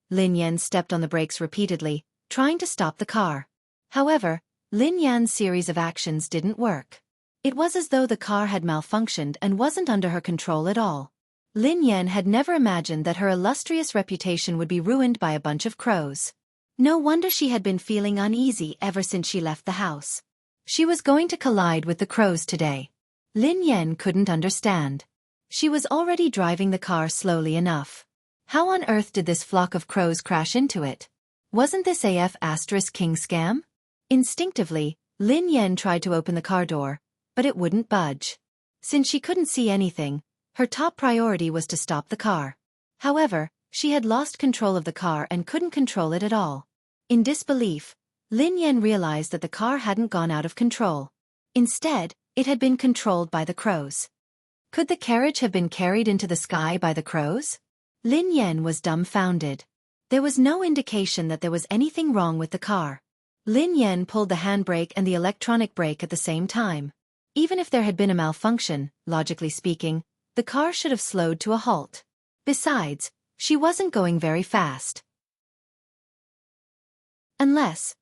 Lin Yan stepped on the brakes repeatedly, trying to stop the car. However, Lin Yan's series of actions didn't work. It was as though the car had malfunctioned and wasn't under her control at all. Lin Yan had never imagined that her illustrious reputation would be ruined by a bunch of crows. No wonder she had been feeling uneasy ever since she left the house. She was going to collide with the crows today. Lin Yan couldn't understand. She was already driving the car slowly enough. How on earth did this flock of crows crash into it? Wasn't this King scam? Instinctively, Lin Yan tried to open the car door, but it wouldn't budge. Since she couldn't see anything, her top priority was to stop the car. However, she had lost control of the car and couldn't control it at all. In disbelief, Lin Yan realized that the car hadn't gone out of control. Instead, it had been controlled by the crows. Could the carriage have been carried into the sky by the crows? Lin Yan was dumbfounded. There was no indication that there was anything wrong with the car. Lin Yan pulled the handbrake and the electronic brake at the same time. Even if there had been a malfunction, logically speaking, the car should have slowed to a halt. Besides, she wasn't going very fast. Unless,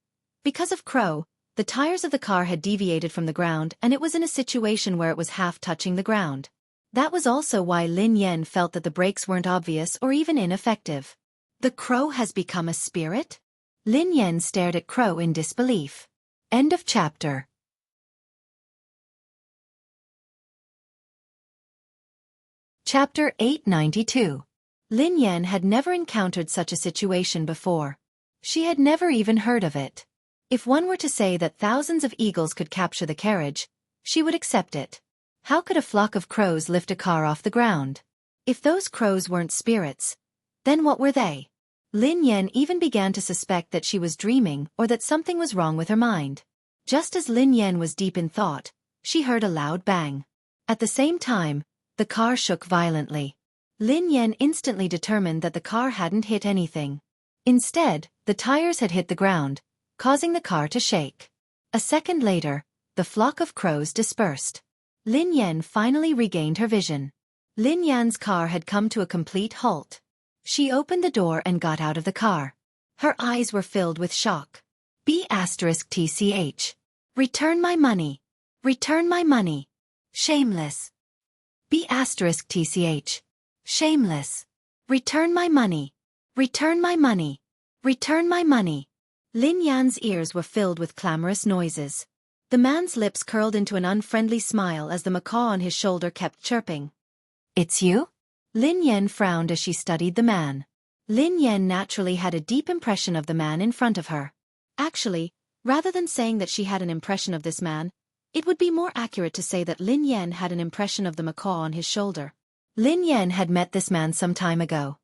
because of Crow, the tires of the car had deviated from the ground and it was in a situation where it was half touching the ground. That was also why Lin Yan felt that the breaks weren't obvious or even ineffective. The crow has become a spirit? Lin Yan stared at Crow in disbelief. End of chapter. Chapter 892. Lin Yan had never encountered such a situation before. She had never even heard of it. If one were to say that thousands of eagles could capture the carriage, she would accept it. How could a flock of crows lift a car off the ground? If those crows weren't spirits, then what were they? Lin Yan even began to suspect that she was dreaming or that something was wrong with her mind. Just as Lin Yan was deep in thought, she heard a loud bang. At the same time, the car shook violently. Lin Yan instantly determined that the car hadn't hit anything. Instead, the tires had hit the ground, causing the car to shake. A second later, the flock of crows dispersed. Lin Yan finally regained her vision. Lin Yan's car had come to a complete halt. She opened the door and got out of the car. Her eyes were filled with shock. B*TCH. Return my money. Return my money. Shameless. B*TCH. Shameless. Return my money. Return my money. Return my money. Lin Yan's ears were filled with clamorous noises. The man's lips curled into an unfriendly smile as the macaw on his shoulder kept chirping. It's you? Lin Yan frowned as she studied the man. Lin Yan naturally had a deep impression of the man in front of her. Actually, rather than saying that she had an impression of this man, it would be more accurate to say that Lin Yan had an impression of the macaw on his shoulder. Lin Yan had met this man some time ago.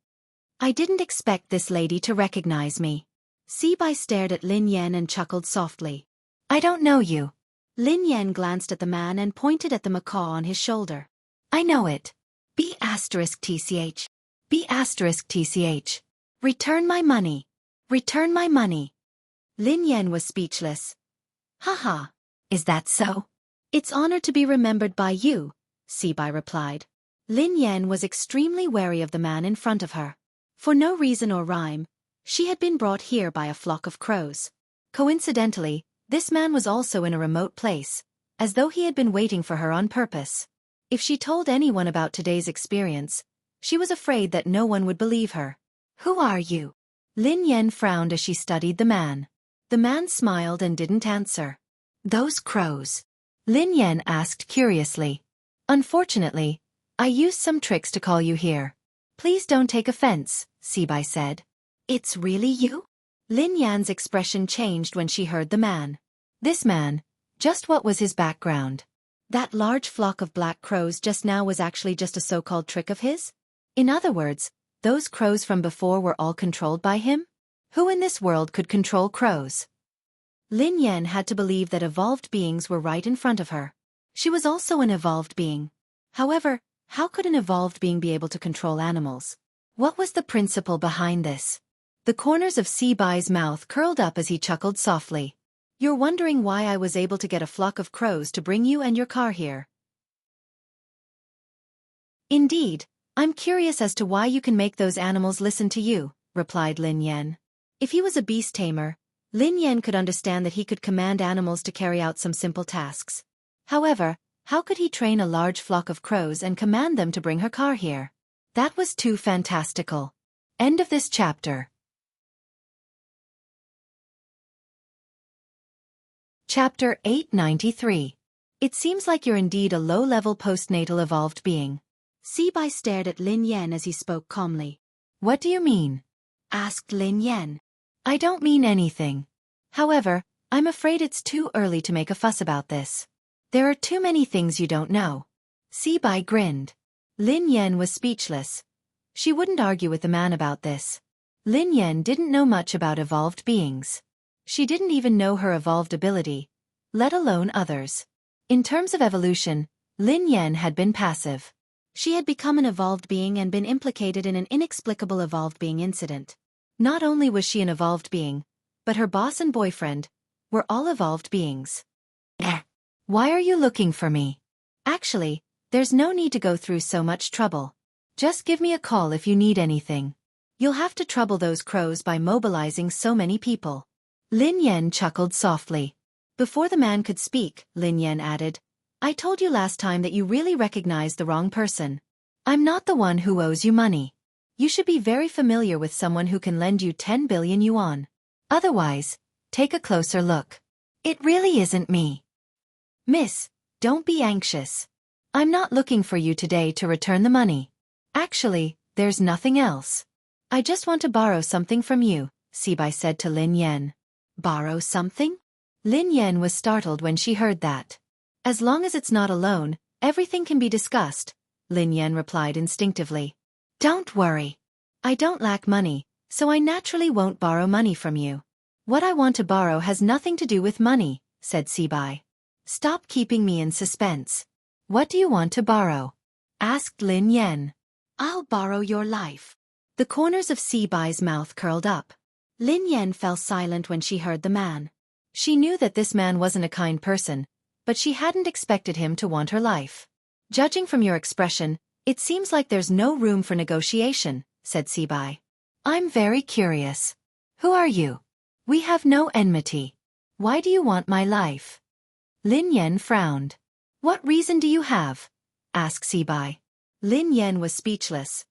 I didn't expect this lady to recognize me. Sibai stared at Lin Yan and chuckled softly. I don't know you. Lin Yan glanced at the man and pointed at the macaw on his shoulder. I know it. B*TCH. B*TCH. Return my money. Return my money. Lin Yan was speechless. Haha. Is that so? It's honored to be remembered by you, Sibai replied. Lin Yan was extremely wary of the man in front of her. For no reason or rhyme, she had been brought here by a flock of crows. Coincidentally, this man was also in a remote place, as though he had been waiting for her on purpose. If she told anyone about today's experience, she was afraid that no one would believe her. Who are you? Lin Yan frowned as she studied the man. The man smiled and didn't answer. Those crows? Lin Yan asked curiously. Unfortunately, I used some tricks to call you here. Please don't take offense, Sibai said. It's really you? Lin Yan's expression changed when she heard the man. This man, just what was his background? That large flock of black crows just now was actually just a so-called trick of his? In other words, those crows from before were all controlled by him? Who in this world could control crows? Lin Yan had to believe that evolved beings were right in front of her. She was also an evolved being. However, how could an evolved being be able to control animals? What was the principle behind this? The corners of Sibai's mouth curled up as he chuckled softly. You're wondering why I was able to get a flock of crows to bring you and your car here. Indeed, I'm curious as to why you can make those animals listen to you, replied Lin Yan. If he was a beast tamer, Lin Yan could understand that he could command animals to carry out some simple tasks. However, how could he train a large flock of crows and command them to bring her car here? That was too fantastical. End of this chapter. Chapter 893. It seems like you're indeed a low-level postnatal evolved being. Sibai stared at Lin Yan as he spoke calmly. What do you mean? Asked Lin Yan. I don't mean anything. However, I'm afraid it's too early to make a fuss about this. There are too many things you don't know. Sibai grinned. Lin Yan was speechless. She wouldn't argue with the man about this. Lin Yan didn't know much about evolved beings. She didn't even know her evolved ability, let alone others. In terms of evolution, Lin Yan had been passive. She had become an evolved being and been implicated in an inexplicable evolved being incident. Not only was she an evolved being, but her boss and boyfriend were all evolved beings. Why are you looking for me? Actually, there's no need to go through so much trouble. Just give me a call if you need anything. You'll have to trouble those crows by mobilizing so many people. Lin Yan chuckled softly. Before the man could speak, Lin Yan added, I told you last time that you really recognized the wrong person. I'm not the one who owes you money. You should be very familiar with someone who can lend you 10 billion yuan. Otherwise, take a closer look. It really isn't me. Miss, don't be anxious. I'm not looking for you today to return the money. Actually, there's nothing else. I just want to borrow something from you, Sibai said to Lin Yan. Borrow something? Lin Yan was startled when she heard that. As long as it's not a loan, everything can be discussed, Lin Yan replied instinctively. Don't worry. I don't lack money, so I naturally won't borrow money from you. What I want to borrow has nothing to do with money, said Sibai. Stop keeping me in suspense. What do you want to borrow? Asked Lin Yan. I'll borrow your life. The corners of Sibai's mouth curled up. Lin Yan fell silent when she heard the man. She knew that this man wasn't a kind person, but she hadn't expected him to want her life. Judging from your expression, it seems like there's no room for negotiation, said Sibai. I'm very curious. Who are you? We have no enmity. Why do you want my life? Lin Yan frowned. What reason do you have? Asked Sibai. Lin Yan was speechless.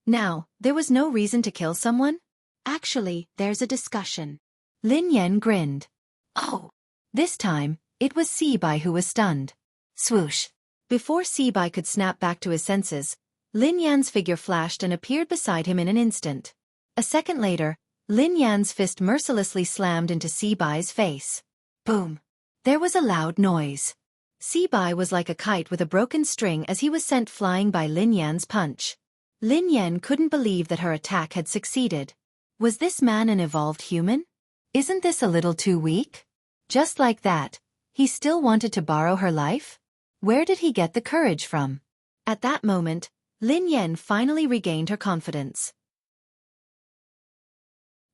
Now, there was no reason to kill someone? Actually, there's a discussion. Lin Yan grinned. Oh! This time, it was Sibai who was stunned. Swoosh! Before Sibai could snap back to his senses, Lin Yan's figure flashed and appeared beside him in an instant. A second later, Lin Yan's fist mercilessly slammed into Sibai's face. Boom! There was a loud noise. Sibai was like a kite with a broken string as he was sent flying by Lin Yan's punch. Lin Yan couldn't believe that her attack had succeeded. Was this man an evolved human? Isn't this a little too weak? Just like that, he still wanted to borrow her life? Where did he get the courage from? At that moment, Lin Yan finally regained her confidence.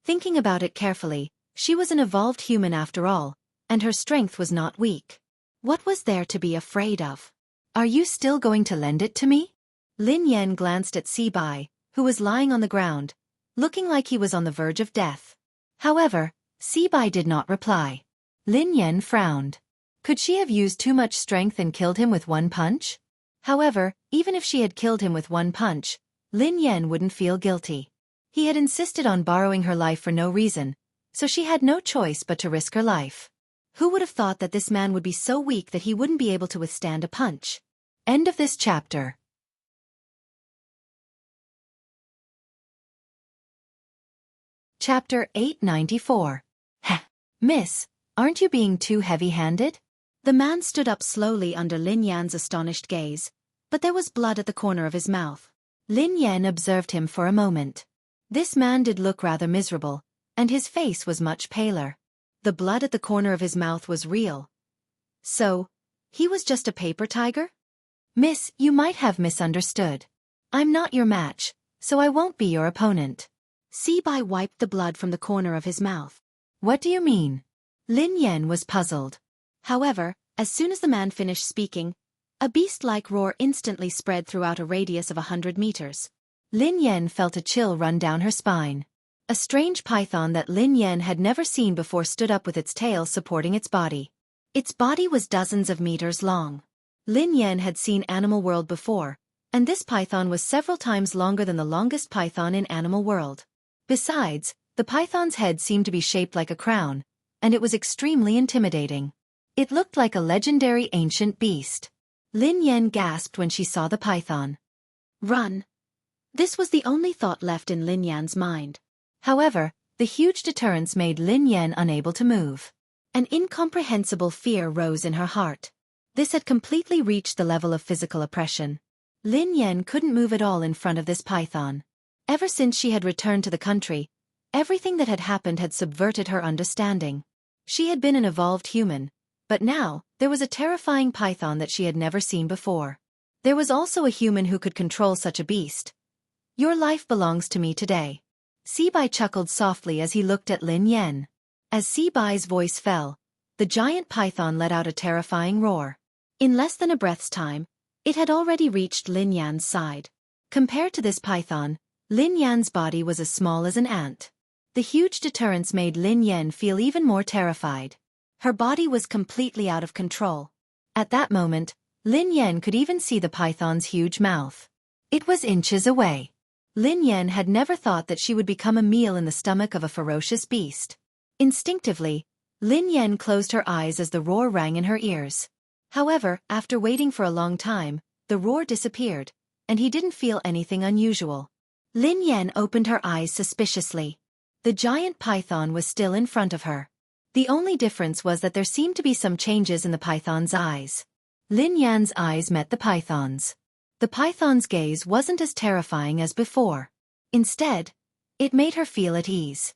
Thinking about it carefully, she was an evolved human after all, and her strength was not weak. What was there to be afraid of? Are you still going to lend it to me? Lin Yan glanced at Sibai, who was lying on the ground, looking like he was on the verge of death. However, Sibai did not reply. Lin Yan frowned. Could she have used too much strength and killed him with one punch? However, even if she had killed him with one punch, Lin Yan wouldn't feel guilty. He had insisted on borrowing her life for no reason, so she had no choice but to risk her life. Who would have thought that this man would be so weak that he wouldn't be able to withstand a punch? End of this chapter. Chapter 894. Heh. Miss, aren't you being too heavy-handed? The man stood up slowly under Lin Yan's astonished gaze, but there was blood at the corner of his mouth. Lin Yan observed him for a moment. This man did look rather miserable, and his face was much paler. The blood at the corner of his mouth was real. So, he was just a paper tiger? Miss, you might have misunderstood. I'm not your match, so I won't be your opponent. Sibai wiped the blood from the corner of his mouth. What do you mean? Lin Yan was puzzled. However, as soon as the man finished speaking, a beast-like roar instantly spread throughout a radius of 100 meters. Lin Yan felt a chill run down her spine. A strange python that Lin Yan had never seen before stood up with its tail supporting its body. Its body was dozens of meters long. Lin Yan had seen Animal World before, and this python was several times longer than the longest python in Animal World. Besides, the python's head seemed to be shaped like a crown, and it was extremely intimidating. It looked like a legendary ancient beast. Lin Yan gasped when she saw the python. Run! This was the only thought left in Lin Yan's mind. However, the huge deterrence made Lin Yan unable to move. An incomprehensible fear rose in her heart. This had completely reached the level of physical oppression. Lin Yan couldn't move at all in front of this python. Ever since she had returned to the country, everything that had happened had subverted her understanding. She had been an evolved human, but now, there was a terrifying python that she had never seen before. There was also a human who could control such a beast. Your life belongs to me today. Sibai chuckled softly as he looked at Lin Yan. As Sibai's voice fell, the giant python let out a terrifying roar. In less than a breath's time, it had already reached Lin Yan's side. Compared to this python, Lin Yan's body was as small as an ant. The huge deterrence made Lin Yan feel even more terrified. Her body was completely out of control. At that moment, Lin Yan could even see the python's huge mouth. It was inches away. Lin Yan had never thought that she would become a meal in the stomach of a ferocious beast. Instinctively, Lin Yan closed her eyes as the roar rang in her ears. However, after waiting for a long time, the roar disappeared, and he didn't feel anything unusual. Lin Yan opened her eyes suspiciously. The giant python was still in front of her. The only difference was that there seemed to be some changes in the python's eyes. Lin Yan's eyes met the python's. The python's gaze wasn't as terrifying as before. Instead, it made her feel at ease.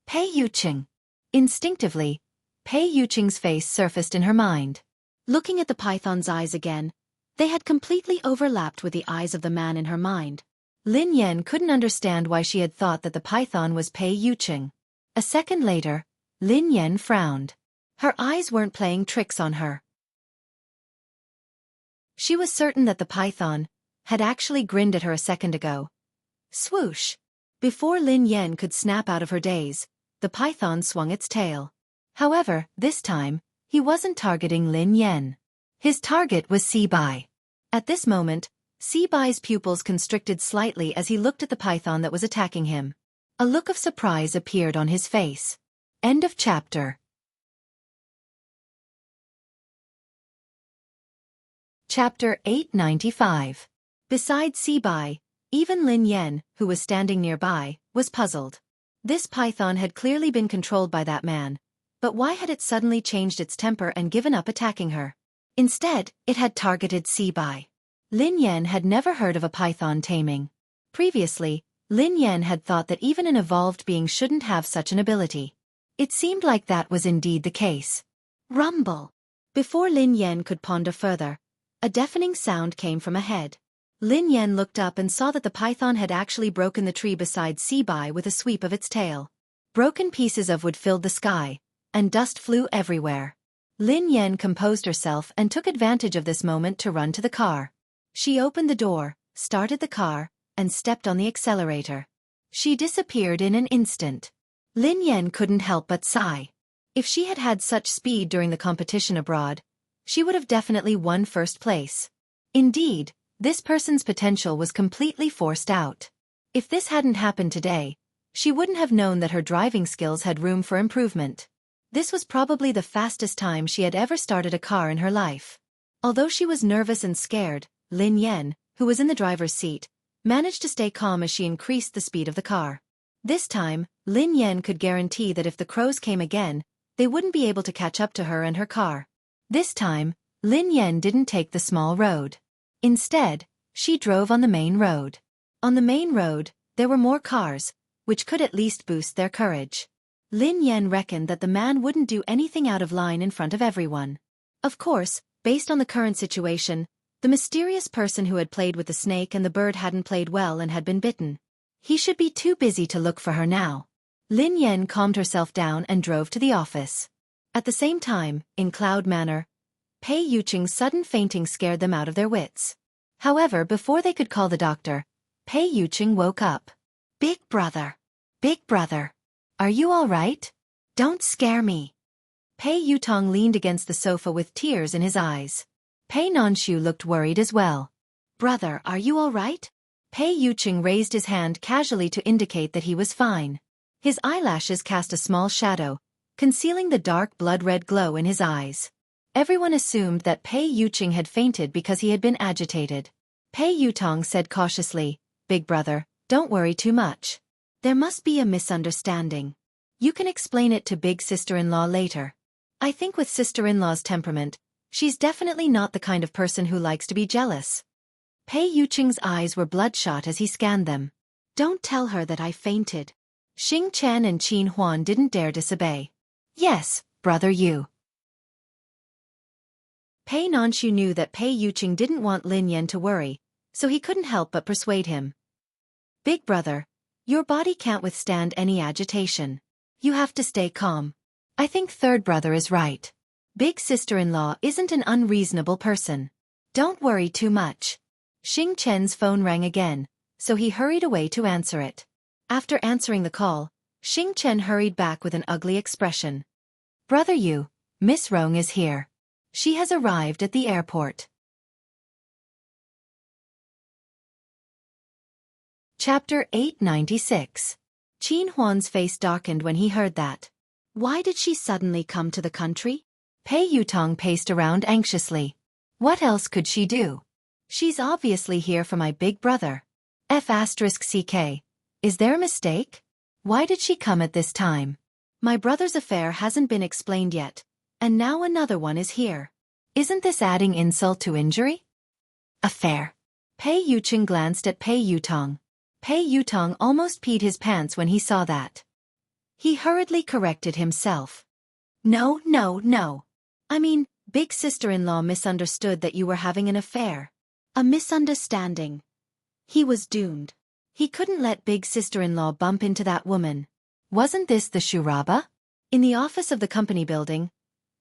Pei Yuqing. Instinctively, Pei Yuqing's face surfaced in her mind. Looking at the python's eyes again, they had completely overlapped with the eyes of the man in her mind. Lin Yan couldn't understand why she had thought that the python was Pei Yuqing. A second later, Lin Yan frowned. Her eyes weren't playing tricks on her. She was certain that the python had actually grinned at her a second ago. Swoosh! Before Lin Yan could snap out of her daze, the python swung its tail. However, this time, he wasn't targeting Lin Yan. His target was Sibai. At this moment, Sibai's pupils constricted slightly as he looked at the python that was attacking him. A look of surprise appeared on his face. End of chapter. Chapter 895. Besides Sibai, even Lin Yan, who was standing nearby, was puzzled. This python had clearly been controlled by that man, but why had it suddenly changed its temper and given up attacking her? Instead, it had targeted Sibai. Lin Yan had never heard of a python taming. Previously, Lin Yan had thought that even an evolved being shouldn't have such an ability. It seemed like that was indeed the case. Rumble! Before Lin Yan could ponder further, a deafening sound came from ahead. Lin Yan looked up and saw that the python had actually broken the tree beside Sibai with a sweep of its tail. Broken pieces of wood filled the sky, and dust flew everywhere. Lin Yan composed herself and took advantage of this moment to run to the car. She opened the door, started the car, and stepped on the accelerator. She disappeared in an instant. Lin Yan couldn't help but sigh. If she had had such speed during the competition abroad, she would have definitely won first place. Indeed, this person's potential was completely forced out. If this hadn't happened today, she wouldn't have known that her driving skills had room for improvement. This was probably the fastest time she had ever started a car in her life. Although she was nervous and scared, Lin Yan, who was in the driver's seat, managed to stay calm as she increased the speed of the car. This time, Lin Yan could guarantee that if the crows came again, they wouldn't be able to catch up to her and her car. This time, Lin Yan didn't take the small road. Instead, she drove on the main road. On the main road, there were more cars, which could at least boost their courage. Lin Yan reckoned that the man wouldn't do anything out of line in front of everyone. Of course, based on the current situation, the mysterious person who had played with the snake and the bird hadn't played well and had been bitten. He should be too busy to look for her now. Lin Yan calmed herself down and drove to the office. At the same time, in Cloud Manor, Pei Yuqing's sudden fainting scared them out of their wits. However, before they could call the doctor, Pei Yuqing woke up. Big brother. Big brother. Are you all right? Don't scare me. Pei Yutong leaned against the sofa with tears in his eyes. Pei Nanshu looked worried as well. Brother, are you all right? Pei Yuqing raised his hand casually to indicate that he was fine. His eyelashes cast a small shadow, concealing the dark blood-red glow in his eyes. Everyone assumed that Pei Yuqing had fainted because he had been agitated. Pei Yutong said cautiously, Big brother, don't worry too much. There must be a misunderstanding. You can explain it to big sister-in-law later. I think with sister-in-law's temperament, she's definitely not the kind of person who likes to be jealous. Pei Yuqing's eyes were bloodshot as he scanned them. Don't tell her that I fainted. Xing Chen and Qin Huan didn't dare disobey. Yes, brother you. Pei Nanshu knew that Pei Yuqing didn't want Lin Yan to worry, so he couldn't help but persuade him. Big brother, your body can't withstand any agitation. You have to stay calm. I think third brother is right. Big sister-in-law isn't an unreasonable person. Don't worry too much. Xing Chen's phone rang again, so he hurried away to answer it. After answering the call, Xing Chen hurried back with an ugly expression. Brother Yu, Miss Rong is here. She has arrived at the airport. Chapter 896. Qin Huan's face darkened when he heard that. Why did she suddenly come to the country? Pei Yutong paced around anxiously. What else could she do? She's obviously here for my big brother. F***CK. Is there a mistake? Why did she come at this time? My brother's affair hasn't been explained yet, and now another one is here. Isn't this adding insult to injury? Affair. Pei Yuqing glanced at Pei Yutong. Pei Yutong almost peed his pants when he saw that. He hurriedly corrected himself. No. I mean, big sister-in-law misunderstood that you were having an affair. A misunderstanding. He was doomed. He couldn't let big sister-in-law bump into that woman. Wasn't this the Shuraba? In the office of the company building,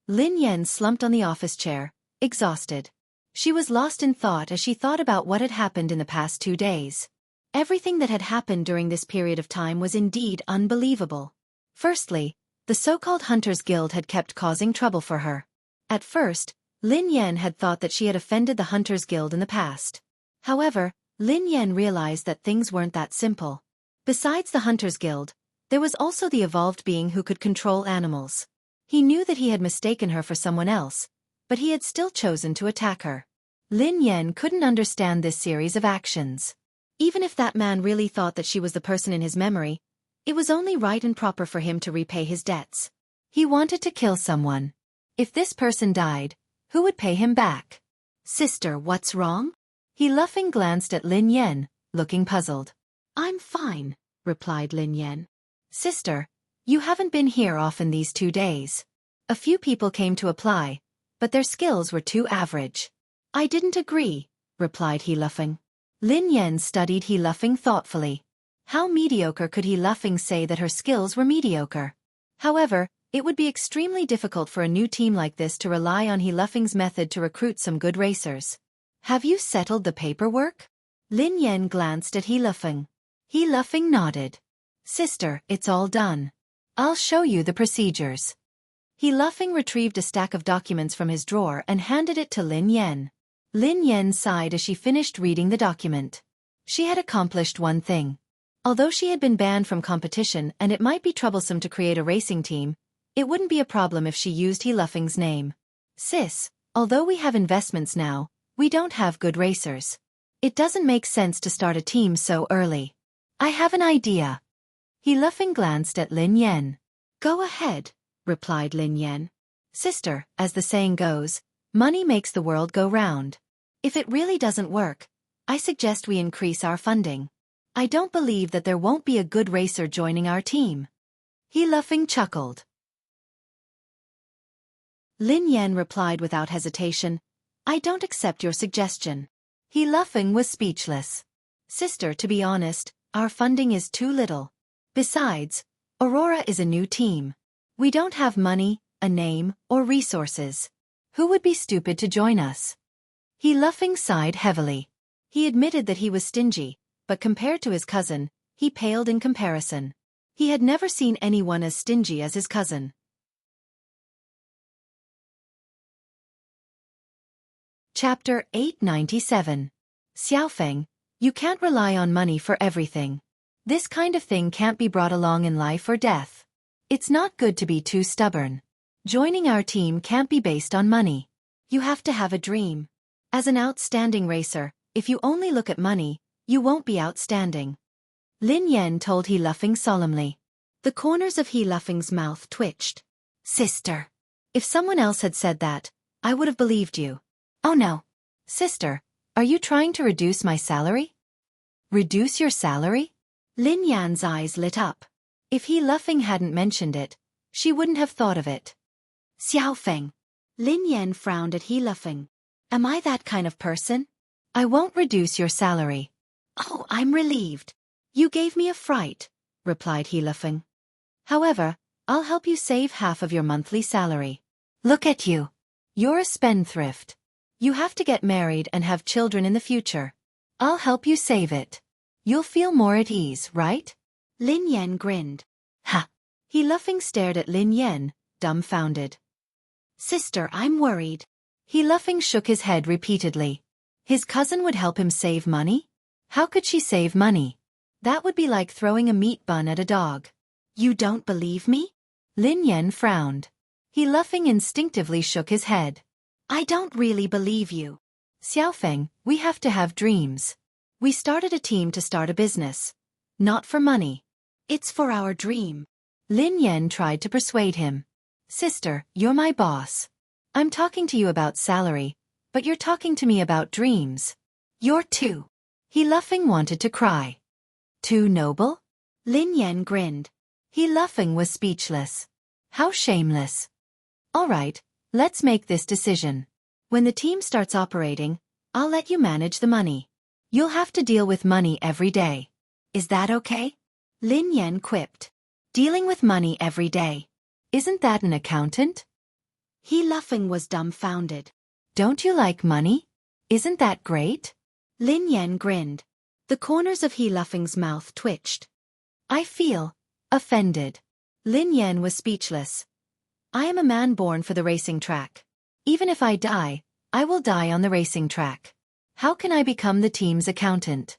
Lin Yan slumped on the office chair, exhausted. She was lost in thought as she thought about what had happened in the past 2 days. Everything that had happened during this period of time was indeed unbelievable. Firstly, the so-called Hunters Guild had kept causing trouble for her. At first, Lin Yan had thought that she had offended the Hunters Guild in the past. However, Lin Yan realized that things weren't that simple. Besides the Hunters Guild, there was also the evolved being who could control animals. He knew that he had mistaken her for someone else, but he had still chosen to attack her. Lin Yan couldn't understand this series of actions. Even if that man really thought that she was the person in his memory, it was only right and proper for him to repay his debts. He wanted to kill someone. If this person died, who would pay him back? Sister, what's wrong? He laughing glanced at Lin Yan, looking puzzled. I'm fine, replied Lin Yan. Sister, you haven't been here often these 2 days. A few people came to apply, but their skills were too average. I didn't agree, replied he laughing. Lin Yan studied he laughing thoughtfully. How mediocre could he laughing say that her skills were mediocre? However, it would be extremely difficult for a new team like this to rely on he laughing's method to recruit some good racers. Have you settled the paperwork? Lin Yan glanced at he laughing. He laughing nodded. Sister, it's all done. I'll show you the procedures. He laughing retrieved a stack of documents from his drawer and handed it to Lin Yan. Lin Yan sighed as she finished reading the document. She had accomplished one thing. Although she had been banned from competition and it might be troublesome to create a racing team, it wouldn't be a problem if she used he laughing's name. Sis, although we have investments now, we don't have good racers. It doesn't make sense to start a team so early. I have an idea. He laughing glanced at Lin Yan. Go ahead, replied Lin Yan. Sister, as the saying goes, money makes the world go round. If it really doesn't work, I suggest we increase our funding. I don't believe that there won't be a good racer joining our team. He laughing chuckled. Lin Yan replied without hesitation, I don't accept your suggestion. He laughing was speechless. Sister, to be honest, our funding is too little. Besides, Aurora is a new team. We don't have money, a name, or resources. Who would be stupid to join us? He laughing sighed heavily. He admitted that he was stingy, but compared to his cousin, he paled in comparison. He had never seen anyone as stingy as his cousin. Chapter 897. Xiaofeng, you can't rely on money for everything. This kind of thing can't be brought along in life or death. It's not good to be too stubborn. Joining our team can't be based on money. You have to have a dream. As an outstanding racer, if you only look at money, you won't be outstanding. Lin Yan told He Laughing solemnly. The corners of He Laughing's mouth twitched. Sister. If someone else had said that, I would have believed you. Oh no. Sister, are you trying to reduce my salary? Reduce your salary? Lin Yan's eyes lit up. If He Laughing hadn't mentioned it, she wouldn't have thought of it. Xiaofeng. Lin Yan frowned at He Laughing. Am I that kind of person? I won't reduce your salary. Oh, I'm relieved. You gave me a fright, replied He Laughing. However, I'll help you save half of your monthly salary. Look at you. You're a spendthrift. You have to get married and have children in the future. I'll help you save it. You'll feel more at ease, right? Lin Yan grinned. Ha! He Laughing stared at Lin Yan, dumbfounded. Sister, I'm worried. He laughing shook his head repeatedly. His cousin would help him save money? How could she save money? That would be like throwing a meat bun at a dog. You don't believe me? Lin Yan frowned. He laughing instinctively shook his head. I don't really believe you. Xiaofeng, we have to have dreams. We started a team to start a business. Not for money. It's for our dream. Lin Yan tried to persuade him. Sister, you're my boss. I'm talking to you about salary, but you're talking to me about dreams. You're too. He laughing wanted to cry. Too noble? Lin Yan grinned. He laughing was speechless. How shameless. All right, let's make this decision. When the team starts operating, I'll let you manage the money. You'll have to deal with money every day. Is that okay? Lin Yan quipped. Dealing with money every day. Isn't that an accountant? He laughing was dumbfounded. Don't you like money? Isn't that great? Lin Yan grinned. The corners of He laughing's mouth twitched. I feel offended. Lin Yan was speechless. I am a man born for the racing track. Even if I die, I will die on the racing track. How can I become the team's accountant?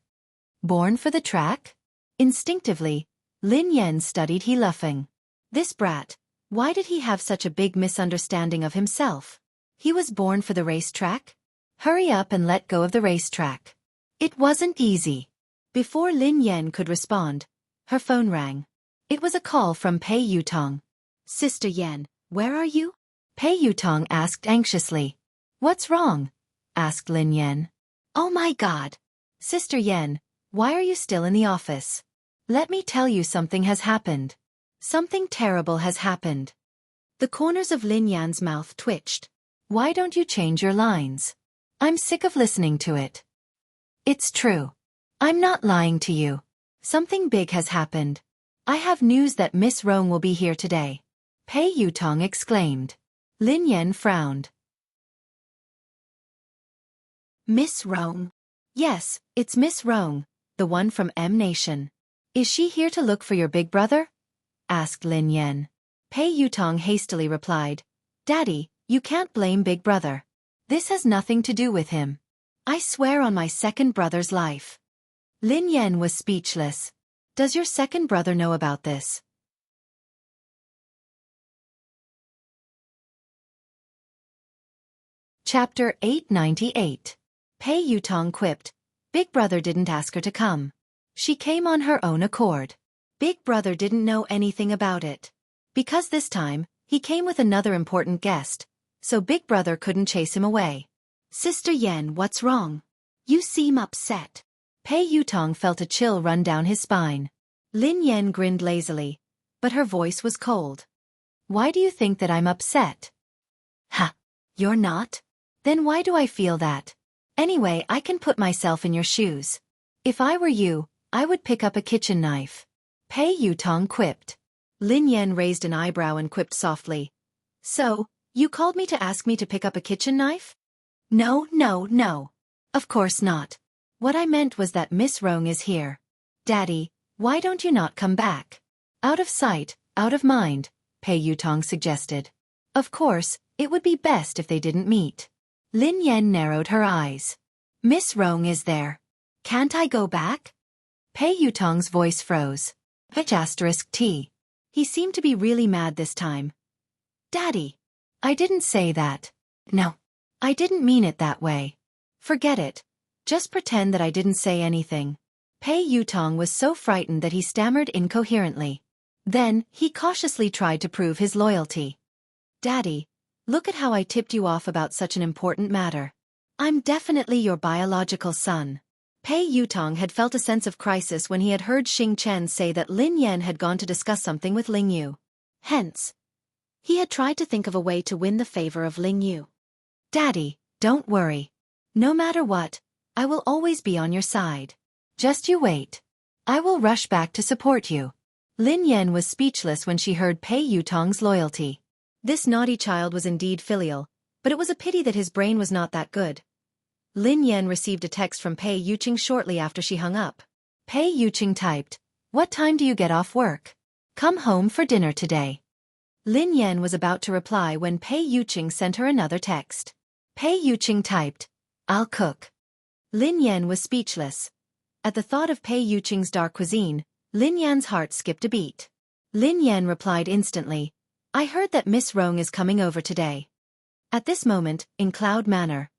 Born for the track? Instinctively, Lin Yan studied He laughing. This brat, why did he have such a big misunderstanding of himself? He was born for the racetrack? Hurry up and let go of the racetrack. It wasn't easy. Before Lin Yan could respond, her phone rang. It was a call from Pei Yutong. Sister Yan, where are you? Pei Yutong asked anxiously. What's wrong? Asked Lin Yan. Oh my God. Sister Yan, why are you still in the office? Let me tell you something has happened. Something terrible has happened. The corners of Lin Yan's mouth twitched. Why don't you change your lines? I'm sick of listening to it. It's true. I'm not lying to you. Something big has happened. I have news that Miss Rong will be here today. Pei Yutong exclaimed. Lin Yan frowned. Miss Rong? Yes, it's Miss Rong, the one from M Nation. Is she here to look for your big brother? Asked Lin Yan. Pei Yutong hastily replied. Daddy, you can't blame big brother. This has nothing to do with him. I swear on my second brother's life. Lin Yan was speechless. Does your second brother know about this? Chapter 898. Pei Yutong quipped. Big brother didn't ask her to come. She came on her own accord. Big brother didn't know anything about it. Because this time, he came with another important guest, so big brother couldn't chase him away. Sister Yan, what's wrong? You seem upset. Pei Yutong felt a chill run down his spine. Lin Yan grinned lazily, but her voice was cold. Why do you think that I'm upset? Ha! You're not? Then why do I feel that? Anyway, I can put myself in your shoes. If I were you, I would pick up a kitchen knife. Pei Yutong quipped. Lin Yan raised an eyebrow and quipped softly. So, you called me to ask me to pick up a kitchen knife? No, no, no. Of course not. What I meant was that Miss Rong is here. Daddy, why don't you not come back? Out of sight, out of mind, Pei Yutong suggested. Of course, it would be best if they didn't meet. Lin Yan narrowed her eyes. Miss Rong is there. Can't I go back? Pei Yutong's voice froze. T. He seemed to be really mad this time. Daddy. I didn't say that. No. I didn't mean it that way. Forget it. Just pretend that I didn't say anything. Pei Yutong was so frightened that he stammered incoherently. Then, he cautiously tried to prove his loyalty. Daddy, look at how I tipped you off about such an important matter. I'm definitely your biological son. Pei Yutong had felt a sense of crisis when he had heard Xing Chen say that Lin Yan had gone to discuss something with Ling Yu. Hence, he had tried to think of a way to win the favor of Ling Yu. Daddy, don't worry. No matter what, I will always be on your side. Just you wait. I will rush back to support you. Lin Yan was speechless when she heard Pei Yutong's loyalty. This naughty child was indeed filial, but it was a pity that his brain was not that good. Lin Yan received a text from Pei Yuqing shortly after she hung up. Pei Yuqing typed, "What time do you get off work? Come home for dinner today." Lin Yan was about to reply when Pei Yuqing sent her another text. Pei Yuqing typed, "I'll cook." Lin Yan was speechless. At the thought of Pei Yuqing's dark cuisine, Lin Yan's heart skipped a beat. Lin Yan replied instantly, "I heard that Miss Rong is coming over today." At this moment, in Cloud Manor,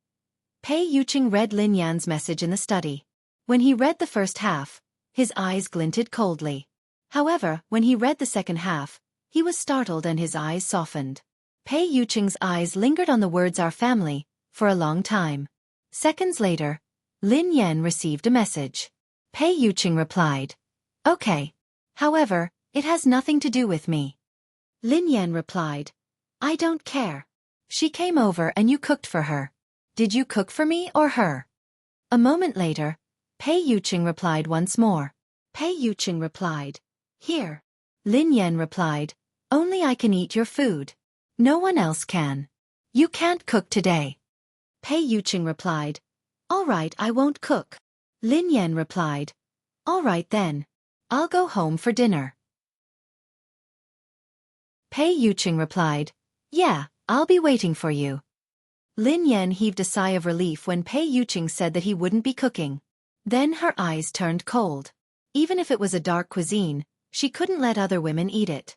Pei Yuqing read Lin Yan's message in the study. When he read the first half, his eyes glinted coldly. However, when he read the second half, he was startled and his eyes softened. Pei Yuqing's eyes lingered on the words "our family" for a long time. Seconds later, Lin Yan received a message. Pei Yuqing replied, "Okay. However, it has nothing to do with me." Lin Yan replied, "I don't care. She came over and you cooked for her. Did you cook for me or her?" A moment later, Pei Yuqing replied once more. Pei Yuqing replied, "Here." Lin Yan replied, "Only I can eat your food. No one else can. You can't cook today." Pei Yuqing replied, "All right, I won't cook." Lin Yan replied, "All right then. I'll go home for dinner." Pei Yuqing replied, "Yeah, I'll be waiting for you." Lin Yan heaved a sigh of relief when Pei Yuqing said that he wouldn't be cooking. Then her eyes turned cold. Even if it was a dark cuisine, she couldn't let other women eat it.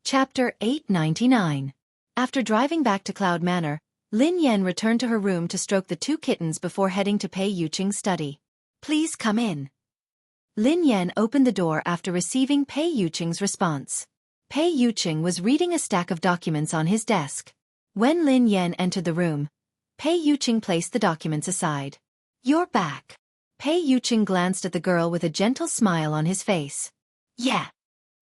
Chapter 899. After driving back to Cloud Manor, Lin Yan returned to her room to stroke the two kittens before heading to Pei Yuqing's study. "Please come in." Lin Yan opened the door after receiving Pei Yuqing's response. Pei Yuqing was reading a stack of documents on his desk. When Lin Yan entered the room, Pei Yuqing placed the documents aside. "You're back." Pei Yuqing glanced at the girl with a gentle smile on his face. "Yeah."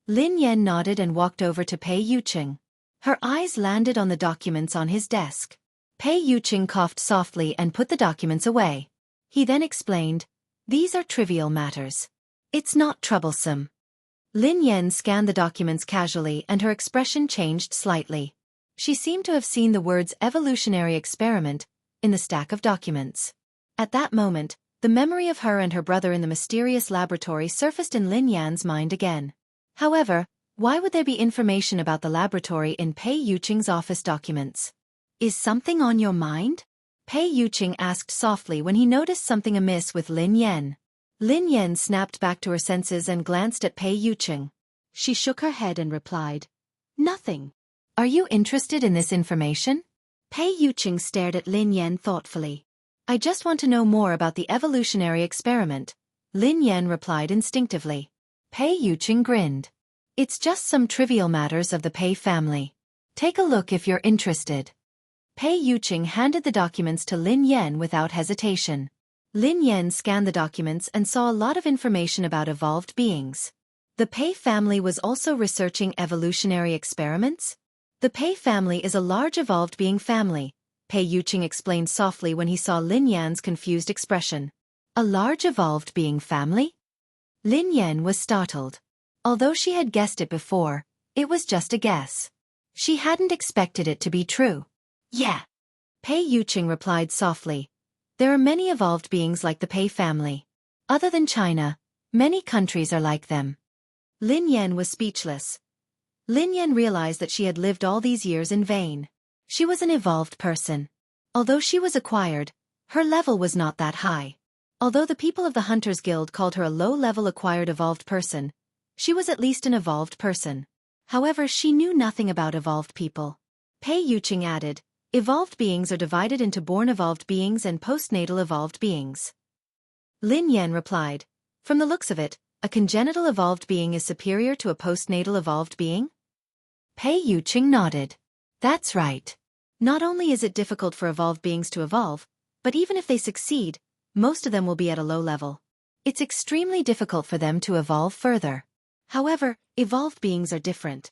Lin Yan nodded and walked over to Pei Yuqing. Her eyes landed on the documents on his desk. Pei Yuqing coughed softly and put the documents away. He then explained, "These are trivial matters. It's not troublesome." Lin Yan scanned the documents casually and her expression changed slightly. She seemed to have seen the words "evolutionary experiment" in the stack of documents. At that moment, the memory of her and her brother in the mysterious laboratory surfaced in Lin Yan's mind again. However, why would there be information about the laboratory in Pei Yuqing's office documents? "Is something on your mind?" Pei Yuqing asked softly when he noticed something amiss with Lin Yan. Lin Yan snapped back to her senses and glanced at Pei Yuqing. She shook her head and replied, "Nothing." "Are you interested in this information?" Pei Yuqing stared at Lin Yan thoughtfully. "I just want to know more about the evolutionary experiment," Lin Yan replied instinctively. Pei Yuqing grinned. "It's just some trivial matters of the Pei family. Take a look if you're interested." Pei Yuqing handed the documents to Lin Yan without hesitation. Lin Yan scanned the documents and saw a lot of information about evolved beings. The Pei family was also researching evolutionary experiments? The Pei family is a large evolved being family, Pei Yuqing explained softly when he saw Lin Yan's confused expression. A large evolved being family? Lin Yan was startled. Although she had guessed it before, it was just a guess. She hadn't expected it to be true. "Yeah," Pei Yuqing replied softly. "There are many evolved beings like the Pei family. Other than China, many countries are like them." Lin Yan was speechless. Lin Yan realized that she had lived all these years in vain. She was an evolved person. Although she was acquired, her level was not that high. Although the people of the Hunters Guild called her a low-level acquired evolved person, she was at least an evolved person. However, she knew nothing about evolved people. Pei Yuqing added, "Evolved beings are divided into born evolved beings and postnatal evolved beings." Lin Yan replied, "From the looks of it, a congenital evolved being is superior to a postnatal evolved being?" Pei Yuqing nodded. "That's right. Not only is it difficult for evolved beings to evolve, but even if they succeed, most of them will be at a low level. It's extremely difficult for them to evolve further. However, evolved beings are different.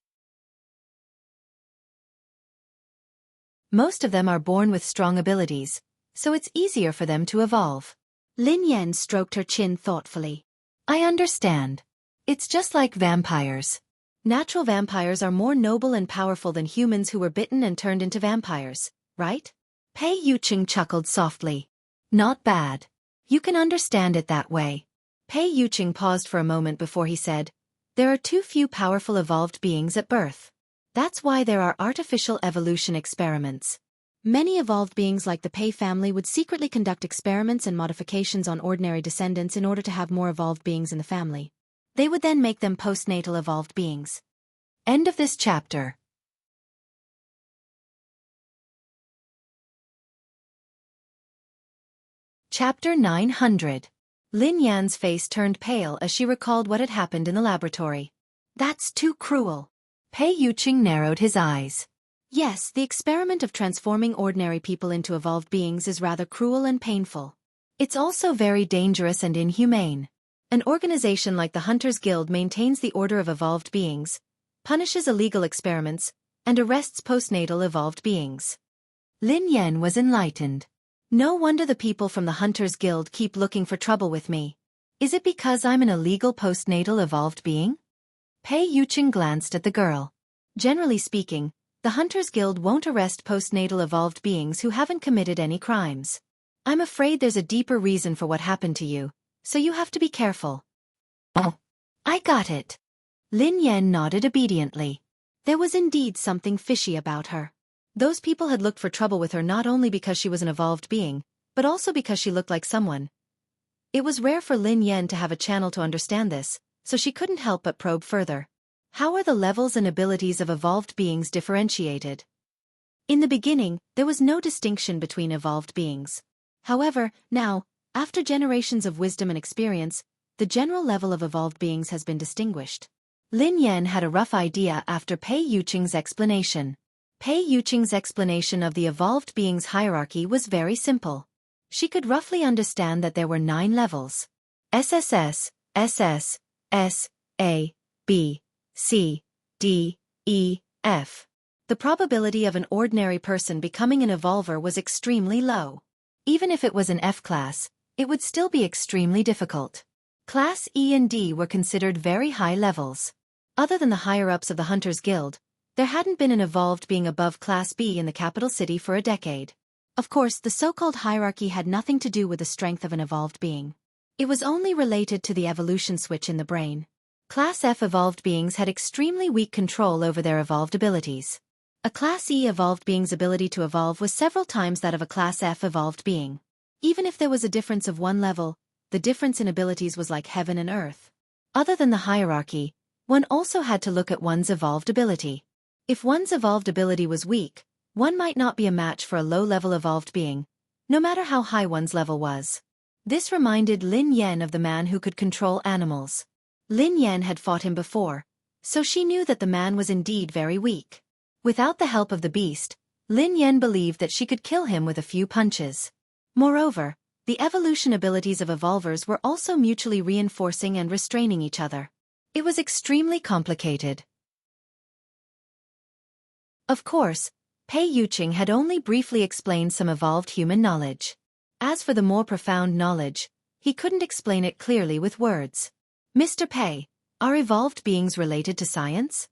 Most of them are born with strong abilities, so it's easier for them to evolve." Lin Yan stroked her chin thoughtfully. "I understand. It's just like vampires. Natural vampires are more noble and powerful than humans who were bitten and turned into vampires, right?" Pei Yuqing chuckled softly. "Not bad. You can understand it that way." Pei Yuqing paused for a moment before he said, "There are too few powerful evolved beings at birth. That's why there are artificial evolution experiments. Many evolved beings like the Pei family would secretly conduct experiments and modifications on ordinary descendants in order to have more evolved beings in the family. They would then make them postnatal evolved beings. End of this chapter. Chapter 900. Lin Yan's face turned pale as she recalled what had happened in the laboratory. That's too cruel. Pei Yuqing narrowed his eyes. Yes, the experiment of transforming ordinary people into evolved beings is rather cruel and painful. It's also very dangerous and inhumane. An organization like the Hunters Guild maintains the order of evolved beings, punishes illegal experiments, and arrests postnatal evolved beings. Lin Yan was enlightened. No wonder the people from the Hunters Guild keep looking for trouble with me. Is it because I'm an illegal postnatal evolved being? Pei Yuqing glanced at the girl. Generally speaking, the Hunters Guild won't arrest postnatal evolved beings who haven't committed any crimes. I'm afraid there's a deeper reason for what happened to you, so you have to be careful. Oh, I got it. Lin Yan nodded obediently. There was indeed something fishy about her. Those people had looked for trouble with her not only because she was an evolved being, but also because she looked like someone. It was rare for Lin Yan to have a channel to understand this, so she couldn't help but probe further. How are the levels and abilities of evolved beings differentiated? In the beginning, there was no distinction between evolved beings. However, now, after generations of wisdom and experience, the general level of evolved beings has been distinguished. Lin Yan had a rough idea after Pei Yuqing's explanation. Pei Yuqing's explanation of the evolved beings' hierarchy was very simple. She could roughly understand that there were 9 levels. SSS, SS, S, A, B, C, D, E, F. The probability of an ordinary person becoming an evolver was extremely low. Even if it was an F class, it would still be extremely difficult. Class E and D were considered very high levels. Other than the higher-ups of the Hunters Guild, there hadn't been an evolved being above Class B in the capital city for a decade. Of course, the so-called hierarchy had nothing to do with the strength of an evolved being. It was only related to the evolution switch in the brain. Class F evolved beings had extremely weak control over their evolved abilities. A Class E evolved being's ability to evolve was several times that of a Class F evolved being. Even if there was a difference of 1 level, the difference in abilities was like heaven and earth. Other than the hierarchy, one also had to look at one's evolved ability. If one's evolved ability was weak, one might not be a match for a low-level evolved being, no matter how high one's level was. This reminded Lin Yan of the man who could control animals. Lin Yan had fought him before, so she knew that the man was indeed very weak. Without the help of the beast, Lin Yan believed that she could kill him with a few punches. Moreover, the evolution abilities of evolvers were also mutually reinforcing and restraining each other. It was extremely complicated. Of course, Pei Yuqing had only briefly explained some evolved human knowledge. As for the more profound knowledge, he couldn't explain it clearly with words. Mr. Pei, are evolved beings related to science?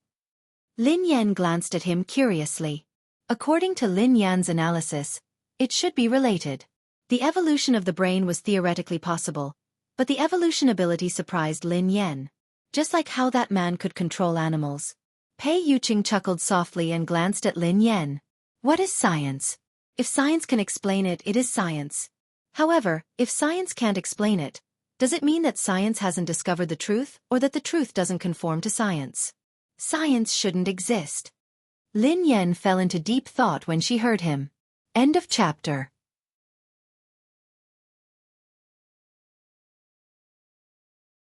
Lin Yan glanced at him curiously. According to Lin Yan's analysis, it should be related. The evolution of the brain was theoretically possible, but the evolution ability surprised Lin Yan. Just like how that man could control animals. Pei Yuqing chuckled softly and glanced at Lin Yan. What is science? If science can explain it, it is science. However, if science can't explain it, does it mean that science hasn't discovered the truth, or that the truth doesn't conform to science? Science shouldn't exist. Lin Yan fell into deep thought when she heard him. End of chapter.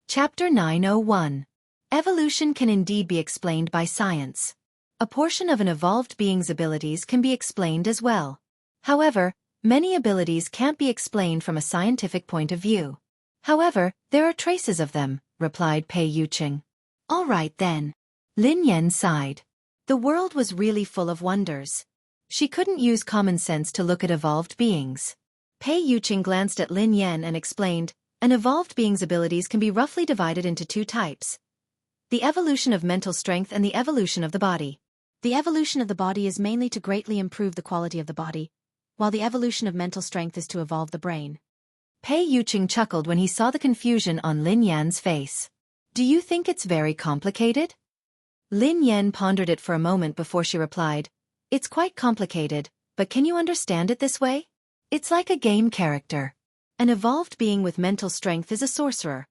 Chapter 901. Evolution can indeed be explained by science. A portion of an evolved being's abilities can be explained as well. However, many abilities can't be explained from a scientific point of view. However, there are traces of them, replied Pei Yuqing. All right then. Lin Yan sighed. The world was really full of wonders. She couldn't use common sense to look at evolved beings. Pei Yuqing glanced at Lin Yan and explained, an evolved being's abilities can be roughly divided into 2 types. The evolution of mental strength and the evolution of the body. The evolution of the body is mainly to greatly improve the quality of the body, while the evolution of mental strength is to evolve the brain. Pei Yuqing chuckled when he saw the confusion on Lin Yan's face. Do you think it's very complicated? Lin Yan pondered it for a moment before she replied, "It's quite complicated, but can you understand it this way? It's like a game character. An evolved being with mental strength is a sorcerer,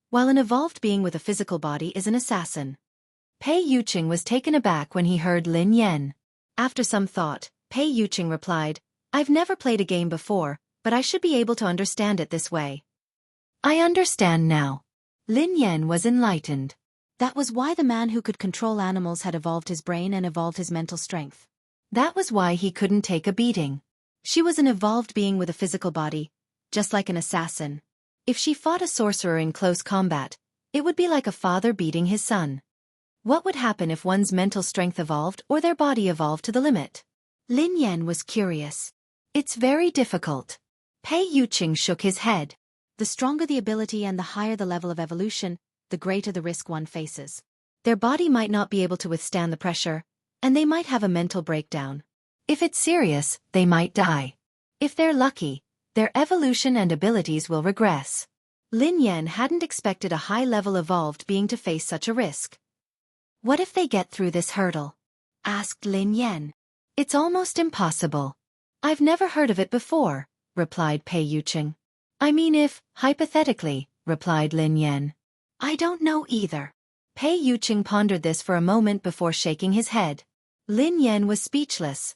while an evolved being with a physical body is an assassin." Pei Yuqing was taken aback when he heard Lin Yan. After some thought, Pei Yuqing replied, "I've never played a game before, but I should be able to understand it this way." "I understand now." Lin Yan was enlightened. That was why the man who could control animals had evolved his brain and evolved his mental strength. That was why he couldn't take a beating. She was an evolved being with a physical body, just like an assassin. If she fought a sorcerer in close combat, it would be like a father beating his son. What would happen if one's mental strength evolved or their body evolved to the limit? Lin Yan was curious. "It's very difficult." Pei Yuqing shook his head. The stronger the ability and the higher the level of evolution, the greater the risk one faces. Their body might not be able to withstand the pressure, and they might have a mental breakdown. If it's serious, they might die. If they're lucky, their evolution and abilities will regress. Lin Yan hadn't expected a high-level evolved being to face such a risk. "What if they get through this hurdle?" asked Lin Yan. "It's almost impossible." "I've never heard of it before," replied Pei Yuqing. "I mean if, hypothetically," replied Lin Yan. "I don't know either." Pei Yuqing pondered this for a moment before shaking his head. Lin Yan was speechless.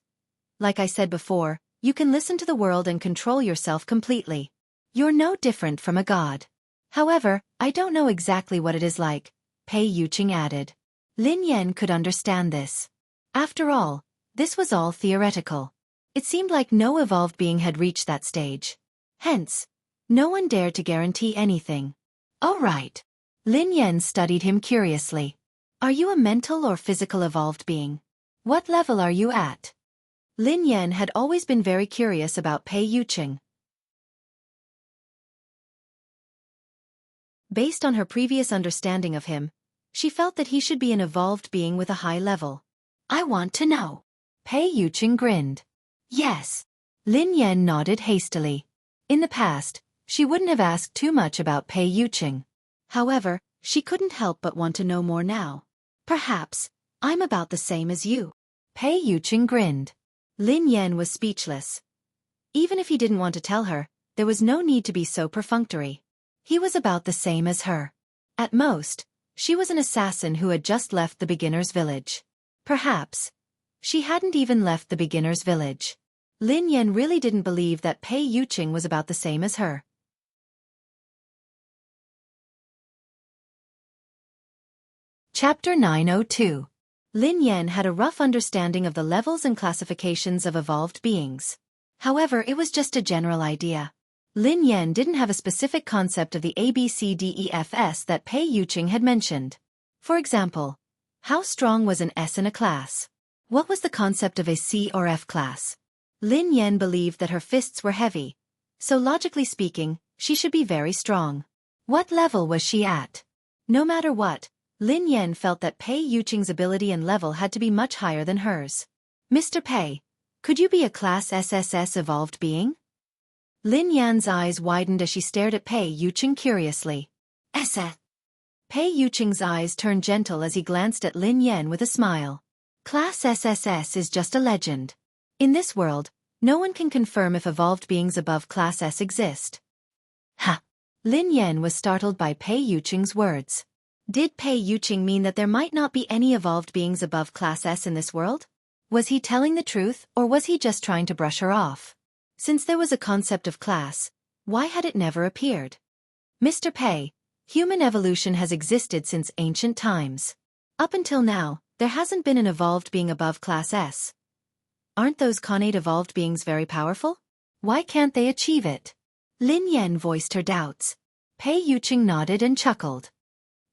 "Like I said before, you can listen to the world and control yourself completely. You're no different from a god. However, I don't know exactly what it is like," Pei Yuqing added. Lin Yan could understand this. After all, this was all theoretical. It seemed like no evolved being had reached that stage. Hence, no one dared to guarantee anything. "Oh right." Lin Yan studied him curiously. "Are you a mental or physical evolved being? What level are you at?" Lin Yan had always been very curious about Pei Yuqing. Based on her previous understanding of him, she felt that he should be an evolved being with a high level. "I want to know." Pei Yuqing grinned. "Yes." Lin Yan nodded hastily. In the past, she wouldn't have asked too much about Pei Yuqing. However, she couldn't help but want to know more now. "Perhaps, I'm about the same as you." Pei Yuqing grinned. Lin Yan was speechless. Even if he didn't want to tell her, there was no need to be so perfunctory. He was about the same as her. At most, she was an assassin who had just left the beginner's village. Perhaps, she hadn't even left the beginner's village. Lin Yan really didn't believe that Pei Yuqing was about the same as her. Chapter 902. Lin Yan had a rough understanding of the levels and classifications of evolved beings. However, it was just a general idea. Lin Yan didn't have a specific concept of the ABCDEFS that Pei Yuqing had mentioned. For example, how strong was an S in a class? What was the concept of a C or F class? Lin Yan believed that her fists were heavy, so logically speaking, she should be very strong. What level was she at? No matter what, Lin Yan felt that Pei Yuqing's ability and level had to be much higher than hers. "Mr. Pei, could you be a Class SSS evolved being?" Lin Yan's eyes widened as she stared at Pei Yuqing curiously. "SS?" Pei Yuqing's eyes turned gentle as he glanced at Lin Yan with a smile. "Class SSS is just a legend. In this world, no one can confirm if evolved beings above Class S exist." "Ha!" Lin Yan was startled by Pei Yuqing's words. Did Pei Yuqing mean that there might not be any evolved beings above Class S in this world? Was he telling the truth, or was he just trying to brush her off? Since there was a concept of class, why had it never appeared? "Mr. Pei, human evolution has existed since ancient times. Up until now, there hasn't been an evolved being above Class S. Aren't those connate evolved beings very powerful? Why can't they achieve it?" Lin Yan voiced her doubts. Pei Yuqing nodded and chuckled.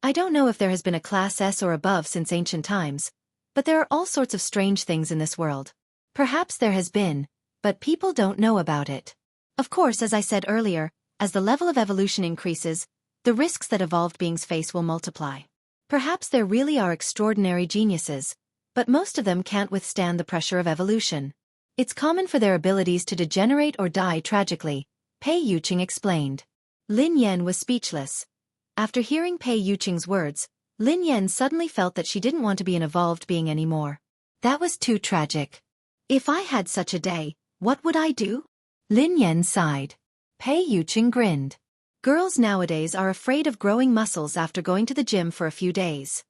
"I don't know if there has been a Class S or above since ancient times, but there are all sorts of strange things in this world. Perhaps there has been, but people don't know about it. Of course, as I said earlier, as the level of evolution increases, the risks that evolved beings face will multiply. Perhaps there really are extraordinary geniuses, but most of them can't withstand the pressure of evolution. It's common for their abilities to degenerate or die tragically," Pei Yuqing explained. Lin Yan was speechless. After hearing Pei Yuqing's words, Lin Yan suddenly felt that she didn't want to be an evolved being anymore. That was too tragic. If I had such a day, what would I do? Lin Yan sighed. Pei Yuqing grinned. Girls nowadays are afraid of growing muscles after going to the gym for a few days.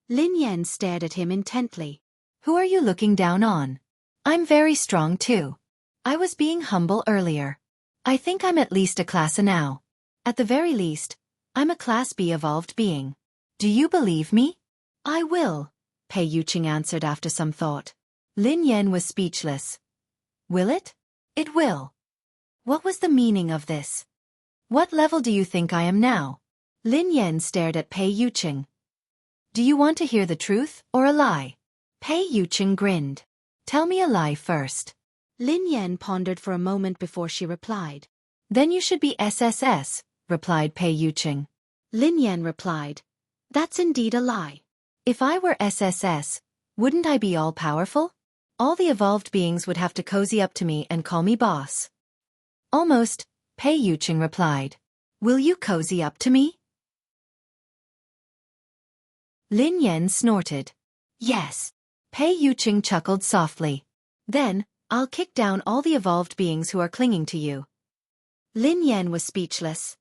Lin Yan stared at him intently. Who are you looking down on? I'm very strong too. I was being humble earlier. I think I'm at least a class A now. At the very least, I'm a class B evolved being. Do you believe me? I will, Pei Yuqing answered after some thought. Lin Yan was speechless. Will it? It will. What was the meaning of this? What level do you think I am now? Lin Yan stared at Pei Yuqing. Do you want to hear the truth or a lie? Pei Yuqing grinned. Tell me a lie first. Lin Yan pondered for a moment before she replied. Then you should be SSS, replied Pei Yuqing. Lin Yan replied. That's indeed a lie. If I were SSS, wouldn't I be all-powerful? All the evolved beings would have to cozy up to me and call me boss. Almost, Pei Yuqing replied. Will you cozy up to me? Lin Yan snorted. Yes. Pei Yuqing chuckled softly. Then, I'll kick down all the evolved beings who are clinging to you. Lin Yan was speechless.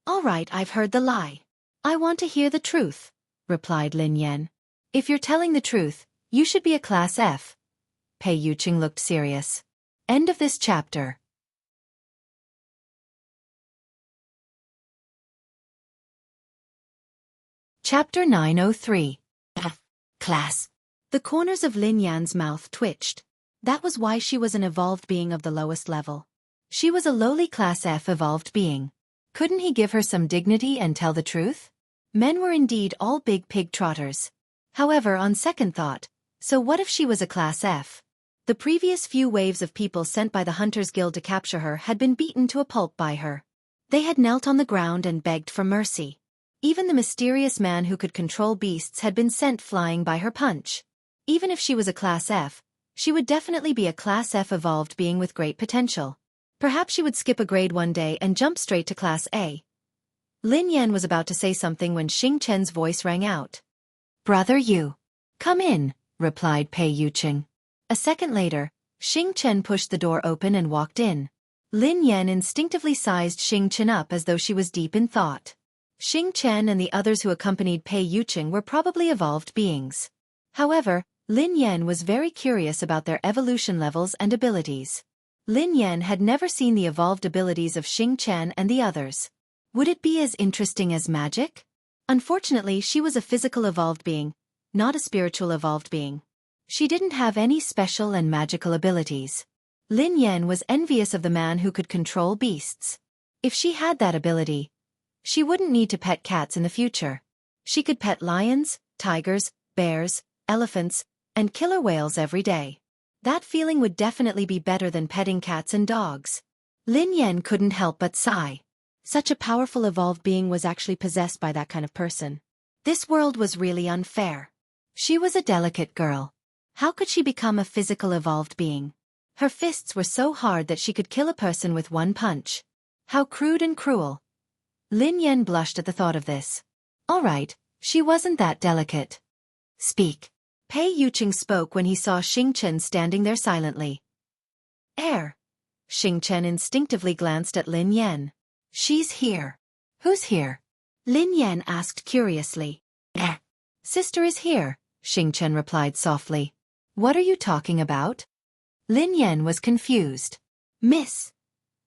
All right, I've heard the lie. I want to hear the truth, replied Lin Yan. If you're telling the truth, you should be a class F. Pei Yuqing looked serious. End of this chapter. Chapter 903. F. Class. The corners of Lin Yan's mouth twitched. That was why she was an evolved being of the lowest level. She was a lowly class F evolved being. Couldn't he give her some dignity and tell the truth? Men were indeed all big pig trotters. However, on second thought, so what if she was a class F? The previous few waves of people sent by the Hunters Guild to capture her had been beaten to a pulp by her. They had knelt on the ground and begged for mercy. Even the mysterious man who could control beasts had been sent flying by her punch. Even if she was a class F, she would definitely be a class F evolved being with great potential. Perhaps she would skip a grade one day and jump straight to class A. Lin Yan was about to say something when Xing Chen's voice rang out. Brother Yu. Come in, replied Pei Yuqing. A second later, Xing Chen pushed the door open and walked in. Lin Yan instinctively sized Xing Chen up as though she was deep in thought. Xing Chen and the others who accompanied Pei Yuqing were probably evolved beings. However, Lin Yan was very curious about their evolution levels and abilities. Lin Yan had never seen the evolved abilities of Xing Chen and the others. Would it be as interesting as magic? Unfortunately, she was a physical evolved being, not a spiritual evolved being. She didn't have any special and magical abilities. Lin Yan was envious of the man who could control beasts. If she had that ability, she wouldn't need to pet cats in the future. She could pet lions, tigers, bears, elephants, and killer whales every day. That feeling would definitely be better than petting cats and dogs. Lin Yan couldn't help but sigh. Such a powerful evolved being was actually possessed by that kind of person. This world was really unfair. She was a delicate girl. How could she become a physical evolved being? Her fists were so hard that she could kill a person with one punch. How crude and cruel. Lin Yan blushed at the thought of this. All right, she wasn't that delicate. Speak. Pei Yuqing spoke when he saw Xing Chen standing there silently. Air. Xing Chen instinctively glanced at Lin Yan. She's here. Who's here? Lin Yan asked curiously. Sister is here, Xing Chen replied softly. What are you talking about? Lin Yan was confused. Miss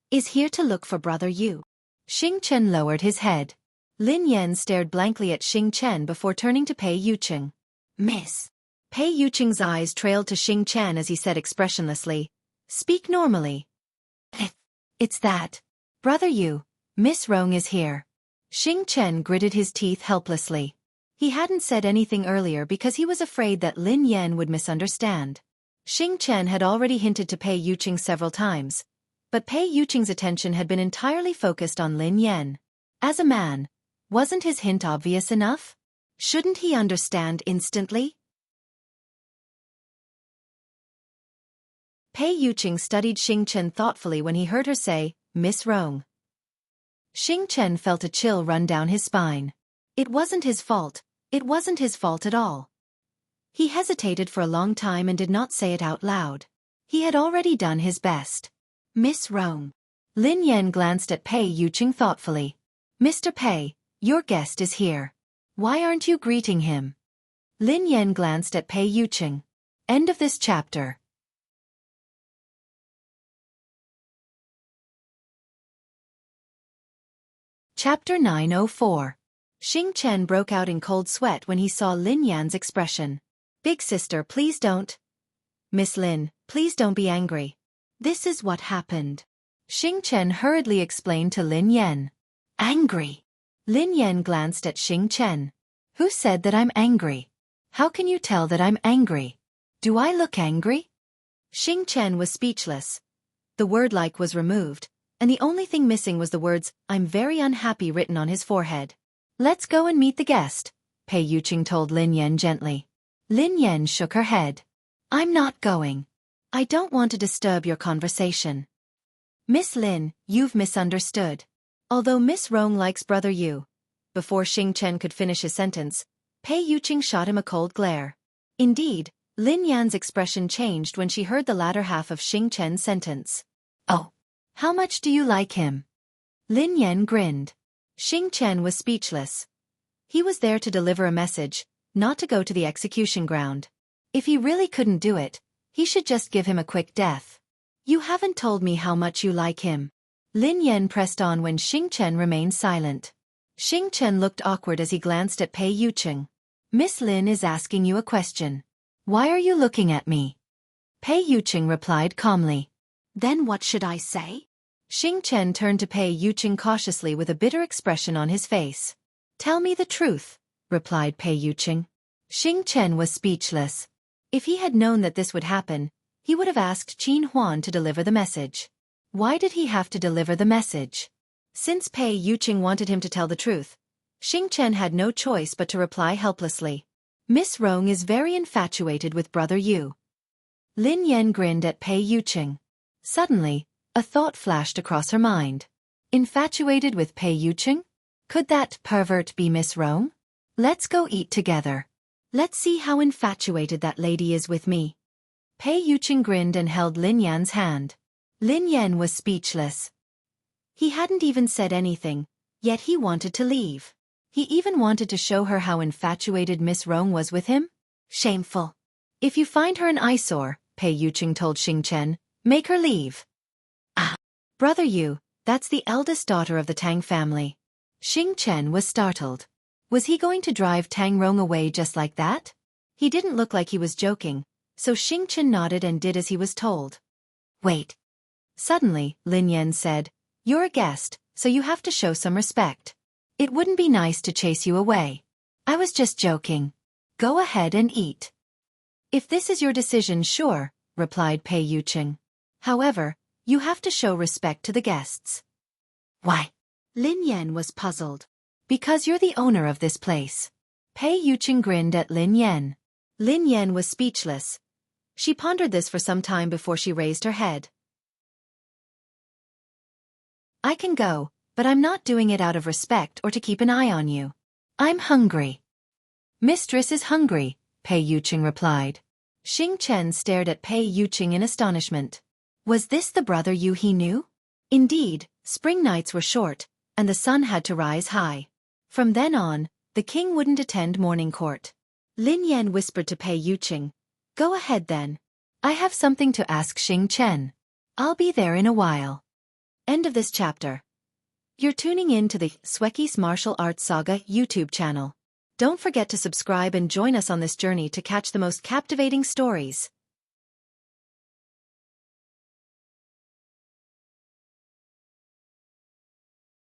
is here to look for Brother Yu. Xing Chen lowered his head. Lin Yan stared blankly at Xing Chen before turning to Pei Yuqing. Miss. Pei Yuqing's eyes trailed to Xing Chen as he said expressionlessly, Speak normally. It's that. Brother Yu, Miss Rong is here. Xing Chen gritted his teeth helplessly. He hadn't said anything earlier because he was afraid that Lin Yan would misunderstand. Xing Chen had already hinted to Pei Yuqing several times, but Pei Yuqing's attention had been entirely focused on Lin Yan. As a man, wasn't his hint obvious enough? Shouldn't he understand instantly? Pei Yuqing studied Xing Chen thoughtfully when he heard her say, Miss Rong. Xing Chen felt a chill run down his spine. It wasn't his fault. It wasn't his fault at all. He hesitated for a long time and did not say it out loud. He had already done his best. Miss Rong. Lin Yan glanced at Pei Yuqing thoughtfully. Mr. Pei, your guest is here. Why aren't you greeting him? Lin Yan glanced at Pei Yuqing. End of this chapter. Chapter 904. Xing Chen broke out in cold sweat when he saw Lin Yan's expression. Big sister, please don't. Miss Lin, please don't be angry. This is what happened. Xing Chen hurriedly explained to Lin Yan. Angry? Lin Yan glanced at Xing Chen. Who said that I'm angry? How can you tell that I'm angry? Do I look angry? Xing Chen was speechless. The word like was removed, and the only thing missing was the words, I'm very unhappy written on his forehead. Let's go and meet the guest, Pei Yuqing told Lin Yan gently. Lin Yan shook her head. I'm not going. I don't want to disturb your conversation. Miss Lin, you've misunderstood. Although Miss Rong likes Brother Yu. Before Xing Chen could finish his sentence, Pei Yuqing shot him a cold glare. Indeed, Lin Yan's expression changed when she heard the latter half of Xing Chen's sentence. Oh. How much do you like him? Lin Yan grinned. Xing Chen was speechless. He was there to deliver a message, not to go to the execution ground. If he really couldn't do it, he should just give him a quick death. You haven't told me how much you like him. Lin Yan pressed on when Xing Chen remained silent. Xing Chen looked awkward as he glanced at Pei Yuqing. Miss Lin is asking you a question. Why are you looking at me? Pei Yuqing replied calmly. Then what should I say? Xing Chen turned to Pei Yuqing cautiously with a bitter expression on his face. Tell me the truth, replied Pei Yuqing. Xing Chen was speechless. If he had known that this would happen, he would have asked Qin Huan to deliver the message. Why did he have to deliver the message? Since Pei Yuqing wanted him to tell the truth, Xing Chen had no choice but to reply helplessly. Miss Rong is very infatuated with Brother Yu. Lin Yan grinned at Pei Yuqing. Suddenly, a thought flashed across her mind. Infatuated with Pei Yuqing? Could that pervert be Miss Rong? Let's go eat together. Let's see how infatuated that lady is with me. Pei Yuqing grinned and held Lin Yan's hand. Lin Yan was speechless. He hadn't even said anything, yet he wanted to leave. He even wanted to show her how infatuated Miss Rong was with him. Shameful. If you find her an eyesore, Pei Yuqing told Xing Chen, make her leave. Ah, Brother Yu, that's the eldest daughter of the Tang family. Xing Chen was startled. Was he going to drive Tang Rong away just like that? He didn't look like he was joking, so Xing Chen nodded and did as he was told. Wait. Suddenly, Lin Yan said, you're a guest, so you have to show some respect. It wouldn't be nice to chase you away. I was just joking. Go ahead and eat. If this is your decision, sure, replied Pei Yuqing. However, you have to show respect to the guests. Why? Lin Yan was puzzled. Because you're the owner of this place. Pei Yuqing grinned at Lin Yan. Lin Yan was speechless. She pondered this for some time before she raised her head. I can go, but I'm not doing it out of respect or to keep an eye on you. I'm hungry. Mistress is hungry, Pei Yuqing replied. Xing Chen stared at Pei Yuqing in astonishment. Was this the Brother Yu he knew? Indeed, spring nights were short, and the sun had to rise high. From then on, the king wouldn't attend morning court. Lin Yan whispered to Pei Yuqing. Go ahead then. I have something to ask Xing Chen. I'll be there in a while. End of this chapter. You're tuning in to the Xueqi's Martial Arts Saga YouTube channel. Don't forget to subscribe and join us on this journey to catch the most captivating stories.